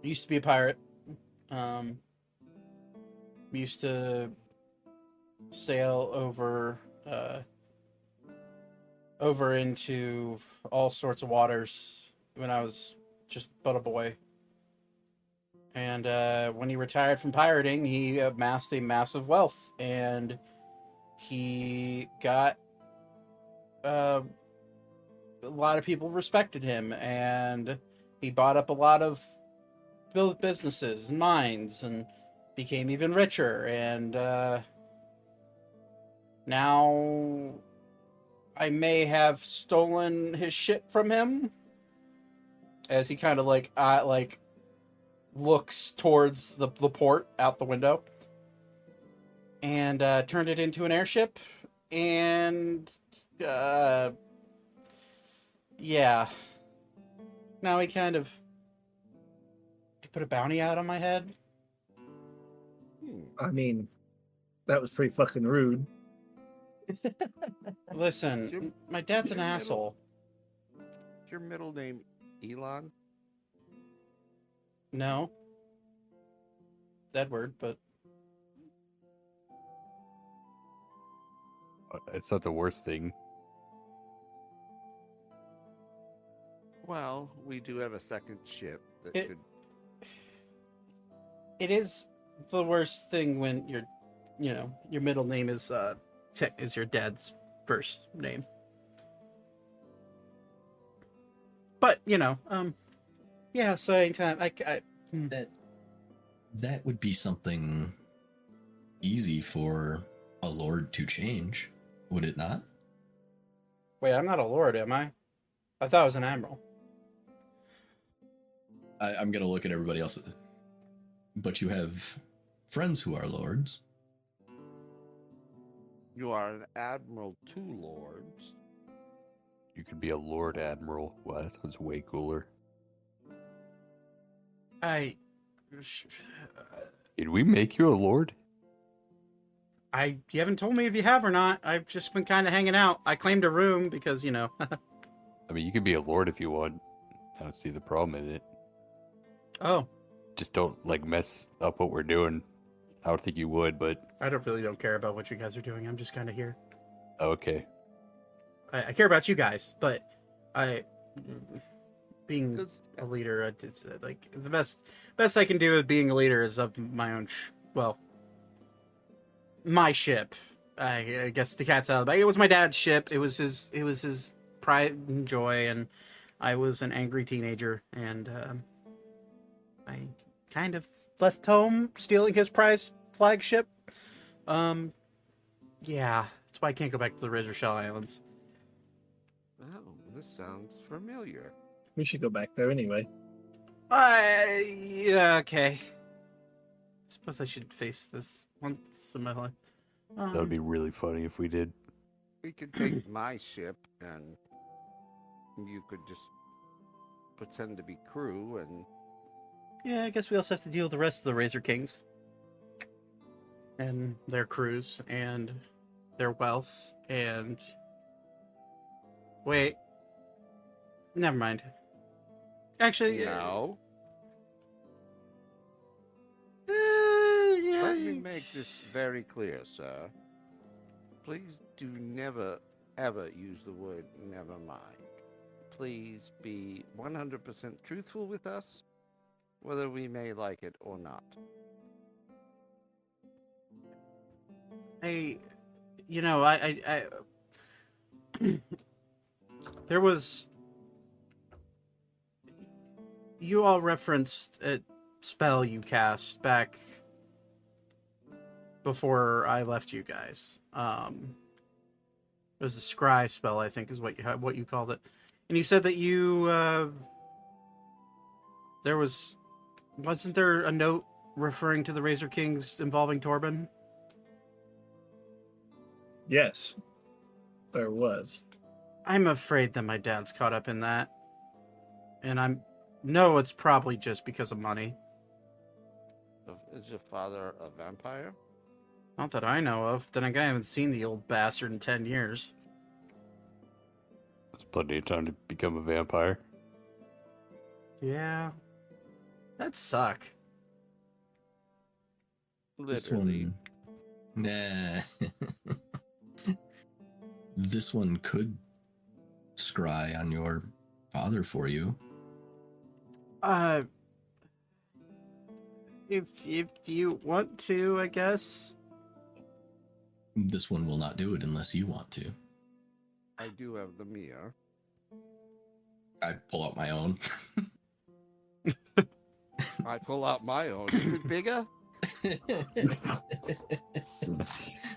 Used to be a pirate. Used to sail over into all sorts of waters when I was just but a boy. And when he retired from pirating, he amassed a massive wealth, and he got a lot of people respected him, and he bought up a lot of businesses and mines and became even richer. And now I may have stolen his ship from him, as he kind of like looks towards the port out the window, and turned it into an airship. And yeah, now he kind of put a bounty out on my head. I mean, that was pretty fucking rude. Listen, my dad's an asshole. Is your middle name Elon? No. It's Edward, but... It's not the worst thing. Well, we do have a second ship that could... It is the worst thing when your middle name is your dad's first name. But, yeah, so anytime That would be something easy for a lord to change, would it not? Wait, I'm not a lord, am I? I thought I was an admiral. I'm gonna look at everybody else. But you have friends who are lords. You are an admiral to lords. You could be a Lord Admiral. Wow, that sounds way cooler. Did we make you a lord? You haven't told me if you have or not. I've just been kind of hanging out. I claimed a room because, I mean, you could be a lord if you want. I don't see the problem in it. Oh. Just don't, mess up what we're doing. I don't think you would, but... I don't care about what you guys are doing. I'm just kind of here. Okay. I care about you guys, but being a leader, it's the best I can do with being a leader is of my own, my ship. I guess the cat's out of the bag. It was my dad's ship. It was his pride and joy, and I was an angry teenager, and I kind of left home stealing his prized flagship. Yeah, that's why I can't go back to the Razor Shell Islands. Oh, this sounds familiar. We should go back there anyway. Yeah, okay. I suppose I should face this once in my life. That would be really funny if we did. We could take my ship, and you could just pretend to be crew, and... Yeah, I guess we also have to deal with the rest of the Razor Kings. And their crews, and their wealth, and... Wait. Never mind. Actually... No. Yeah, Let me make this very clear, sir. Please do never, ever use the word never mind. Please be 100% truthful with us, whether we may like it or not. I, you know, I there was, you all referenced a spell you cast back before I left you guys. It was a scry spell, I think, is what you called it. And you said that there wasn't there a note referring to the Razor Kings involving Torben? Yes, there was. I'm afraid that my dad's caught up in that. And no, it's probably just because of money. Is your father a vampire? Not that I know of. Then again, I haven't seen the old bastard in 10 years. There's plenty of time to become a vampire. Yeah. That'd suck. This Literally. one, nah. This one could scry on your father for you. If you want to, I guess. This one will not do it unless you want to. I do have the mirror. I pull out my own. I pull out my own. Is it bigger?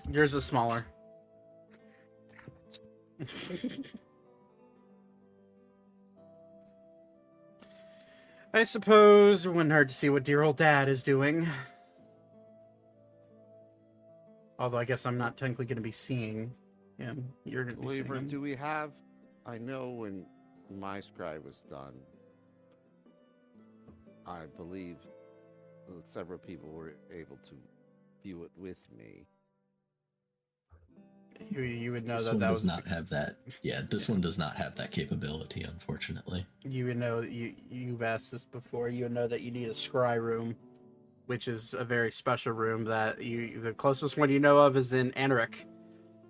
Yours is smaller. I suppose it wouldn't hurt to see what dear old dad is doing. Although I guess I'm not technically going to be seeing him. You're going to be seeing Weaver, him. do we have... I know when my scry was done, I believe several people were able to view it with me. You would know This that one that does was... not have that. Yeah, this one does not have that capability, unfortunately. You would know, you've asked this before, you would know that you need a scry room, which is a very special room that the closest one you know of is in Ammriel,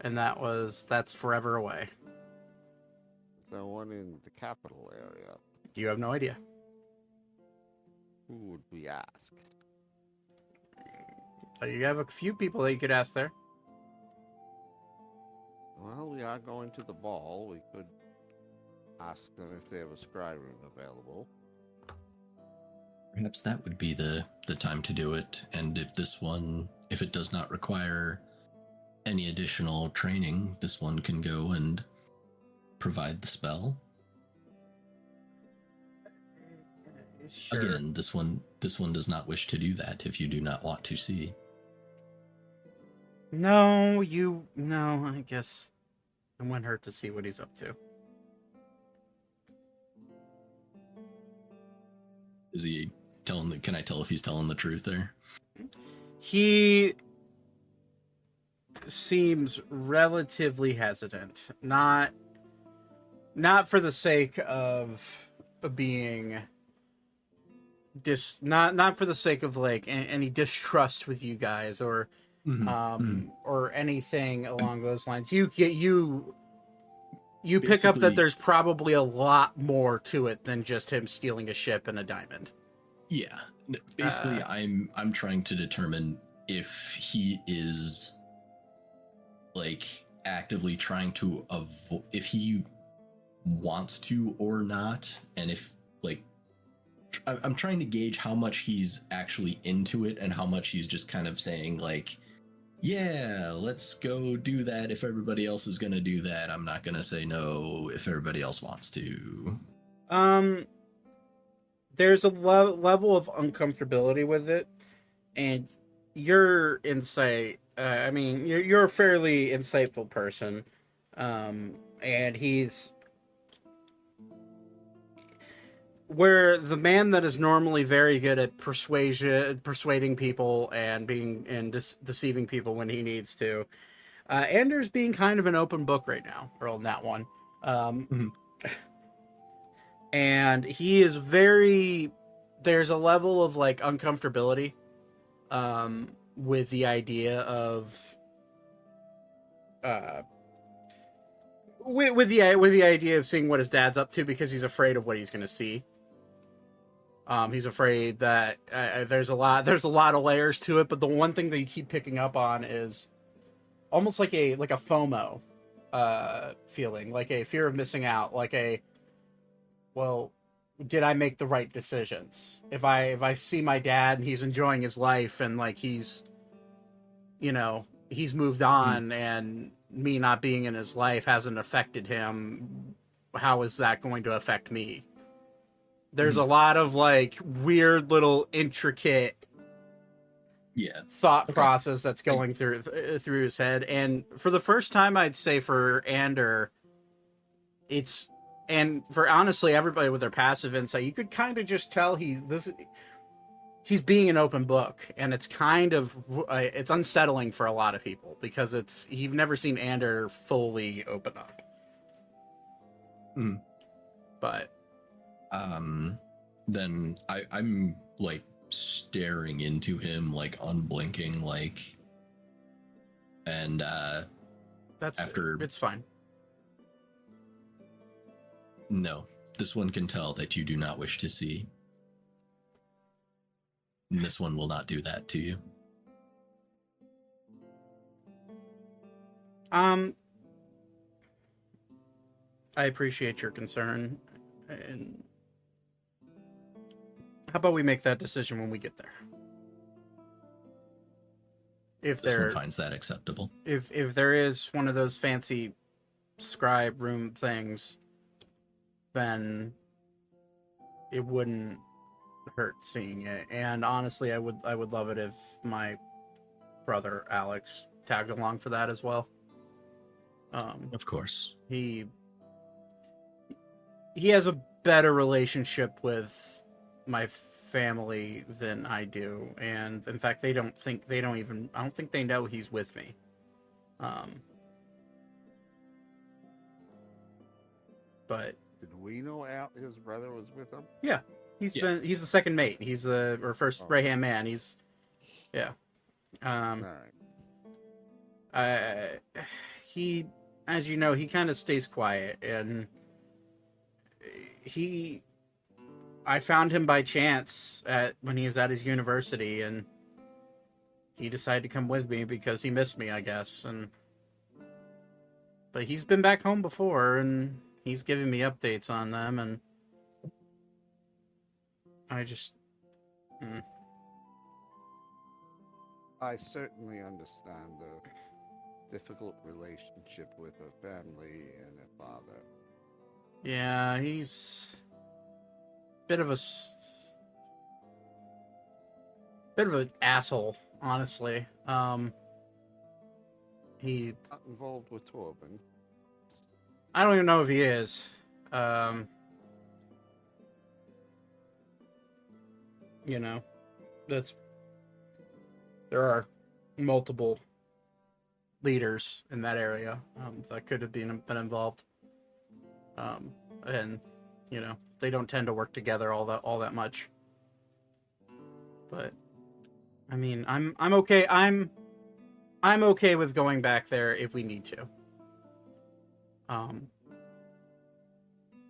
and that's forever away. The one in the capital area. You have no idea. Who would we ask? You have a few people that you could ask there. Well, we are going to the ball. We could ask them if they have a scry room available. Perhaps that would be the time to do it. And if it does not require any additional training, this one can go and provide the spell. Sure. Again, this one does not wish to do that if you do not want to see. No, I guess it wouldn't hurt to see what he's up to. Is he telling? Can I tell if he's telling the truth there? He seems relatively hesitant. Not for the sake of being not for the sake of like any distrust with you guys or or anything along those lines. You pick up that there's probably a lot more to it than just him stealing a ship and a diamond. Yeah. Basically, I'm trying to determine if he is like actively trying to avoid, if he wants to or not, and if like I'm trying to gauge how much he's actually into it and how much he's just kind of saying like, yeah, let's go do that. If everybody else is going to do that, I'm not going to say no if everybody else wants to. There's a level of uncomfortability with it, and your insight, I mean, you're a fairly insightful person, and he's where the man that is normally very good at persuading people and deceiving people when he needs to. Anders being kind of an open book right now, or on that one. And he is there's a level of like uncomfortability with the idea of with the idea of seeing what his dad's up to, because he's afraid of what he's going to see. He's afraid that there's a lot of layers to it, but the one thing that you keep picking up on is almost like a FOMO feeling, like a fear of missing out, like a, well, did I make the right decisions? If I see my dad and he's enjoying his life and like he's, you know, he's moved on and me not being in his life hasn't affected him, how is that going to affect me? There's a lot of like weird little intricate thought process that's going through his head. And for the first time, I'd say for Ander, and for honestly everybody with their passive insight, you could kind of just tell he's being an open book, and it's kind of it's unsettling for a lot of people because you've never seen Ander fully open up. But then I'm like staring into him, like unblinking, like, and it's fine. No, this one can tell that you do not wish to see. And this one will not do that to you. I appreciate your concern, and how about we make that decision when we get there? If this one finds that acceptable. If there is one of those fancy scribe room things, then it wouldn't hurt seeing it. And honestly, I would love it if my brother Alex tagged along for that as well. Of course. He has a better relationship with my family than I do, and in fact I don't think they know he's with me. But did we know his brother was with him? Yeah. He's the second mate. He's first right hand man. He's he, as you know, he kind of stays quiet, and I found him by chance when he was at his university, and he decided to come with me because he missed me, I guess. But he's been back home before, and he's giving me updates on them, and I just... I certainly understand the difficult relationship with a family and a father. Yeah, he's bit of an asshole, honestly. He not involved with Torben. I don't even know if he is. You know, there are multiple leaders in that area that could have been involved. And you know, they don't tend to work together all that much. But I mean, I'm okay. I'm okay with going back there if we need to.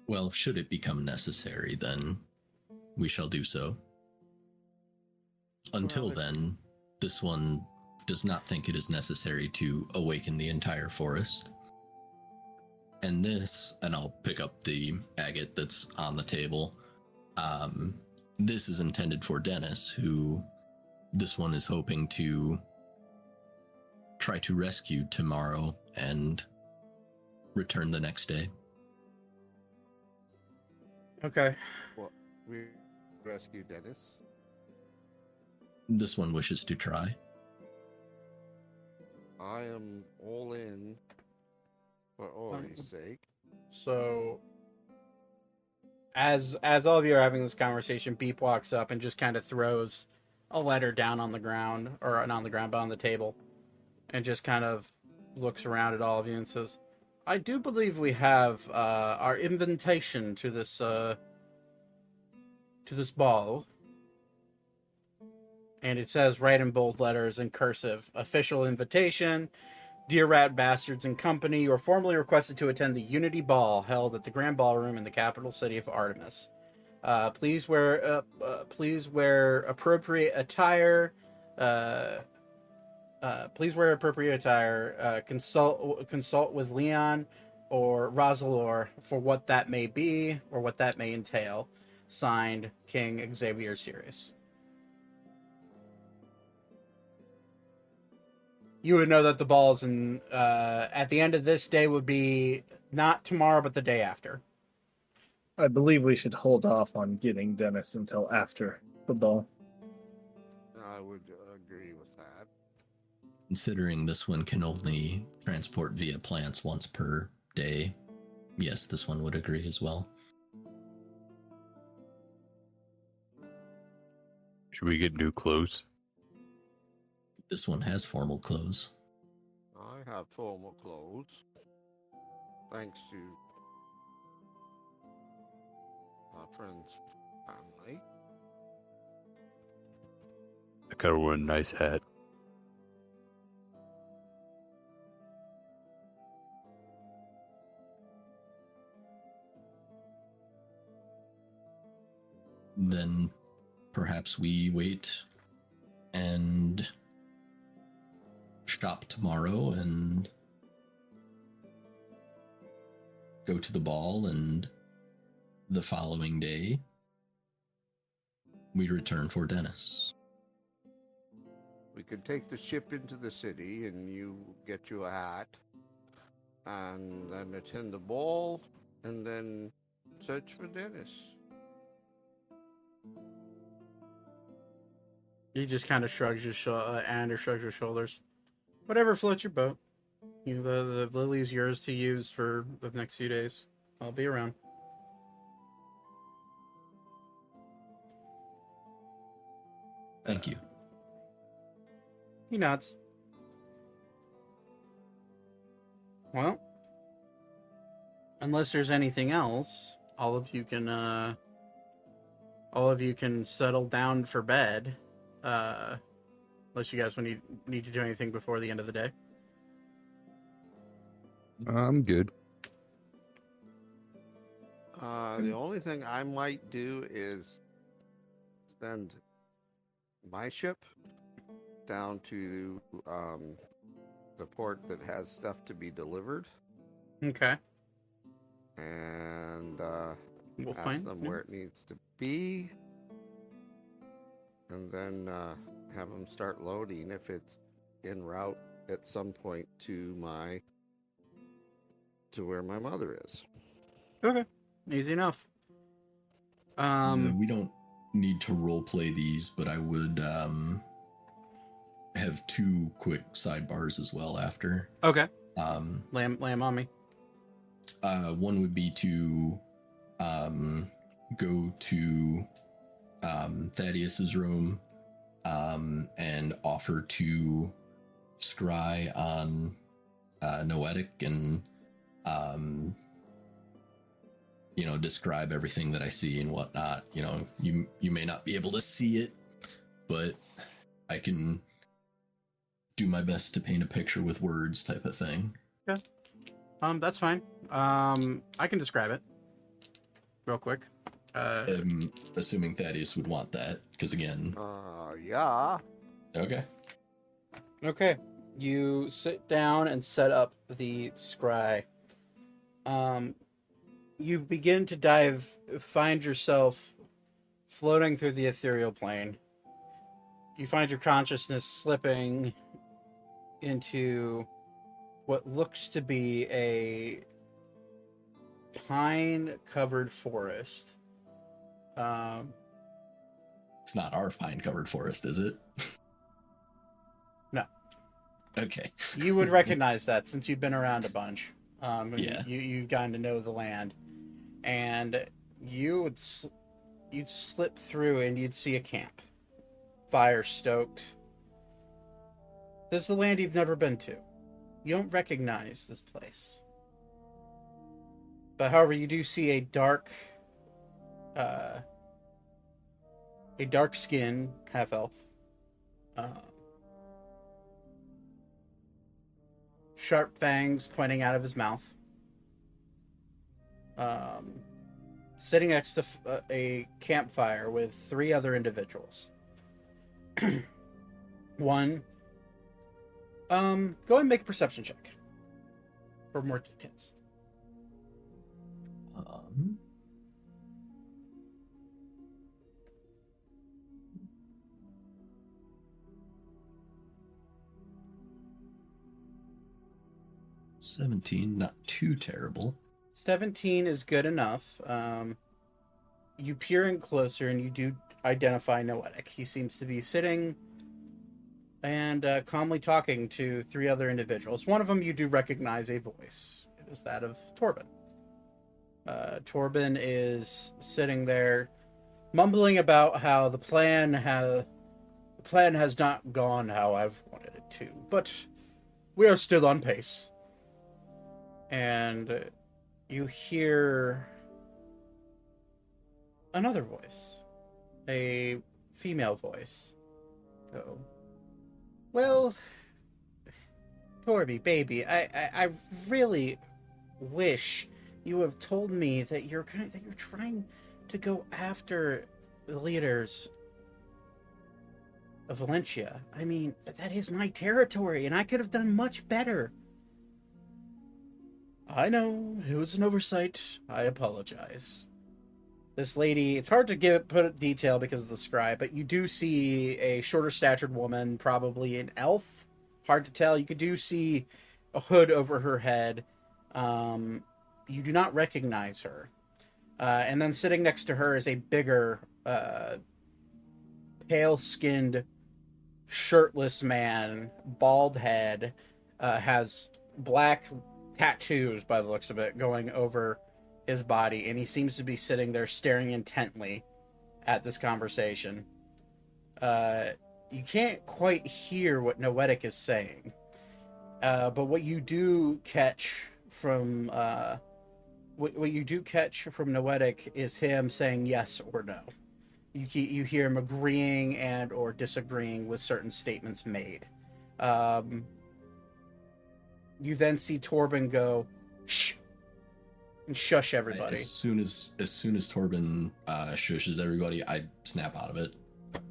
Well, should it become necessary, then we shall do so. Until then, this one does not think it is necessary to awaken the entire forest. And I'll pick up the agate that's on the table. This is intended for Dennis, who this one is hoping to try to rescue tomorrow and return the next day. Okay. What? We rescue Dennis? This one wishes to try. I am all in for Ori's sake. So, as all of you are having this conversation, Beep walks up and just kind of throws a letter down on the ground, or not on the ground, but on the table, and just kind of looks around at all of you and says, "I do believe we have our invitation to this ball." And it says right in bold letters in cursive, "Official invitation. Dear Rat Bastards and Company, you are formally requested to attend the Unity Ball held at the Grand Ballroom in the capital city of Artemis. Please wear appropriate attire. please wear appropriate attire. Consult with Leon or Rosalor for what that may be or what that may entail. Signed, King Xavier Sirius. You would know that the balls at the end of this day would be not tomorrow, but the day after. I believe we should hold off on getting Dennis until after the ball. I would agree with that. Considering this one can only transport via plants once per day, yes, this one would agree as well. Should we get new clothes? This one has formal clothes. I have formal clothes, thanks to my friend's family. I gotta wear a nice hat. Then perhaps we wait and shop tomorrow and go to the ball, and the following day we return for Dennis. We could take the ship into the city and you get you a hat and then attend the ball and then search for Dennis. He just kind of shrugs his shrugs his shoulders. Whatever floats your boat. The lily is yours to use for the next few days. I'll be around. Thank you. He nods. Well, unless there's anything else, all of you can settle down for bed. Unless you guys need to do anything before the end of the day. I'm good. The only thing I might do is send my ship down to the port that has stuff to be delivered Okay. and We'll ask find them yeah. where it needs to be, and then have them start loading if it's en route at some point to where my mother is. Okay. Easy enough. We don't need to roleplay these, but I would have two quick sidebars as well after. Okay. Lay 'em on me. One would be to go to Thaddeus's room and offer to scry on Noetic and describe everything that I see and whatnot. You may not be able to see it, but I can do my best to paint a picture with words, type of thing. Yeah. That's fine. I can describe it real quick. I'm assuming Thaddeus would want that, because again... Yeah. Okay. Okay. You sit down and set up the scry. You begin to find yourself floating through the ethereal plane. You find your consciousness slipping into what looks to be a pine-covered forest. It's not our pine-covered forest, is it? No. Okay. You would recognize that since you've been around a bunch. Yeah. You've gotten to know the land. And you'd slip through and you'd see a camp. Fire stoked. This is the land you've never been to. You don't recognize this place. But however, you do see a dark skinned half-elf. Sharp fangs pointing out of his mouth. Sitting next to a campfire with 3 other individuals. One Go and make a perception check for more details. 17, not too terrible. 17 is good enough. You peer in closer and you do identify Noetic. He seems to be sitting and calmly talking to 3 other individuals. One of them you do recognize a voice. It is that of Torben. Torben is sitting there mumbling about how the plan has not gone how I've wanted it to, but we are still on pace. And you hear another voice, a female voice, go, well, Torby, baby, I really wish you have told me that you're trying to go after the leaders of Valencia. I mean, that is my territory, and I could have done much better. I know, it was an oversight. I apologize. This lady, it's hard to put detail because of the scribe, but you do see a shorter statured woman, probably an elf. Hard to tell. You do see a hood over her head. You do not recognize her. And then sitting next to her is a bigger, pale-skinned, shirtless man, bald head, has black tattoos, by the looks of it, going over his body, and he seems to be sitting there staring intently at this conversation. You can't quite hear what Noetic is saying, but what you do catch from what you do catch from Noetic is him saying yes or no. You hear him agreeing and or disagreeing with certain statements made. You then see Torben go, shh, and shush everybody. As soon as Torben shushes everybody, I snap out of it,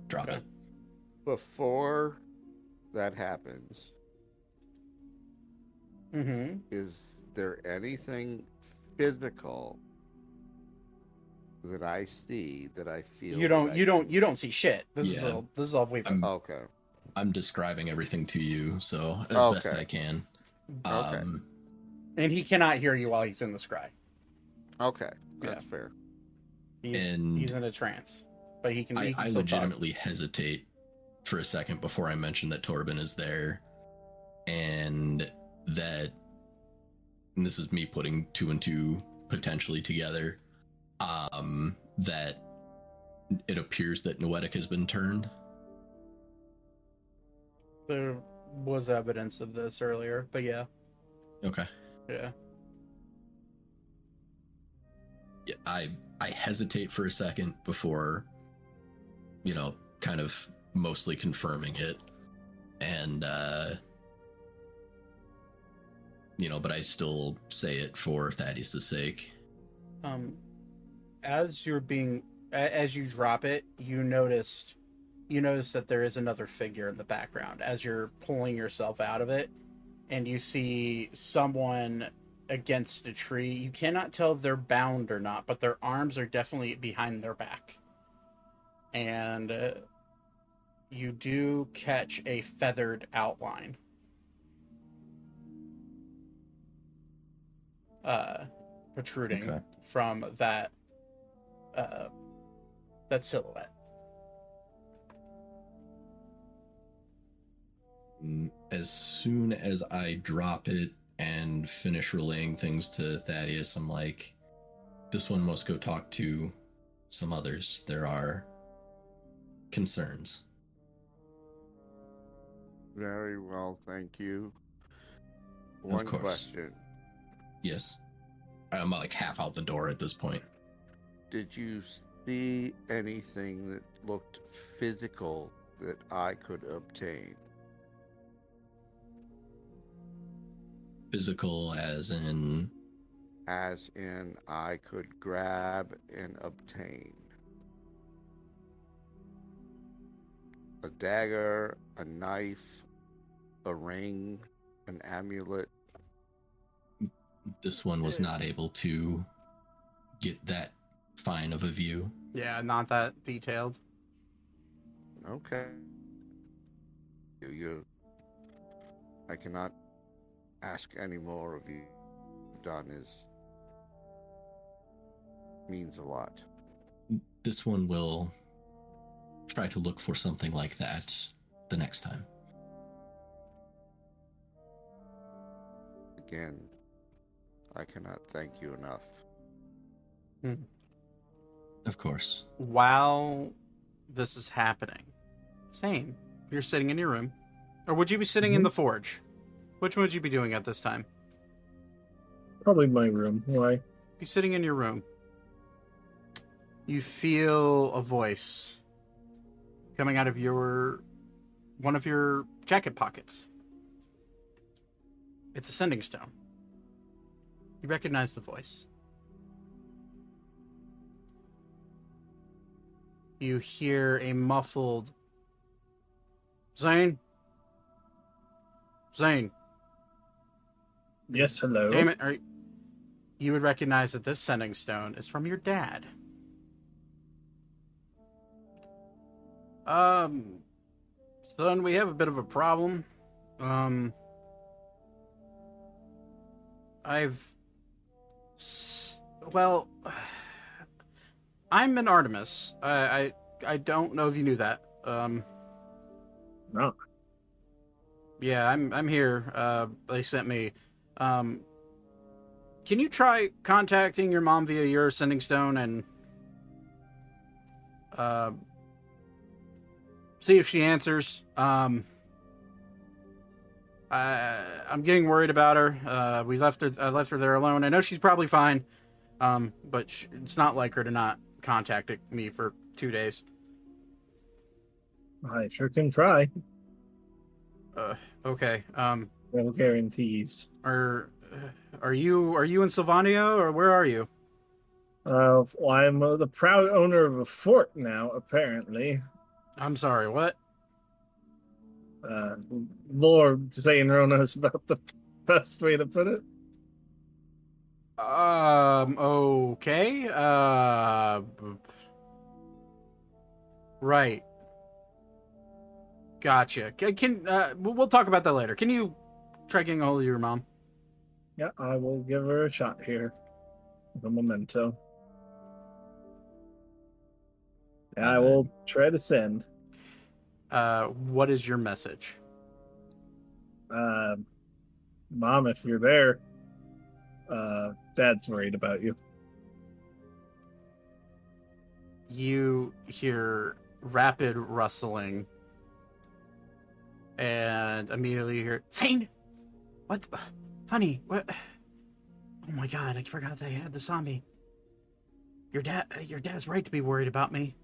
drop it. Before that happens, is there anything physical that I see that I feel? You don't see shit. This is all we've. Okay. I'm describing everything to you, so as best I can. Okay. And he cannot hear you while he's in the scry. Okay, that's fair. He's in a trance, but he can. I still legitimately hesitate for a second before I mention that Torben is there, and this is me putting 2 and 2 potentially together. That it appears that Noetic has been turned. There was evidence of this earlier, but yeah. Okay. Yeah. Yeah, I hesitate for a second before, kind of mostly confirming it, and but I still say it for Thaddeus' sake. As you drop it, you notice that there is another figure in the background as you're pulling yourself out of it, and you see someone against a tree. You cannot tell if they're bound or not, but their arms are definitely behind their back. And you do catch a feathered outline. Protruding from that silhouette. As soon as I drop it and finish relaying things to Thaddeus, I'm like, this one must go talk to some others. There are concerns. Very well, thank you. Of course. Question. Yes. I'm like half out the door at this point. Did you see anything that looked physical that I could obtain? Physical as in? As in I could grab and obtain. A dagger, a knife, a ring, an amulet? This one was not able to get that fine of a view. Yeah, not that detailed. Okay. I cannot ask any more of you. Done means a lot. This one will try to look for something like that the next time. Again, I cannot thank you enough. Of course. While this is happening, Zane, you're sitting in your room. Or would you be sitting in the forge? Which one would you be doing at this time? Probably my room. Why? Be sitting in your room. You feel a voice coming out of one of your jacket pockets. It's a sending stone. You recognize the voice. You hear a muffled Zane? Zane. Yes, hello. Damn it. You would recognize that this sending stone is from your dad. Son, we have a bit of a problem. Well, I'm an Artemis. I don't know if you knew that. No. Yeah, I'm here. They sent me. Can you try contacting your mom via your sending stone and see if she answers? I'm getting worried about her. I left her there alone. I know she's probably fine. But it's not like her to not contact me for 2 days. I sure can try. Okay. No guarantees. Are you in Sylvania, or where are you? Well, I'm the proud owner of a fort now, apparently. I'm sorry, what? Lord Zane knows about the best way to put it. Okay. Right. Gotcha. We'll talk about that later. Can you try getting a hold of your mom? Yeah, I will give her a shot here. The memento. Yeah, I will try to send. What is your message? Mom, if you're there, Dad's worried about you. You hear rapid rustling and immediately hear, Zane! What? Honey, what? Oh my god, I forgot they had this on me. Your dad's right to be worried about me.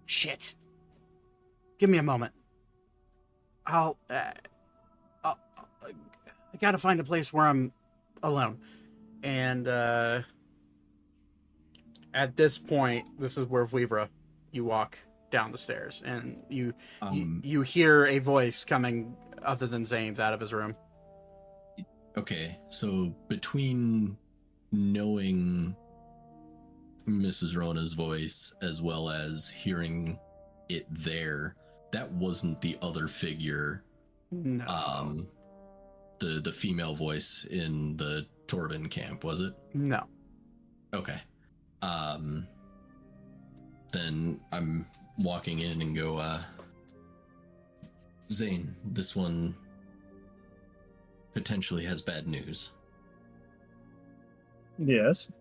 Shit. Give me a moment. I gotta find a place where I'm alone. And, at this point, this is where Vivra, you walk down the stairs, and you hear a voice coming other than Zane's out of his room. Okay, so between knowing Mrs. Rona's voice as well as hearing it there, that wasn't the other figure. No. The female voice in the Torben camp, was it? No. Okay. Then I'm walking in and go, Zane, this one potentially has bad news. Yes.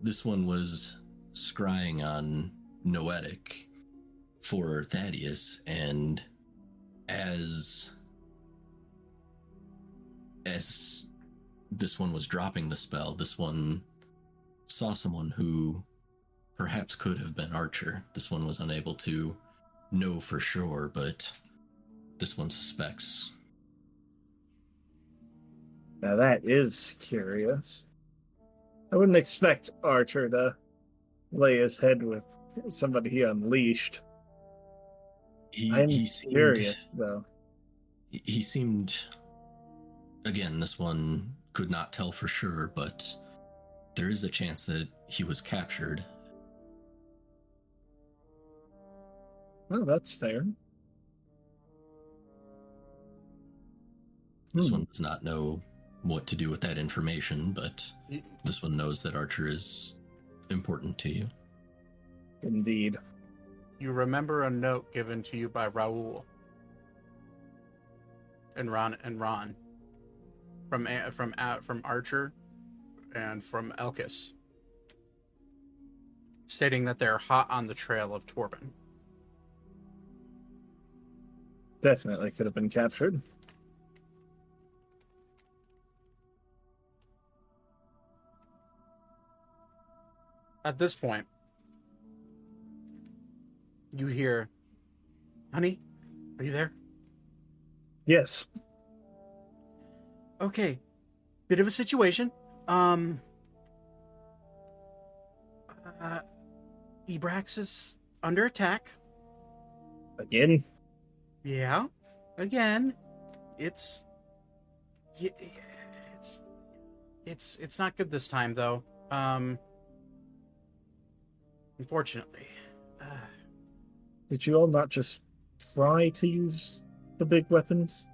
This one was scrying on Noetic for Thaddeus, and as this one was dropping the spell, this one saw someone who perhaps could have been Archer. This one was unable to know for sure, but this one suspects. Now that is curious. I wouldn't expect Archer to lay his head with somebody he unleashed. I'm He seemed curious, though. he seemed, again, this one could not tell for sure, but there is a chance that he was captured. Well, that's fair. This one does not know what to do with that information, but this one knows that Archer is important to you. Indeed. You remember a note given to you by Raoul and Ron from Archer and from Elkis, stating that they're hot on the trail of Torben. Definitely could have been captured. At this point, you hear, "Honey, are you there?" Yes. Okay, bit of a situation. Ebrax is under attack. Again? Yeah, again. It's not good this time though. Unfortunately. Did you all not just try to use the big weapons?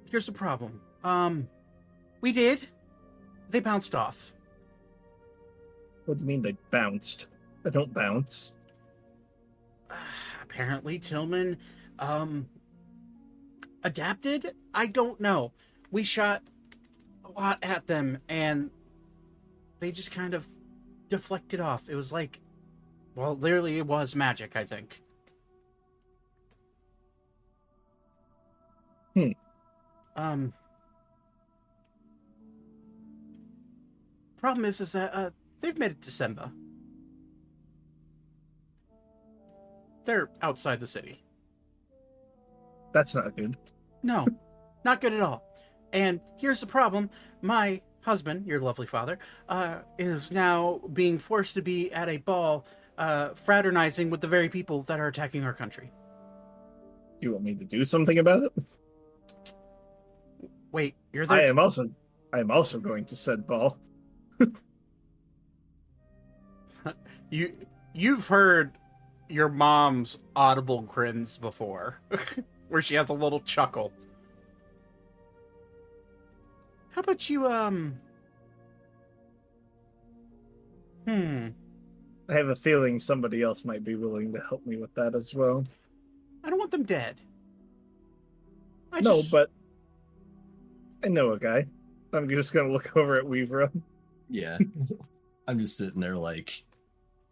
Here's the problem. We did. They bounced off. What do you mean they bounced? They don't bounce. Apparently Tillman adapted? I don't know. We shot a lot at them and they just kind of deflected off. It was like, well, literally it was magic, I think. Problem is that they've made it to Semba. They're outside the city. That's not good. No, not good at all. And here's the problem. My husband, your lovely father, is now being forced to be at a ball fraternizing with the very people that are attacking our country. You want me to do something about it? Wait, you're there? I am also going to said ball. You've heard your mom's audible grins before, where she has a little chuckle. How about you, I have a feeling somebody else might be willing to help me with that as well. I don't want them dead. But I know a guy. I'm just gonna look over at Weaver. Yeah. I'm just sitting there like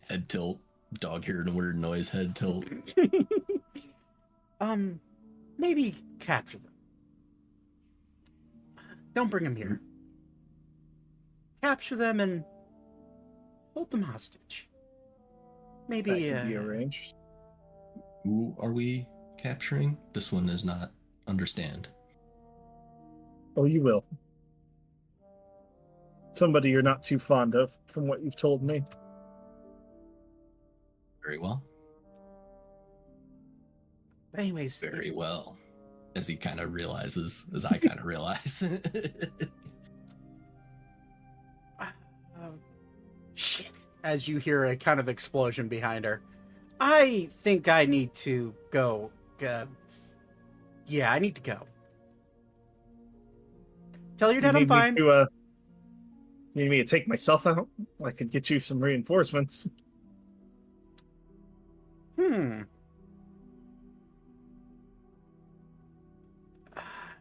head tilt, dog hearing a weird noise, head tilt. Maybe capture them. Don't bring them here. Capture them and hold them hostage. Maybe That can be arranged. Who are we capturing? This one does not understand. Oh, you will. Somebody you're not too fond of, from what you've told me. Very well. Anyways. Very well. As he kind of realizes, as I kind of realize. Shit. As you hear a kind of explosion behind her. I think I need to go. Yeah, I need to go. Tell your dad I'm fine. You need me to take myself out? I could get you some reinforcements.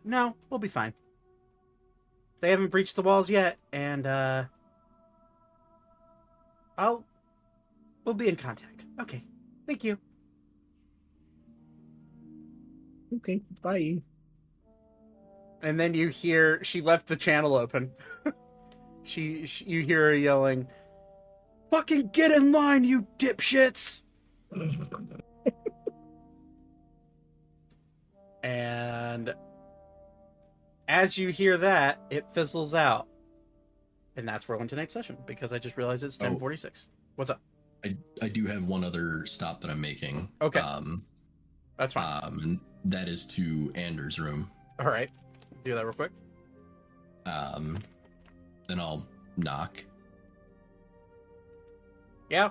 No, we'll be fine. They haven't breached the walls yet, and we'll be in contact. Okay. Thank you. Okay, bye. And then you hear she left the channel open. You hear her yelling, "Fucking get in line, you dipshits!" And as you hear that, it fizzles out. And that's where we're going to tonight's session, because I just realized it's 10:46. What's up? I do have one other stop that I'm making. Okay. That's fine. And that is to Anders' room. All right. Do that real quick. Then I'll knock. Yeah.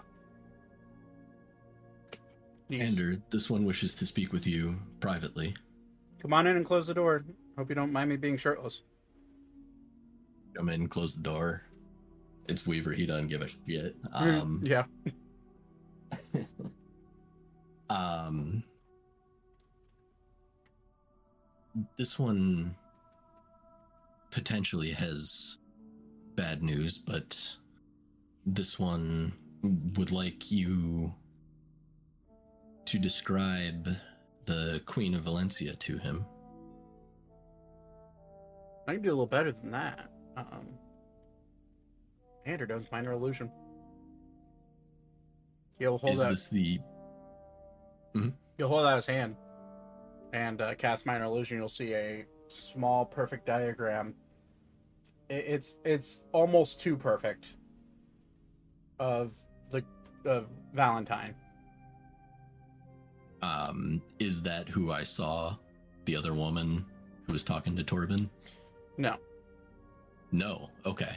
Ander, this one wishes to speak with you privately. Come on in and close the door. Hope you don't mind me being shirtless. Come in, close the door. It's Weaver. He doesn't give a shit. Yeah. This one potentially has bad news, but this one would like you to describe the Queen of Valencia to him. I can do a little better than that. Ander does minor illusion. He'll hold Is out. this the... He'll hold out his hand and cast minor illusion. You'll see a small, perfect diagram. It's almost too perfect of Valentine. Is that who I saw? The other woman who was talking to Torben? No. No. Okay.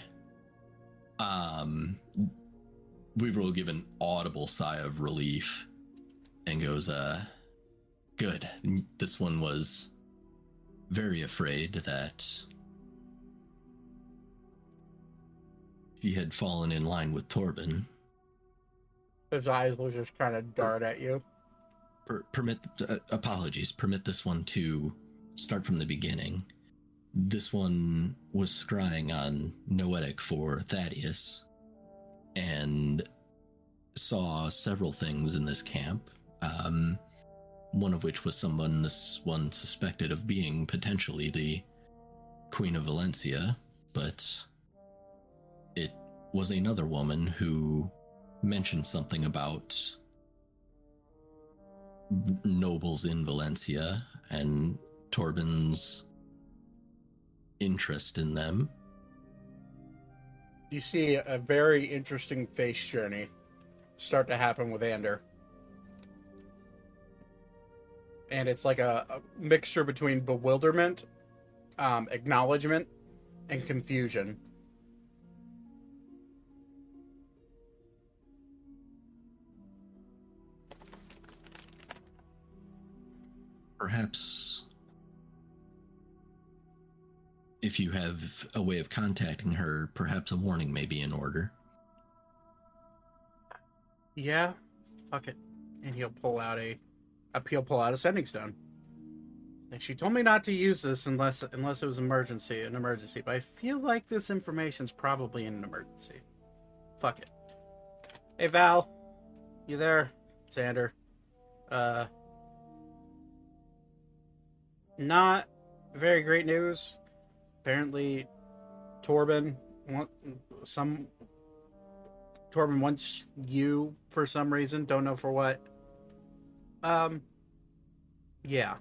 Weaver will give an audible sigh of relief and goes, good. This one was very afraid that she had fallen in line with Torben. His eyes will just kind of dart at you. Apologies. Permit this one to start from the beginning. This one was scrying on Noetic for Thaddeus and saw several things in this camp. One of which was this one suspected of being potentially the Queen of Valencia, but it was another woman who mentioned something about nobles in Valencia and Torben's interest in them. You see a very interesting face journey start to happen with Ander. And it's like a mixture between bewilderment, acknowledgement, and confusion. Perhaps if you have a way of contacting her, perhaps a warning may be in order. Yeah, fuck it. And he'll pull out a sending stone. And she told me not to use this unless it was an emergency. But I feel like this information's probably an emergency. Fuck it. Hey Val, you there? Xander. Not very great news. Apparently, Torben wants you for some reason. Don't know for what. Yeah.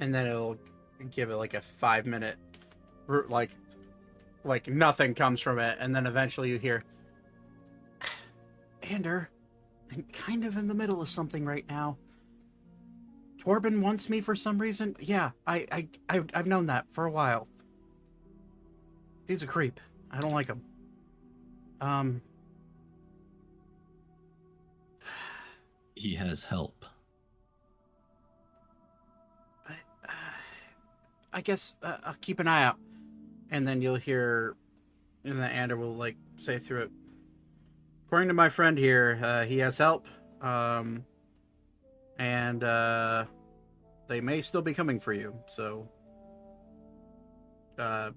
And then it'll give it like a 5-minute, like nothing comes from it, and then eventually you hear, Ander, I'm kind of in the middle of something right now. Torben wants me for some reason. Yeah, I've known that for a while. Dude's a creep. I don't like him. He has help. But I guess I'll keep an eye out. And then you'll hear, and then Ander will like say through it. According to my friend here, he has help. And they may still be coming for you. So, do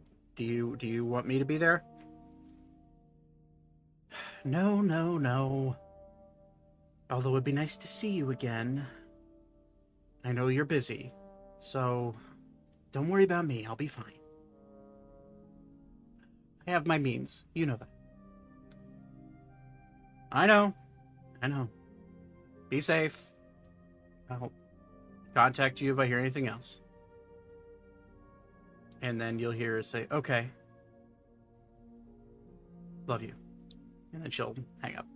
you want me to be there? No. Although it'd be nice to see you again. I know you're busy, so don't worry about me. I'll be fine. I have my means. You know that. I know. Be safe. I'll contact you if I hear anything else. And then you'll hear her say, okay. Love you. And then she'll hang up.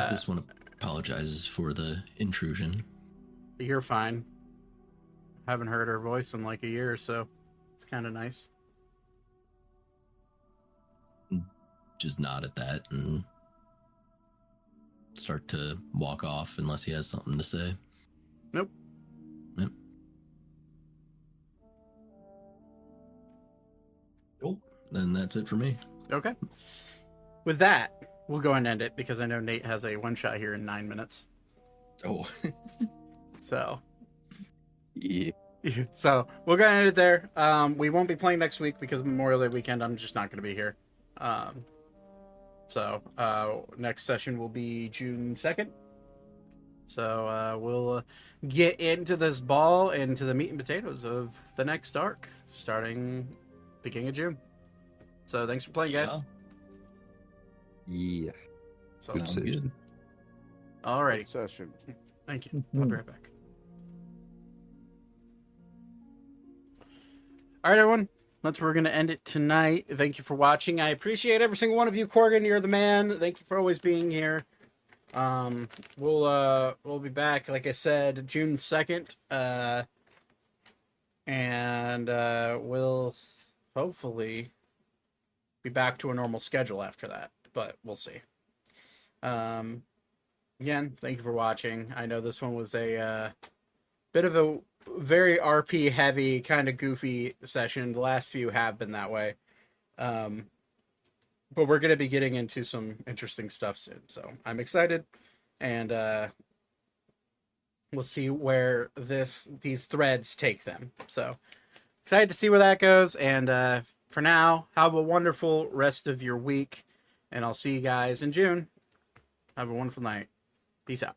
This one apologizes for the intrusion. You're fine. Haven't heard her voice in like a year or so. It's kind of nice. Just nod at that and start to walk off unless he has something to say. Nope. Yep. Cool. Then that's it for me. Okay. With that, we'll go and end it because I know Nate has a one shot here in 9 minutes. Oh. So. Yeah. So we're gonna end it there. We won't be playing next week because Memorial Day weekend. I'm just not gonna be here. So next session will be June 2nd. So we'll get into this ball, into the meat and potatoes of the next arc, starting beginning of June. So thanks for playing, guys. Yeah. So, Good Sounds session. good. alrighty. Session. Thank you. I'll be right back. All right, everyone. That's where we're going to end it tonight. Thank you for watching. I appreciate every single one of you. Corgan, you're the man. Thank you for always being here. We'll be back, like I said, June 2nd. And we'll hopefully be back to a normal schedule after that. But we'll see. Again, thank you for watching. I know this one was a bit of a very RP heavy, kind of goofy session. The last few have been that way. But we're going to be getting into some interesting stuff soon. So I'm excited. And we'll see where these threads take them. So excited to see where that goes. And for now, have a wonderful rest of your week. And I'll see you guys in June. Have a wonderful night. Peace out.